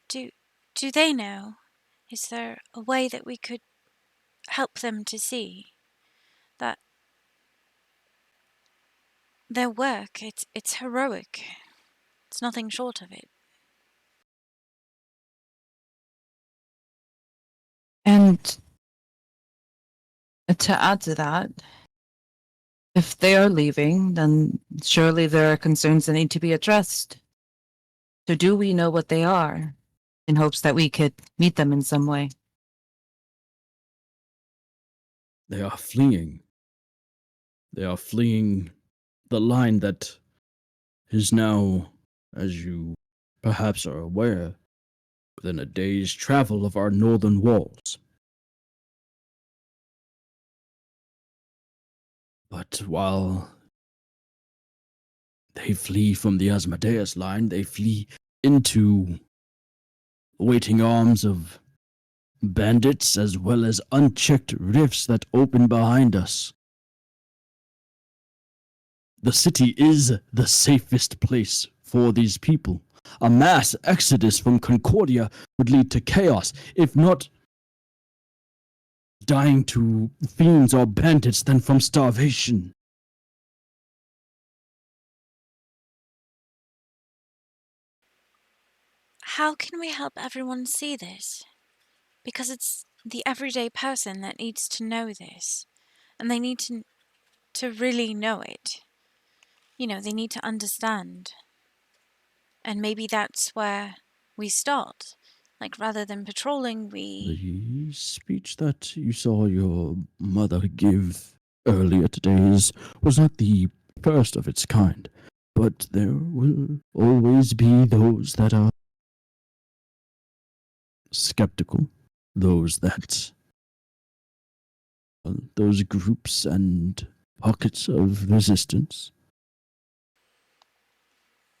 Do they know? Is there a way that we could help them to see that their work, it's heroic. It's nothing short of it. And to add to that, if they are leaving, then surely there are concerns that need to be addressed. So do we know what they are, in hopes that we could meet them in some way? They are fleeing. They are fleeing the line that is now, as you perhaps are aware, within a day's travel of our northern walls. But while they flee from the Asmodeus line, they flee into the waiting arms of bandits as well as unchecked rifts that open behind us. The city is the safest place for these people. A mass exodus from Concordia would lead to chaos, if not dying to fiends or bandits, then from starvation. How can we help everyone see this? Because it's the everyday person that needs to know this. And they need to really know it. You know, they need to understand. And maybe that's where we start. Like, rather than patrolling, we... The speech that you saw your mother give earlier today was not the first of its kind, but there will always be those that are skeptical, those that those groups and pockets of resistance.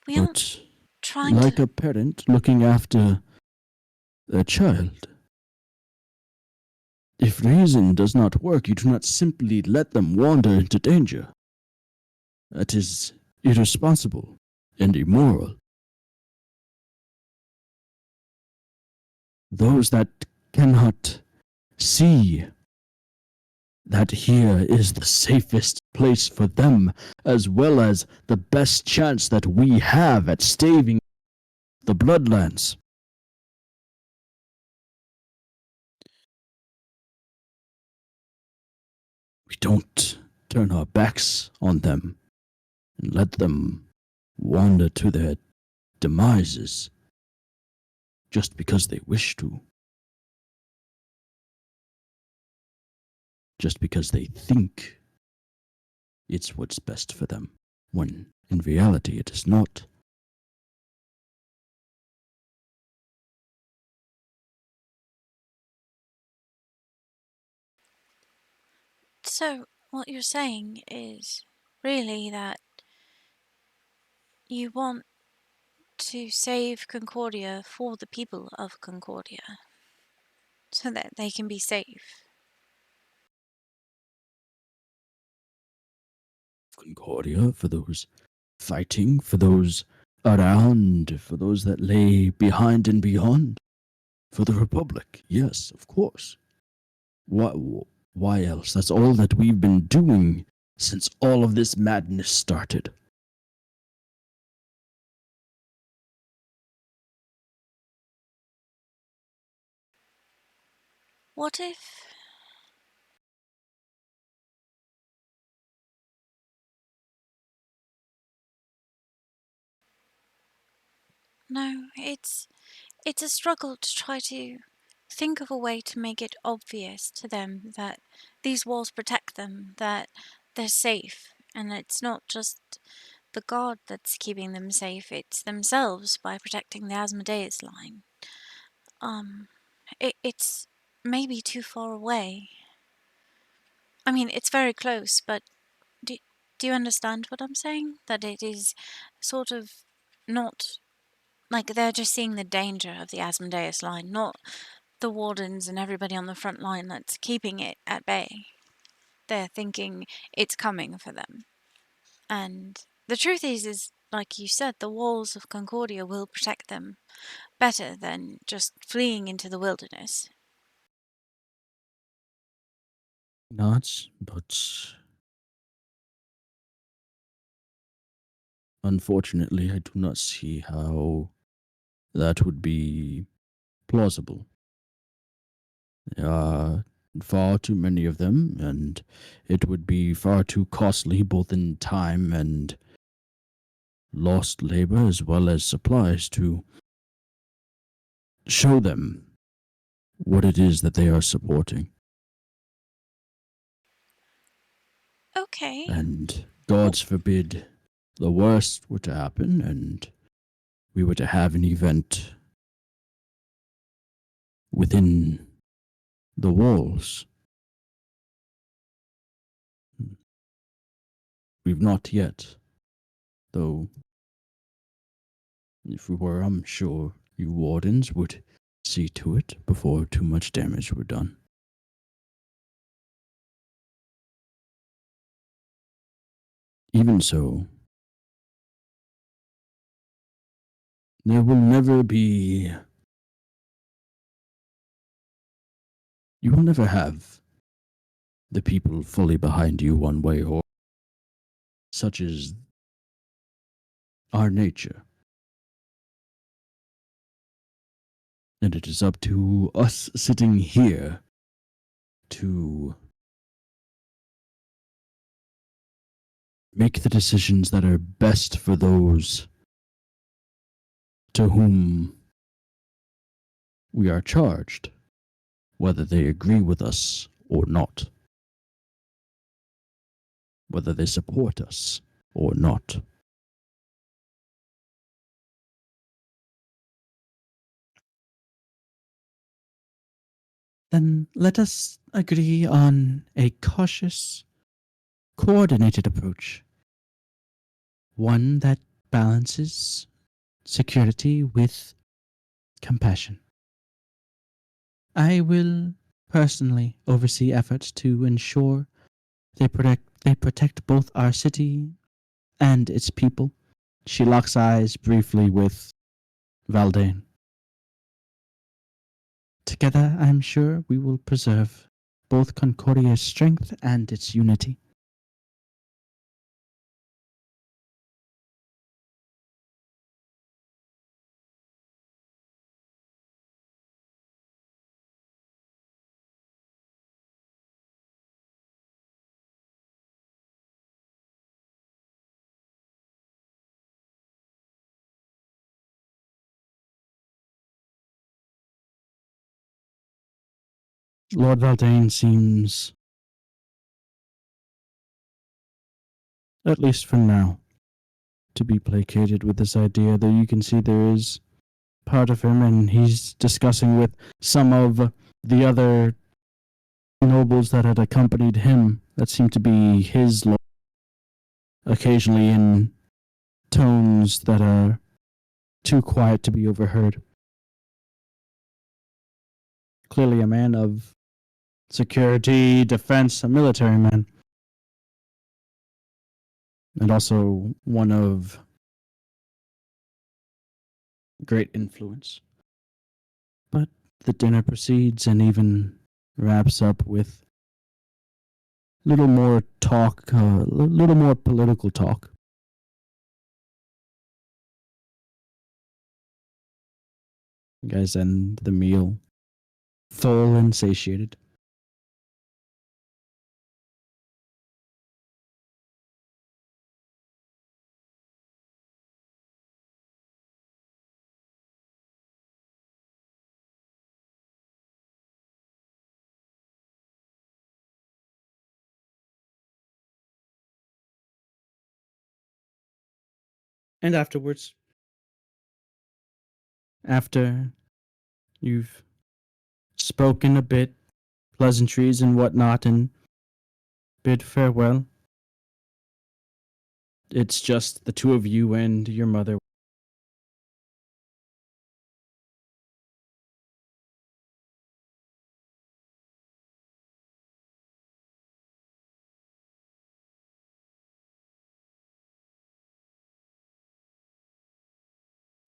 We aren't But trying like to. a parent looking after a child, if reason does not work, you do not simply let them wander into danger. That is irresponsible and immoral. Those that cannot see that here is the safest place for them, as well as the best chance that we have at staving the Bloodlands. We don't turn our backs on them and let them wander to their demises just because they wish to. Just because they think it's what's best for them, when in reality it is not. So, what you're saying is really that you want to save Concordia for the people of Concordia so that they can be safe. Concordia, for those fighting, for those around, for those that lay behind and beyond, for the Republic. Yes, of course. Why else? That's all that we've been doing since all of this madness started. What if. No, it's a struggle to try to think of a way to make it obvious to them that these walls protect them, that they're safe, and it's not just the god that's keeping them safe, it's themselves by protecting the Asmodeus line. It's maybe too far away. I mean, it's very close, but do, do you understand what I'm saying? That it is sort of not like they're just seeing the danger of the Asmodeus line, not the wardens and everybody on the front line that's keeping it at bay. They're thinking it's coming for them. And the truth is like you said, the walls of Concordia will protect them better than just fleeing into the wilderness. Not, but unfortunately, I do not see how that would be plausible. There are far too many of them, and it would be far too costly both in time and lost labor as well as supplies to show them what it is that they are supporting. Okay. And gods forbid the worst were to happen and we were to have an event within the walls. We've not yet, though if we were, I'm sure you wardens would see to it before too much damage were done. Even so, there will never be. You will never have the people fully behind you one way or such is our nature. And it is up to us sitting here to make the decisions that are best for those to whom we are charged, whether they agree with us or not, whether they support us or not. Then let us agree on a cautious, coordinated approach. One that balances security with compassion. I will personally oversee efforts to ensure they protect both our city and its people. She locks eyes briefly with Valdane. Together, I'm sure we will preserve both Concordia's strength and its unity. Lord Valdane seems, at least for now, to be placated with this idea, though you can see there is part of him, and he's discussing with some of the other nobles that had accompanied him that seemed to be his lord, occasionally in tones that are too quiet to be overheard. Clearly a man of security, defense, a military man. And also one of great influence. But the dinner proceeds and even wraps up with little more talk, little more political talk. You guys end the meal full and satiated. And afterwards, after you've spoken a bit, pleasantries and whatnot, and bid farewell, it's just the two of you and your mother.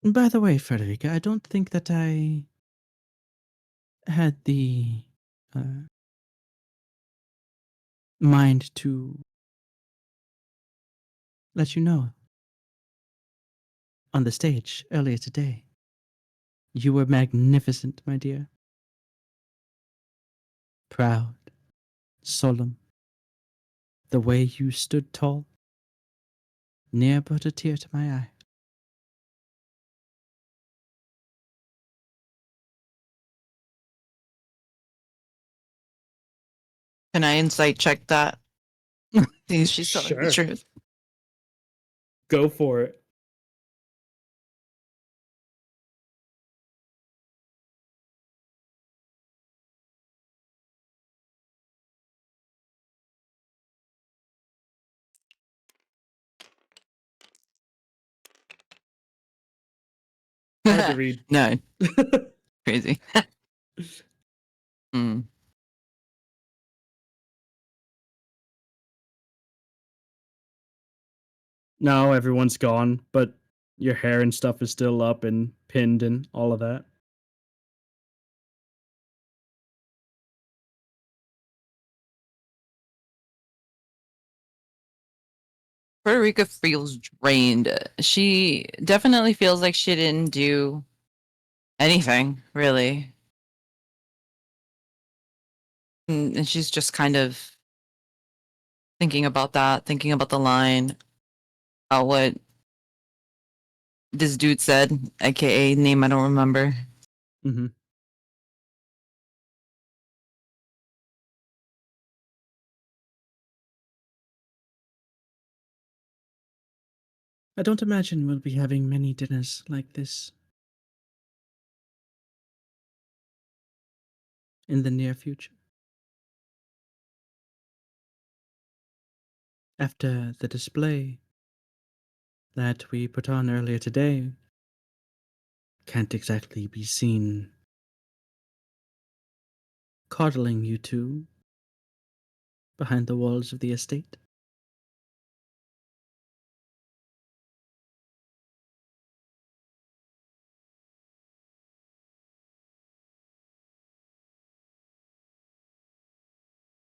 By the way, Frederica, I don't think that I had the mind to let you know on the stage earlier today. You were magnificent, my dear. Proud, solemn. The way you stood tall, ne'er brought a tear to my eye. Can I insight check that? See if she's telling the Sure. truth. Go for it. Hard to read. No, crazy. Mm. No, everyone's gone, but your hair and stuff is still up and pinned and all of that. Frederica feels drained. She definitely feels like she didn't do anything, really. And she's just kind of thinking about that, thinking about the line, about what this dude said, aka name I don't remember. Mm-hmm. I don't imagine we'll be having many dinners like this. in the near future. After the display that we put on earlier today, can't exactly be seen coddling you two behind the walls of the estate.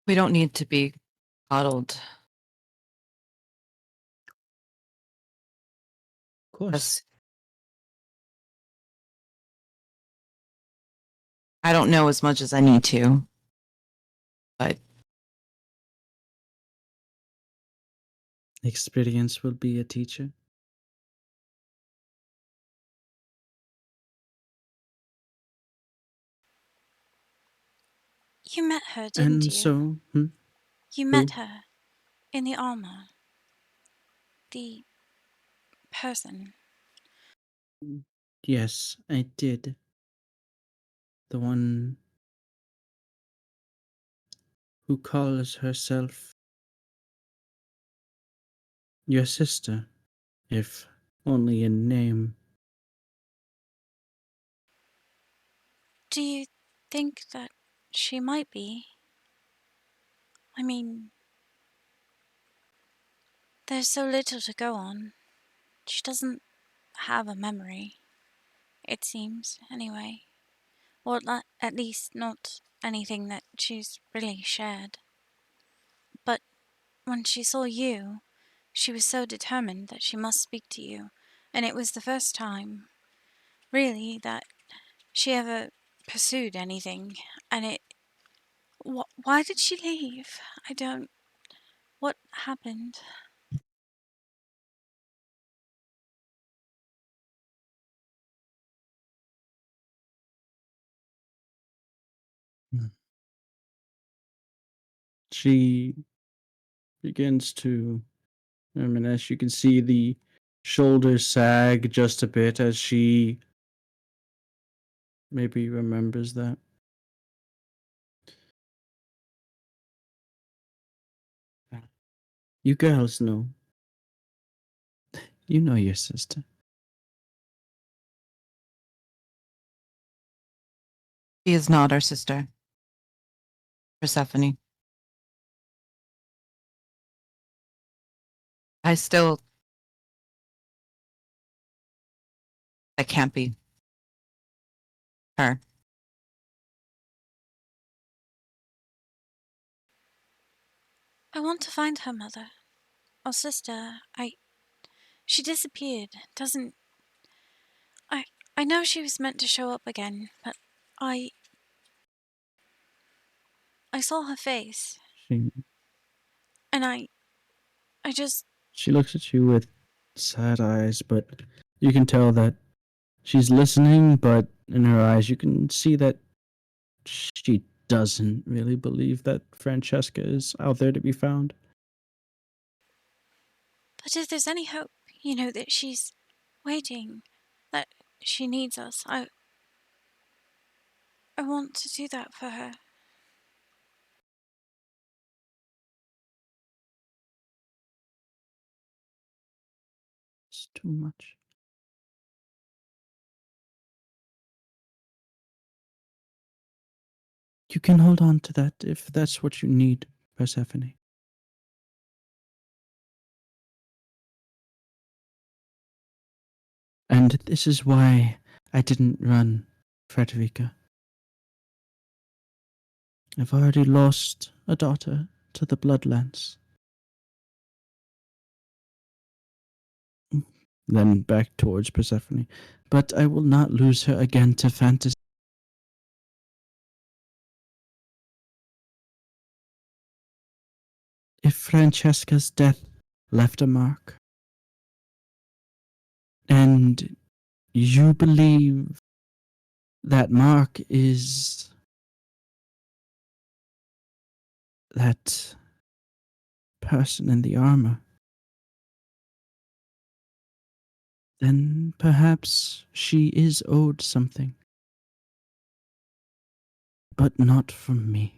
We don't need to be coddled. Of course. Because I don't know as much as I need to, but Experience will be a teacher. You met her, didn't And you? so, You who? met her in the armor. The person. Yes, I did. The one who calls herself your sister, if only in name. Do you think that she might be? I mean, there's so little to go on. She doesn't have a memory, it seems, anyway. Or at least not anything that she's really shared. But when she saw you, she was so determined that she must speak to you, and it was the first time, really, that she ever pursued anything, and it. Why did she leave? I don't. What happened? She begins to, as you can see, the shoulders sag just a bit as she maybe remembers that. You girls know. You know your sister. she is not our sister, Persephone. I can't be her. I want to find her mother. Or sister. She disappeared. Doesn't. I know she was meant to show up again, but I saw her face, She and I just. she looks at you with sad eyes, but you can tell that she's listening, but in her eyes you can see that she doesn't really believe that Francesca is out there to be found. But if there's any hope, that she's waiting, that she needs us, I want to do that for her. It's too much. You can hold on to that if that's what you need, Persephone. And this is why I didn't run, Frederica. I've already lost a daughter to the Bloodlands. Then back towards Persephone. But I will not lose her again to fantasy. If Francesca's death left a mark, and you believe that mark is that person in the armor, then perhaps she is owed something. but not from me.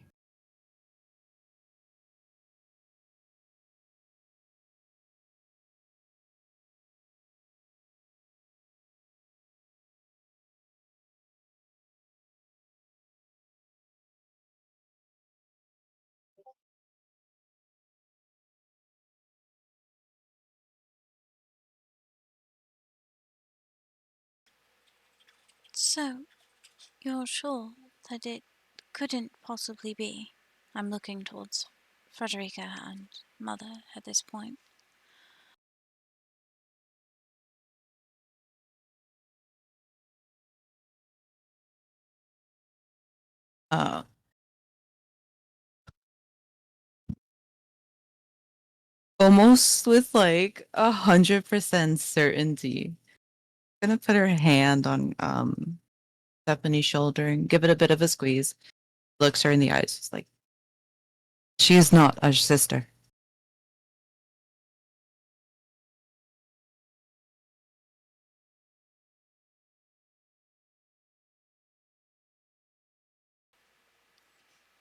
So, you're sure that it couldn't possibly be? I'm looking towards Frederica and Mother at this point. Uh, almost with like 100% certainty. Gonna put her hand on Stephanie's shoulder and give it a bit of a squeeze. Looks her in the eyes. It's like, she is not a sister.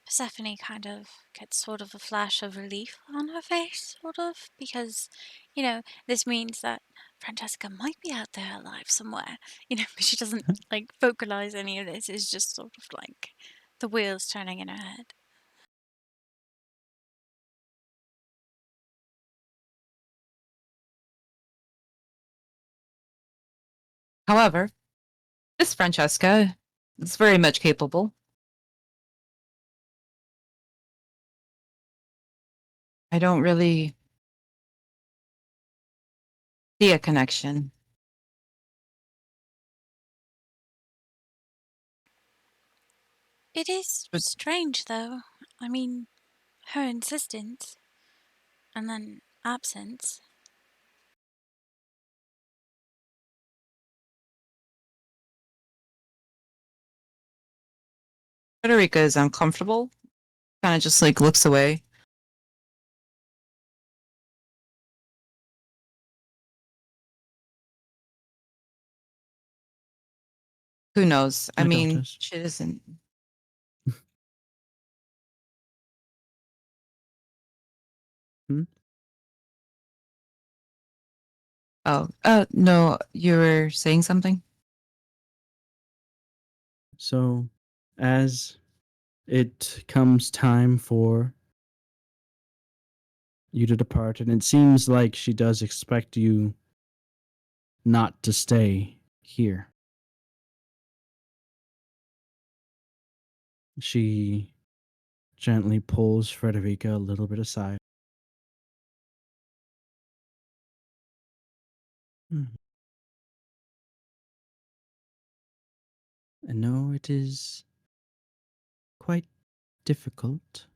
Persephone kind of gets sort of a flash of relief on her face, sort of, because, this means that Francesca might be out there alive somewhere, but she doesn't, vocalize any of this. It's just sort of like the wheels turning in her head. However, Miss Francesca is very much capable. I don't really see a connection. It is But- strange, though. I mean, her insistence, and then absence. Frederica is uncomfortable. Kind of just like looks away. Who knows? I My mean, daughters. she doesn't. Hmm? Oh, no, you were saying something? So, as it comes time for you to depart, and it seems like she does expect you not to stay here. She gently pulls Frederica a little bit aside. Hmm. I know it is quite difficult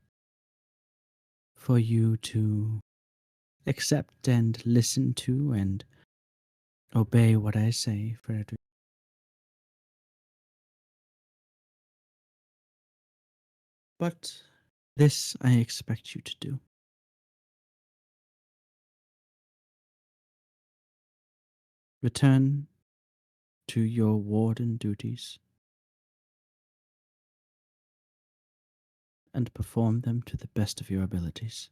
for you to accept and listen to and obey what I say, Frederica. But this I expect you to do. Return to your warden duties and perform them to the best of your abilities.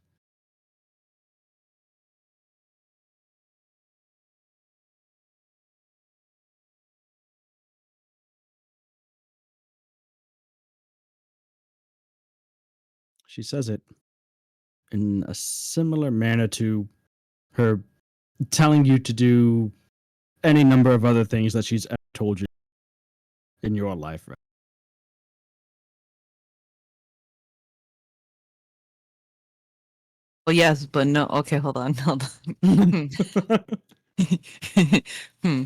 She says it in a similar manner to her telling you to do any number of other things that she's ever told you in your life. Well, yes, but no. Okay, hold on, hold on. Hmm.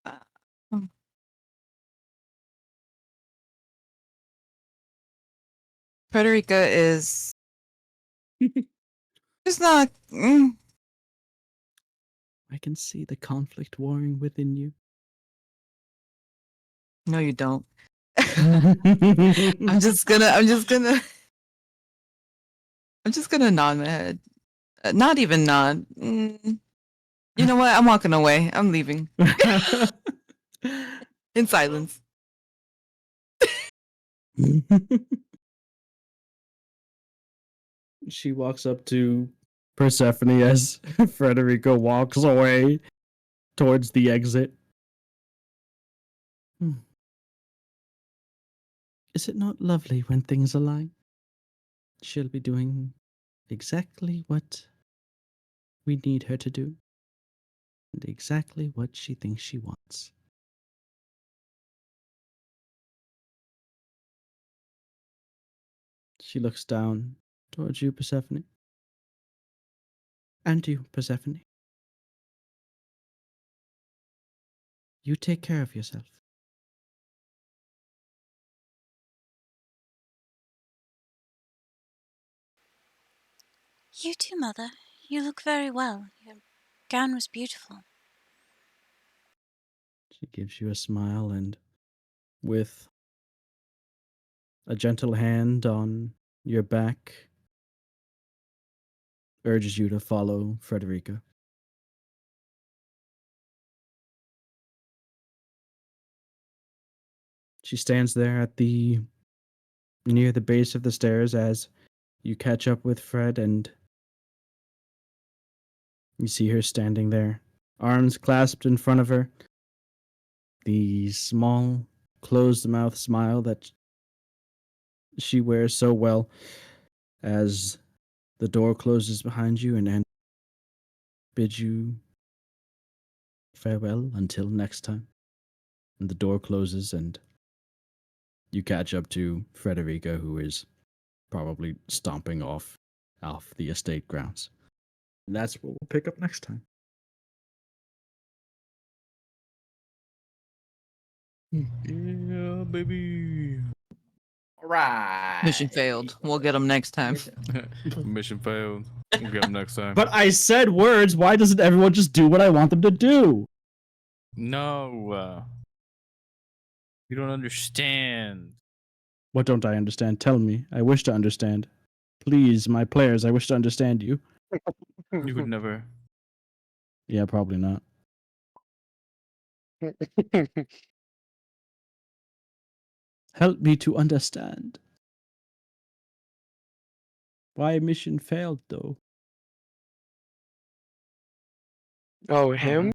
Uh, hmm. Frederica is just not. I can see the conflict warring within you. No, you don't. I'm just gonna. I'm just gonna nod my head. Not even nod. You know what? I'm walking away. I'm leaving in silence. She walks up to Persephone as Frederica walks away towards the exit. Is it not lovely when things align? She'll be doing exactly what we need her to do, and exactly what she thinks she wants. She looks down towards you, Persephone. And you, Persephone. You take care of yourself. You too, Mother. You look very well. Your gown was beautiful. She gives you a smile and, with a gentle hand on your back, urges you to follow Frederica. She stands there at the near the base of the stairs as you catch up with Fred, and you see her standing there, arms clasped in front of her, the small, closed-mouth smile that she wears so well as the door closes behind you and bids you farewell until next time. And the door closes and you catch up to Frederica, who is probably stomping off the estate grounds. And that's what we'll pick up next time. Yeah, baby. All right. Mission failed. We'll get them next time. Mission failed. We'll get him next time. But I said words. Why doesn't everyone just do what I want them to do? No. You don't understand. What don't I understand? Tell me. I wish to understand. Please, my players, I wish to understand you. You would never. Yeah, probably not. Help me to understand. Why mission failed, though? Oh, him?